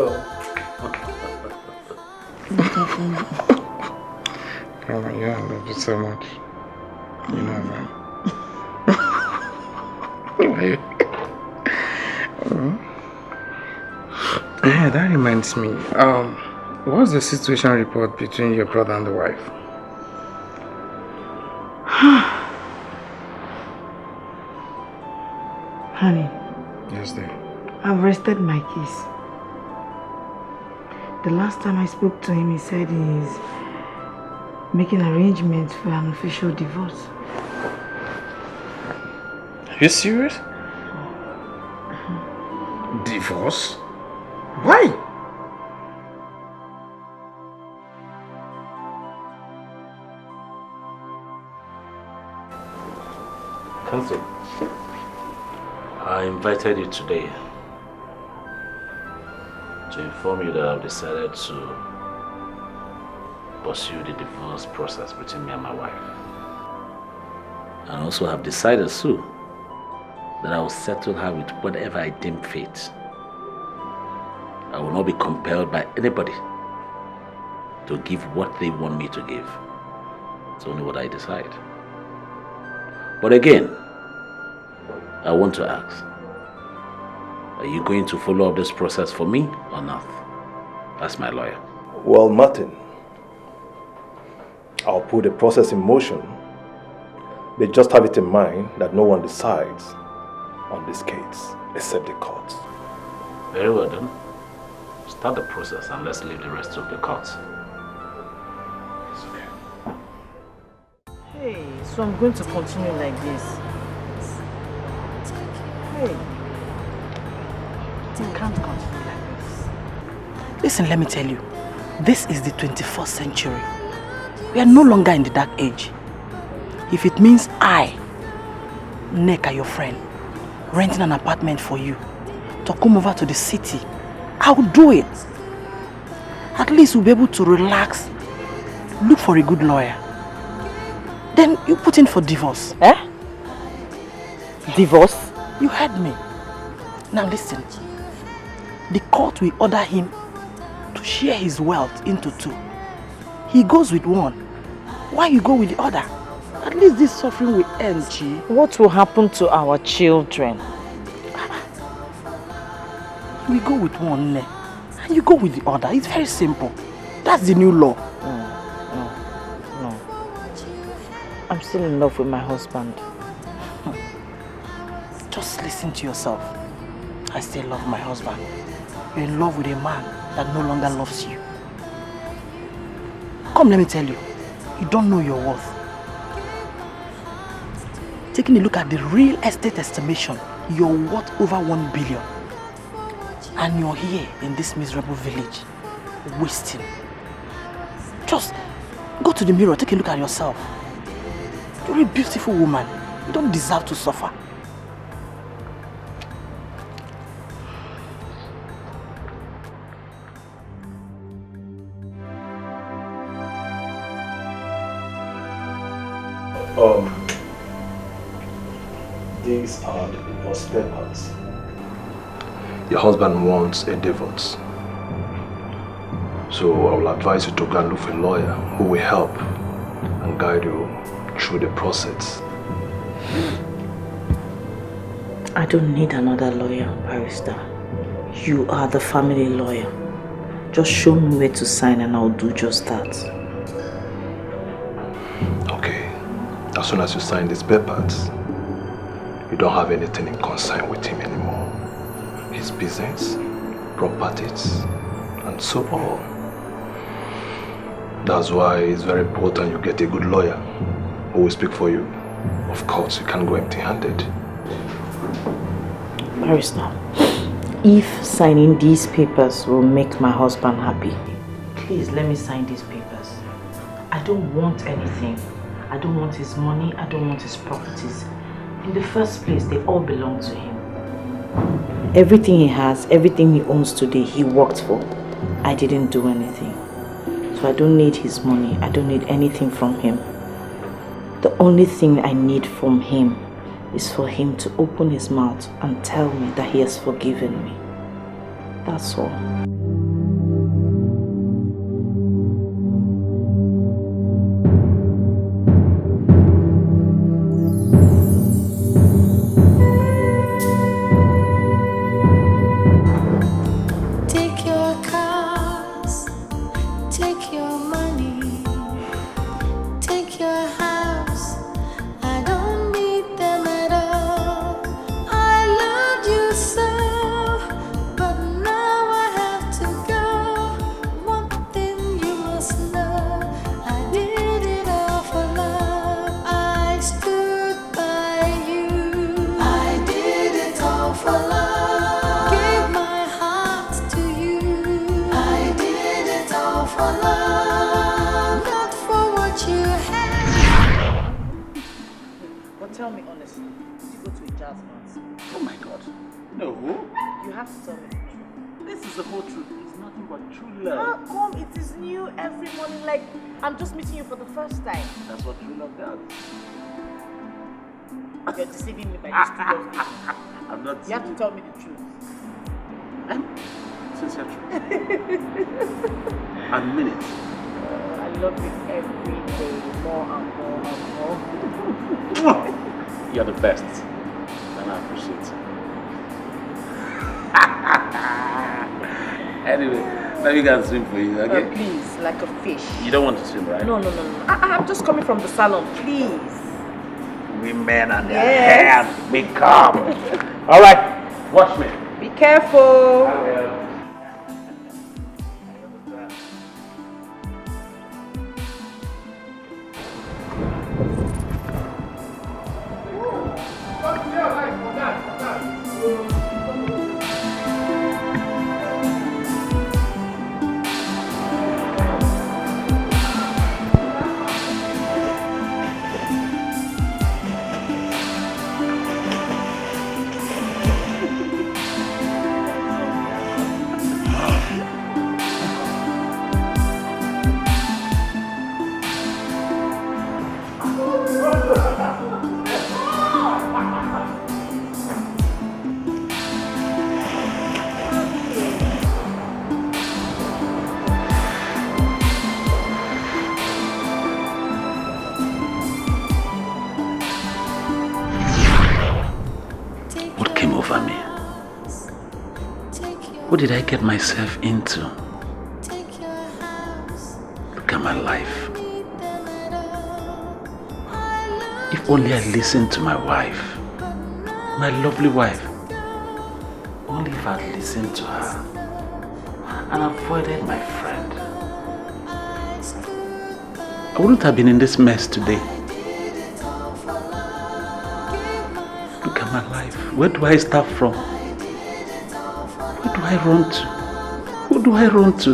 Oh, yeah, I love you so much. You know that. Yeah, that reminds me. What's the situation report between your brother and the wife? Honey. Yes, dear. I've rested my case. The last time I spoke to him, he said he's making arrangements for an official divorce. Are you serious? Divorce? Why? Counsel, I invited you today to inform you that I've decided to pursue the divorce process between me and my wife. And also have decided, too, that I will settle her with whatever I deem fit. I will not be compelled by anybody to give what they want me to give. It's only what I decide. But again, I want to ask, are you going to follow up this process for me or not? That's my lawyer. Well, Martin, I'll put the process in motion. But just have it in mind that no one decides on this case except the court. Very well then. Start the process and let's leave the rest to the court. Hey, so I'm going to continue like this. Hey, you can't continue like this. Listen, let me tell you. This is the 21st century. We are no longer in the dark age. If it means I, Neka, your friend, renting an apartment for you to come over to the city, I will do it. At least we'll be able to relax, look for a good lawyer. Then you put in for divorce. Eh? Divorce? You heard me. Now listen. The court will order him to share his wealth into 2. He goes with one. Why you go with the other? At least this suffering will end, Chi. What will happen to our children? We go with one, and you go with the other. It's very simple. That's the new law. No. I'm still in love with my husband. Just listen to yourself. I still love my husband. You're in love with a man that no longer loves you. Come, let me tell you. You don't know your worth. Taking a look at the real estate estimation, you're worth over 1 billion. And you're here in this miserable village, wasting. Just go to the mirror, take a look at yourself. You're a beautiful woman. You don't deserve to suffer. These are the divorce papers. Your husband wants a divorce. So I will advise you to go and look for a lawyer who will help and guide you through the process. I don't need another lawyer, barrister. You are the family lawyer. Just show me where to sign and I'll do just that. Okay. As soon as you sign these papers, you don't have anything in concern with him anymore. His business, properties, and so on. That's why it's very important you get a good lawyer who will speak for you. Of course, you can't go empty-handed. Barrister, if signing these papers will make my husband happy, please let me sign these papers. I don't want anything. I don't want his money. I don't want his properties. In the first place, they all belong to him. Everything he has, everything he owns today, he worked for. I didn't do anything. So I don't need his money. I don't need anything from him. The only thing I need from him is for him to open his mouth and tell me that he has forgiven me. That's all. Take your cars, take your money, take your house. I don't need them at all. I loved you so, but now I have to go. One thing you must know, I did it all for love. I stood by you. I did it all for love. Gave my heart to you. I did it all for love, not for what you had. But tell me honestly, did you go to a jazz dance? Oh my God. No. You have to tell me the truth. This is the whole truth. It's nothing but true How love. come it is new every morning like I'm just meeting you for the first time? That's what true love does. You're deceiving me by this true love. I'm not. You have to tell me the truth. Sincere truth. I mean it. I love you every day, more and more and more. You're the best. And I appreciate it. Anyway, let me go and swim for you, okay? Please, like a fish. You don't want to swim, right? No. I'm just coming from the salon, please. Women and their Yes. hair become. All right, watch me. Be careful. I will. What came over me? What did I get myself into? Look at my life. If only I listened to my wife, my lovely wife. Only if I'd listened to her and avoided my friend, I wouldn't have been in this mess today. Look at my life. Where do I start from? Where do I run to? Who do I run to?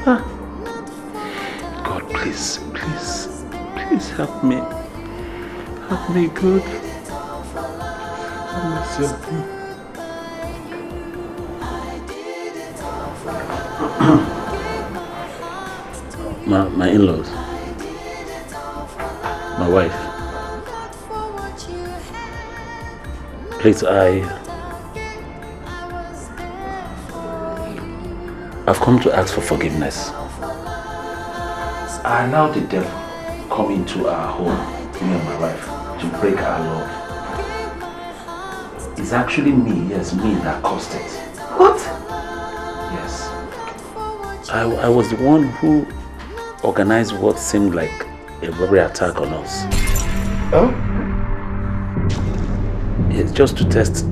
Huh? God, please help me. Help me, God. Have mercy on me. My in-laws, my wife. Please, I've come to ask for forgiveness. I allowed the devil come into our home, me and my wife, to break our love. It's actually me, yes, me that caused it. What? Yes. I was the one who organized what seemed like a robbery attack on us. Huh? It's just to test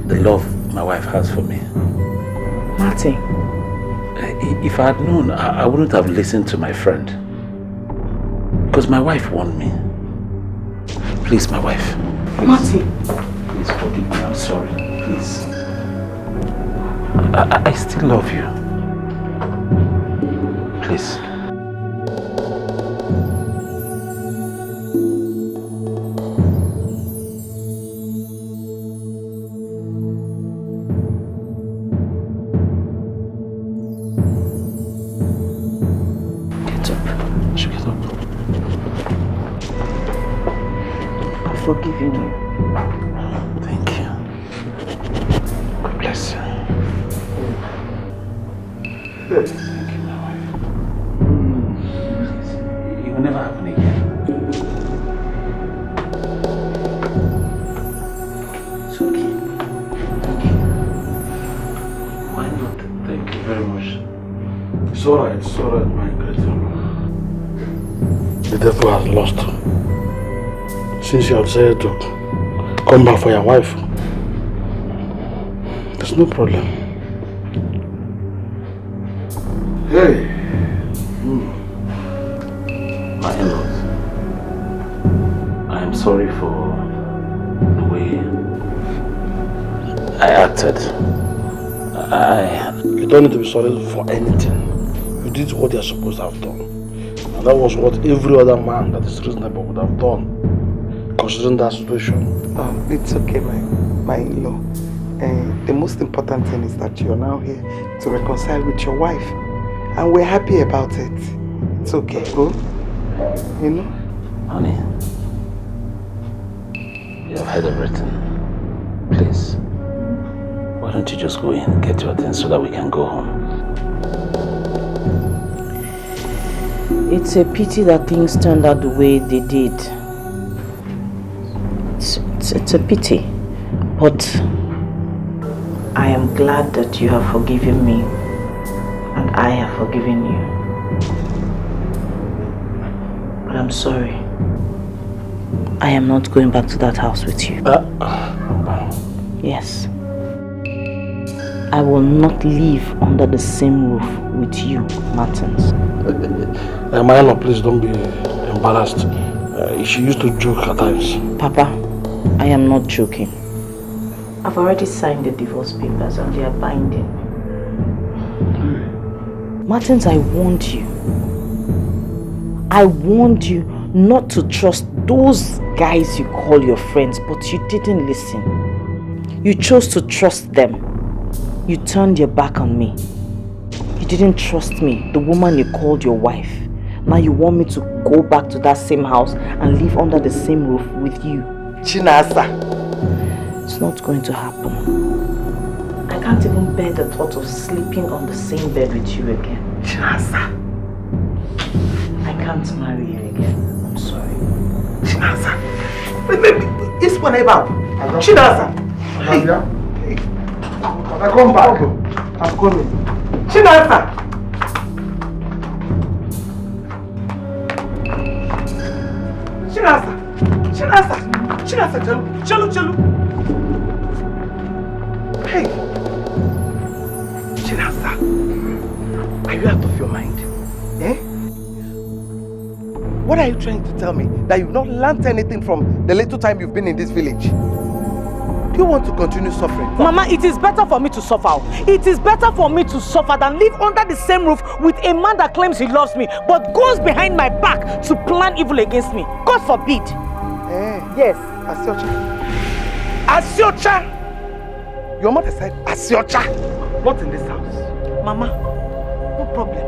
the love my wife has for me. Martin. If I had known, I wouldn't have listened to my friend. Because my wife warned me. Please, my wife. Please. Martin. Please forgive me, I'm sorry. Please. I still love you. Please. Forgiving you. Thank you. God bless you. Thank you, my wife. It will never happen again. It's okay. Thank you. Why not? Thank you very much. It's alright, my great love. The devil has lost. Since you have decided to come back for your wife, there's no problem. Hey! My in-laws, I am sorry for the way I acted. You don't need to be sorry for anything. You did what you're supposed to have done. And that was what every other man that is reasonable would have done. Considering that situation. It's okay, my in-law. The most important thing is that you're now here to reconcile with your wife. And we're happy about it. It's okay, go. You know? Honey, you have heard everything. Please, why don't you just go in and get your things so that we can go home? It's a pity that things turned out the way they did. It's a pity, but I am glad that you have forgiven me and I have forgiven you. But I'm sorry. I am not going back to that house with you. Yes. I will not live under the same roof with you, Martins. Mayana, please don't be embarrassed. She used to joke at times. Papa, I am not joking. I've already signed the divorce papers and they are binding. Martins, I warned you. I warned you not to trust those guys you call your friends, but you didn't listen. You chose to trust them. You turned your back on me. You didn't trust me, the woman you called your wife. Now you want me to go back to that same house and live under the same roof with you. Chinasa. It's not going to happen. I can't even bear the thought of sleeping on the same bed with you again. Chinasa. I can't marry you again. I'm sorry. Chinasa. It's whatever. Chinasa. Hey. I come back. I'm coming. Chinasa. Chinasa. Chinasa. Chinasa. Chalu. Hey. Chinasa. Are you out of your mind? Eh? What are you trying to tell me? That you've not learned anything from the little time you've been in this village? Do you want to continue suffering? Mama, it is better for me to suffer. It is better for me to suffer than live under the same roof with a man that claims he loves me but goes behind my back to plan evil against me. God forbid. Yes, Asiocha. Asiocha! Your mother said Asiocha. Not in this house. Mama, no problem.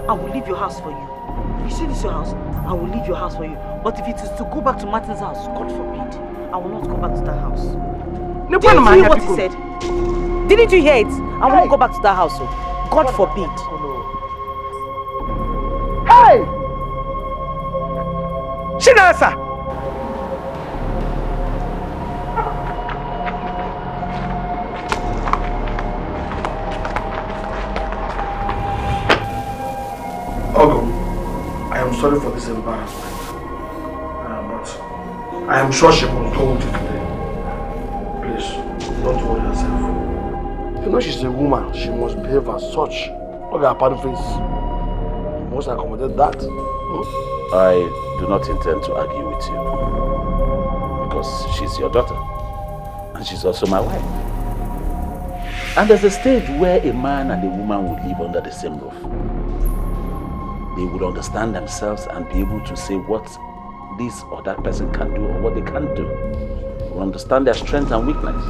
I will leave your house for you. You see this your house? I will leave your house for you. But if it is to go back to Martin's house, God forbid, I will not go back to that house. Didn't you hear what he said? Didn't you hear it? I won't go back to that house. God forbid. Hey! Chinasa! Ogo, I am sorry for this embarrassment. But I am sure she will go with you today. Please, don't worry yourself. You know she's a woman. She must behave as such. Look at her party face. You must accommodate that. I do not intend to argue with you. Because she's your daughter. And she's also my wife. And there's a stage where a man and a woman would live under the same roof. They would understand themselves and be able to say what this or that person can do or what they can't do. They will understand their strength and weakness.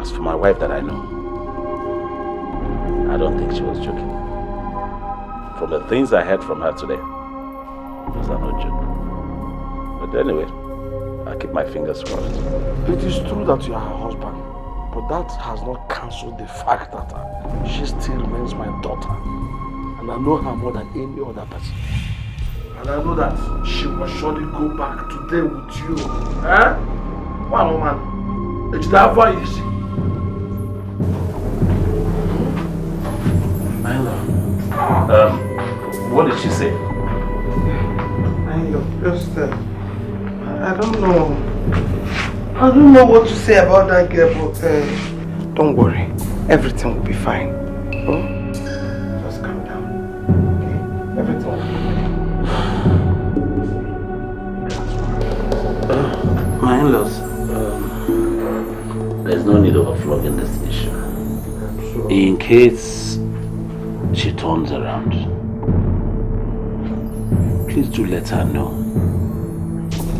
As for my wife that I know, I don't think she was joking. From the things I heard from her today, those are no joke. But anyway, I keep my fingers crossed. It is true that you are her husband, but that has not cancelled the fact that she still remains my daughter. And I know her more than any other person. And I know that she must surely go back today with you. Eh? One woman. It's never easy. My love. What did she say? Just, I don't know. I don't know what to say about that girl, but don't worry. Everything will be fine. Oh? Just calm down. Okay? Everything will be fine. My in-laws, there's no need of flogging this issue. In case she turns around, please do let her know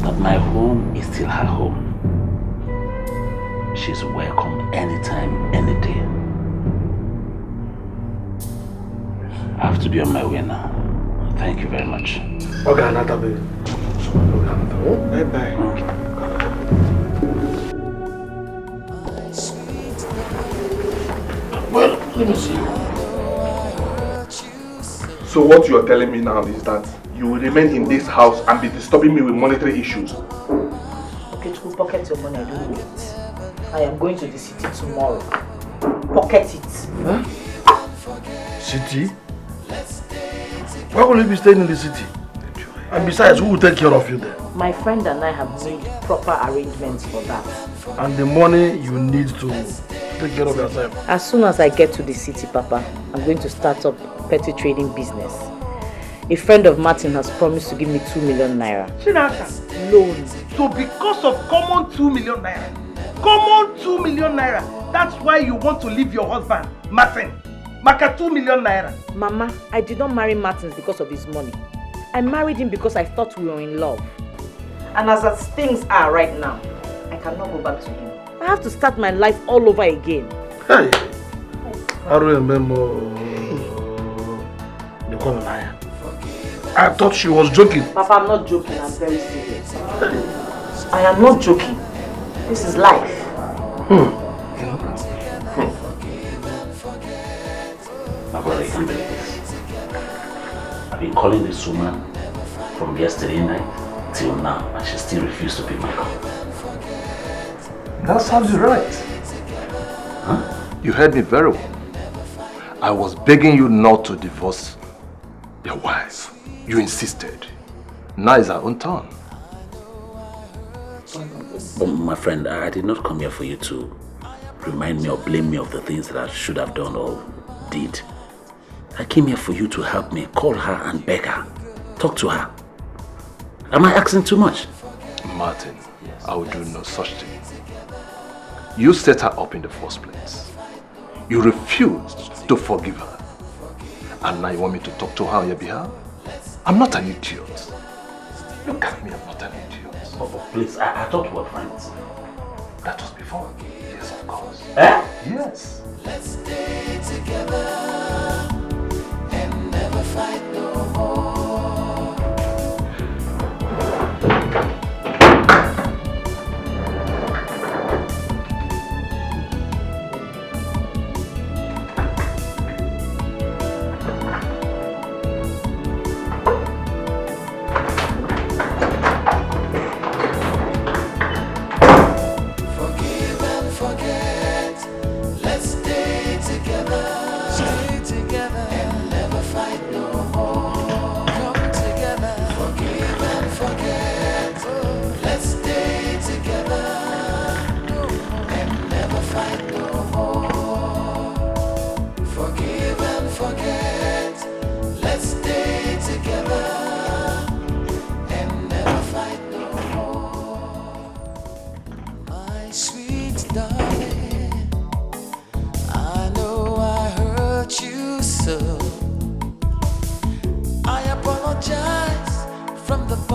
that my home is still her home. She's welcome anytime, any day. I have to be on my way now. Thank you very much. Okay, another baby. Bye-bye. Well, let me see. So what you are telling me now is that you will remain in this house and be disturbing me with monetary issues. Okay, to pocket your money, I don't need it. I am going to the city tomorrow. Pocket it. Huh? City? Why will you be staying in the city? And besides, who will take care of you there? My friend and I have made proper arrangements for that. And the money you need to take care of yourself? As soon as I get to the city, Papa, I'm going to start up petty trading business. A friend of Martin has promised to give me 2 million naira. Chinasa, loan. So because of common 2 million naira, common 2 million naira, that's why you want to leave your husband, Martin. Maka 2 million naira. Mama, I did not marry Martin because of his money. I married him because I thought we were in love. And as things are right now, I cannot go back to him. I have to start my life all over again. Hey, I remember the common naira. I thought she was joking. Papa, I'm not joking. I'm very serious. I am not joking. This is life. My brother, you can't believe this. I've been calling this woman from yesterday night till now, and she still refused to pick my call. That sounds right. Huh? You heard me very well. I was begging you not to divorce your wife. You insisted. Now it's our own turn. But my friend, I did not come here for you to remind me or blame me of the things that I should have done or did. I came here for you to help me. Call her and beg her. Talk to her. Am I asking too much? Martin, yes. I will do no such thing. You set her up in the first place. You refused to forgive her. And now you want me to talk to her on your behalf? I'm not an idiot. Look at me, I'm not an idiot. Oh, please, I thought we were friends. That was before. Yes, of course. Eh? Yes. Let's stay together and never fight no more.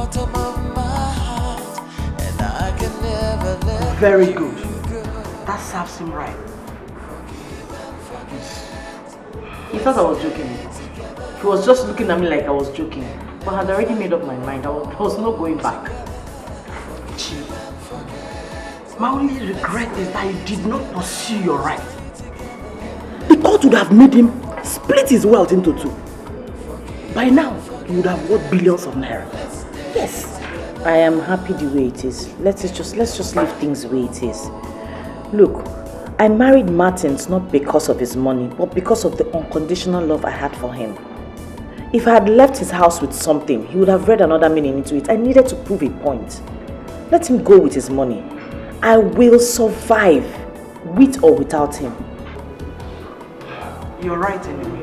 bottom of my heart, and I can never let Very good. That serves him right. He thought I was joking. He was just looking at me like I was joking. But I had already made up my mind. I was not going back. Chi, my only regret is that you did not pursue your right. The court would have made him split his wealth into two. By now, he would have worth billions of naira. Yes. I am happy the way it is. Let's just leave things the way it is. Look, I married Martins not because of his money, but because of the unconditional love I had for him. If I had left his house with something, he would have read another meaning into it. I needed to prove a point. Let him go with his money. I will survive, with or without him. You're right anyway.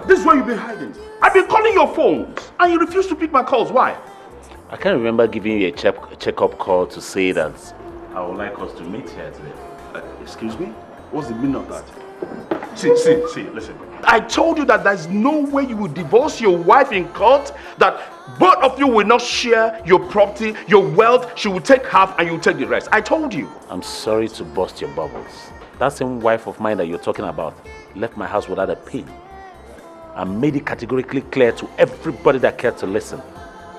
This is where you've been hiding. I've been calling your phones and you refuse to pick my calls. Why? I can't remember giving you a check-up call to say that I would like us to meet here today. Excuse me? What's the meaning of that? See, listen. I told you that there's no way you will divorce your wife in court, that both of you will not share your property, your wealth. She will take half and you will take the rest. I told you. I'm sorry to burst your bubbles. That same wife of mine that you're talking about left my house without a pin. I made it categorically clear to everybody that cared to listen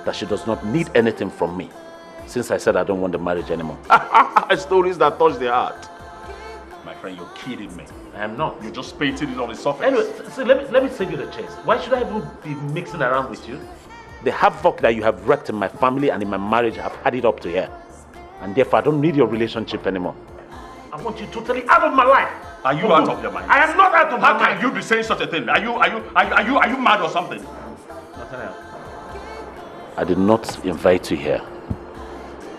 that she does not need anything from me, since I said I don't want the marriage anymore. Stories that touch the heart. My friend, you're kidding me. I am not. You're just painting it on the surface. Anyway, so let me save you the chase. Why should I even be mixing around with you? The havoc that you have wreaked in my family and in my marriage, I've had it up to here. And therefore, I don't need your relationship anymore. I want you totally out of my life. Are you out of your mind? I am not out of my mind. How can you be saying such a thing? Are you mad or something? I did not invite you here.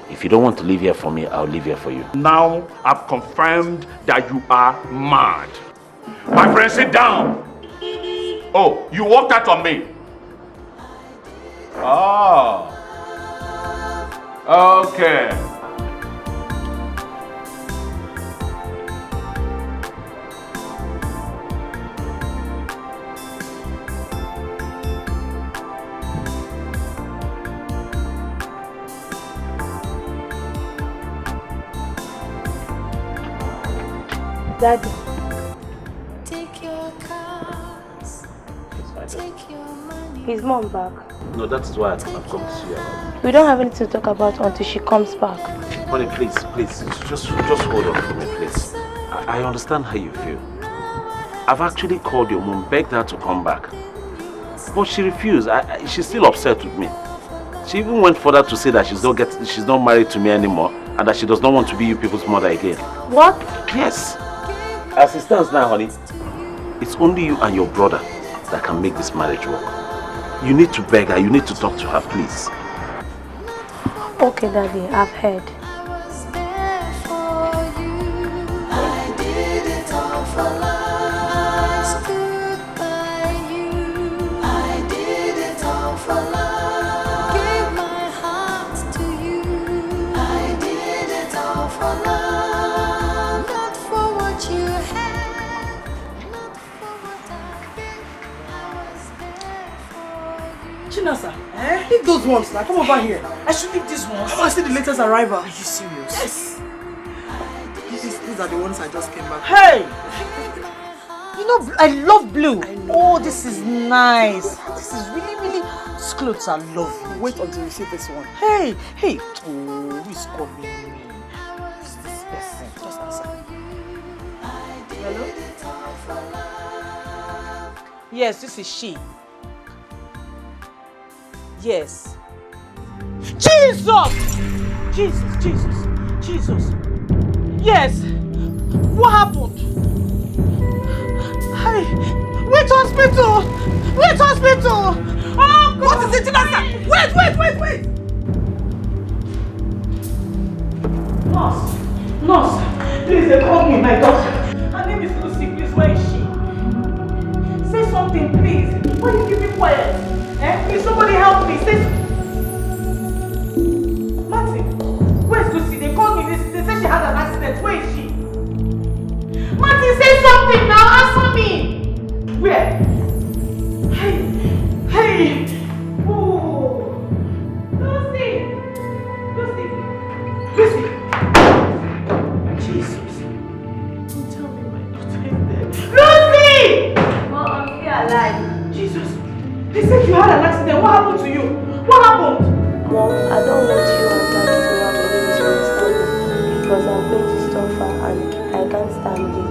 If you don't want to live here for me, I'll live here for you. Now I've confirmed that you are mad. My friend, sit down. Oh, you walked out on me. Oh. Okay. Daddy. Take your cars, take your money. Is mom back? No, that's why I've come to see you about. We don't have anything to talk about until she comes back. Honey, please, just hold on for me, please. I understand how you feel. I've actually called your mom, begged her to come back. But she refused. She's still upset with me. She even went further to say that she's not married to me anymore and that she does not want to be you people's mother again. What? Yes. As it stands now, honey, it's only you and your brother that can make this marriage work. You need to beg her, you need to talk to her, please. Okay, Daddy, I've heard. Leave those ones now. Come over here. I should leave these ones. I want to see the latest arrival. Are you serious? Yes. These are the ones I just came back. Hey! You know, I love blue. Oh, this is nice. This is really, these clothes are lovely. Wait until you see this one. Hey! Oh, who is calling me? Who's this person? Just answer. Hello? Yes, this is she. Yes. Jesus! Jesus! Yes! What happened? Hey! Wait hospital! Oh God! What is it, Chinasa? Wait! Nurse! Please, they called me, my daughter. Her name is Lucy. Please, where is she? Say something, please. Why are you keeping quiet? Please, somebody help me. Say... Where is she? Martin, say something now. Answer me. Where? Hey. Oh. Lucy. Jesus. Don't tell me my daughter is dead. Lucy! Mom, I'm still alive. Jesus. They said you had an accident. What happened to you? What happened? Mom, I don't want you and Daddy to have any misunderstanding because I'm going to suffer and I can't stand this.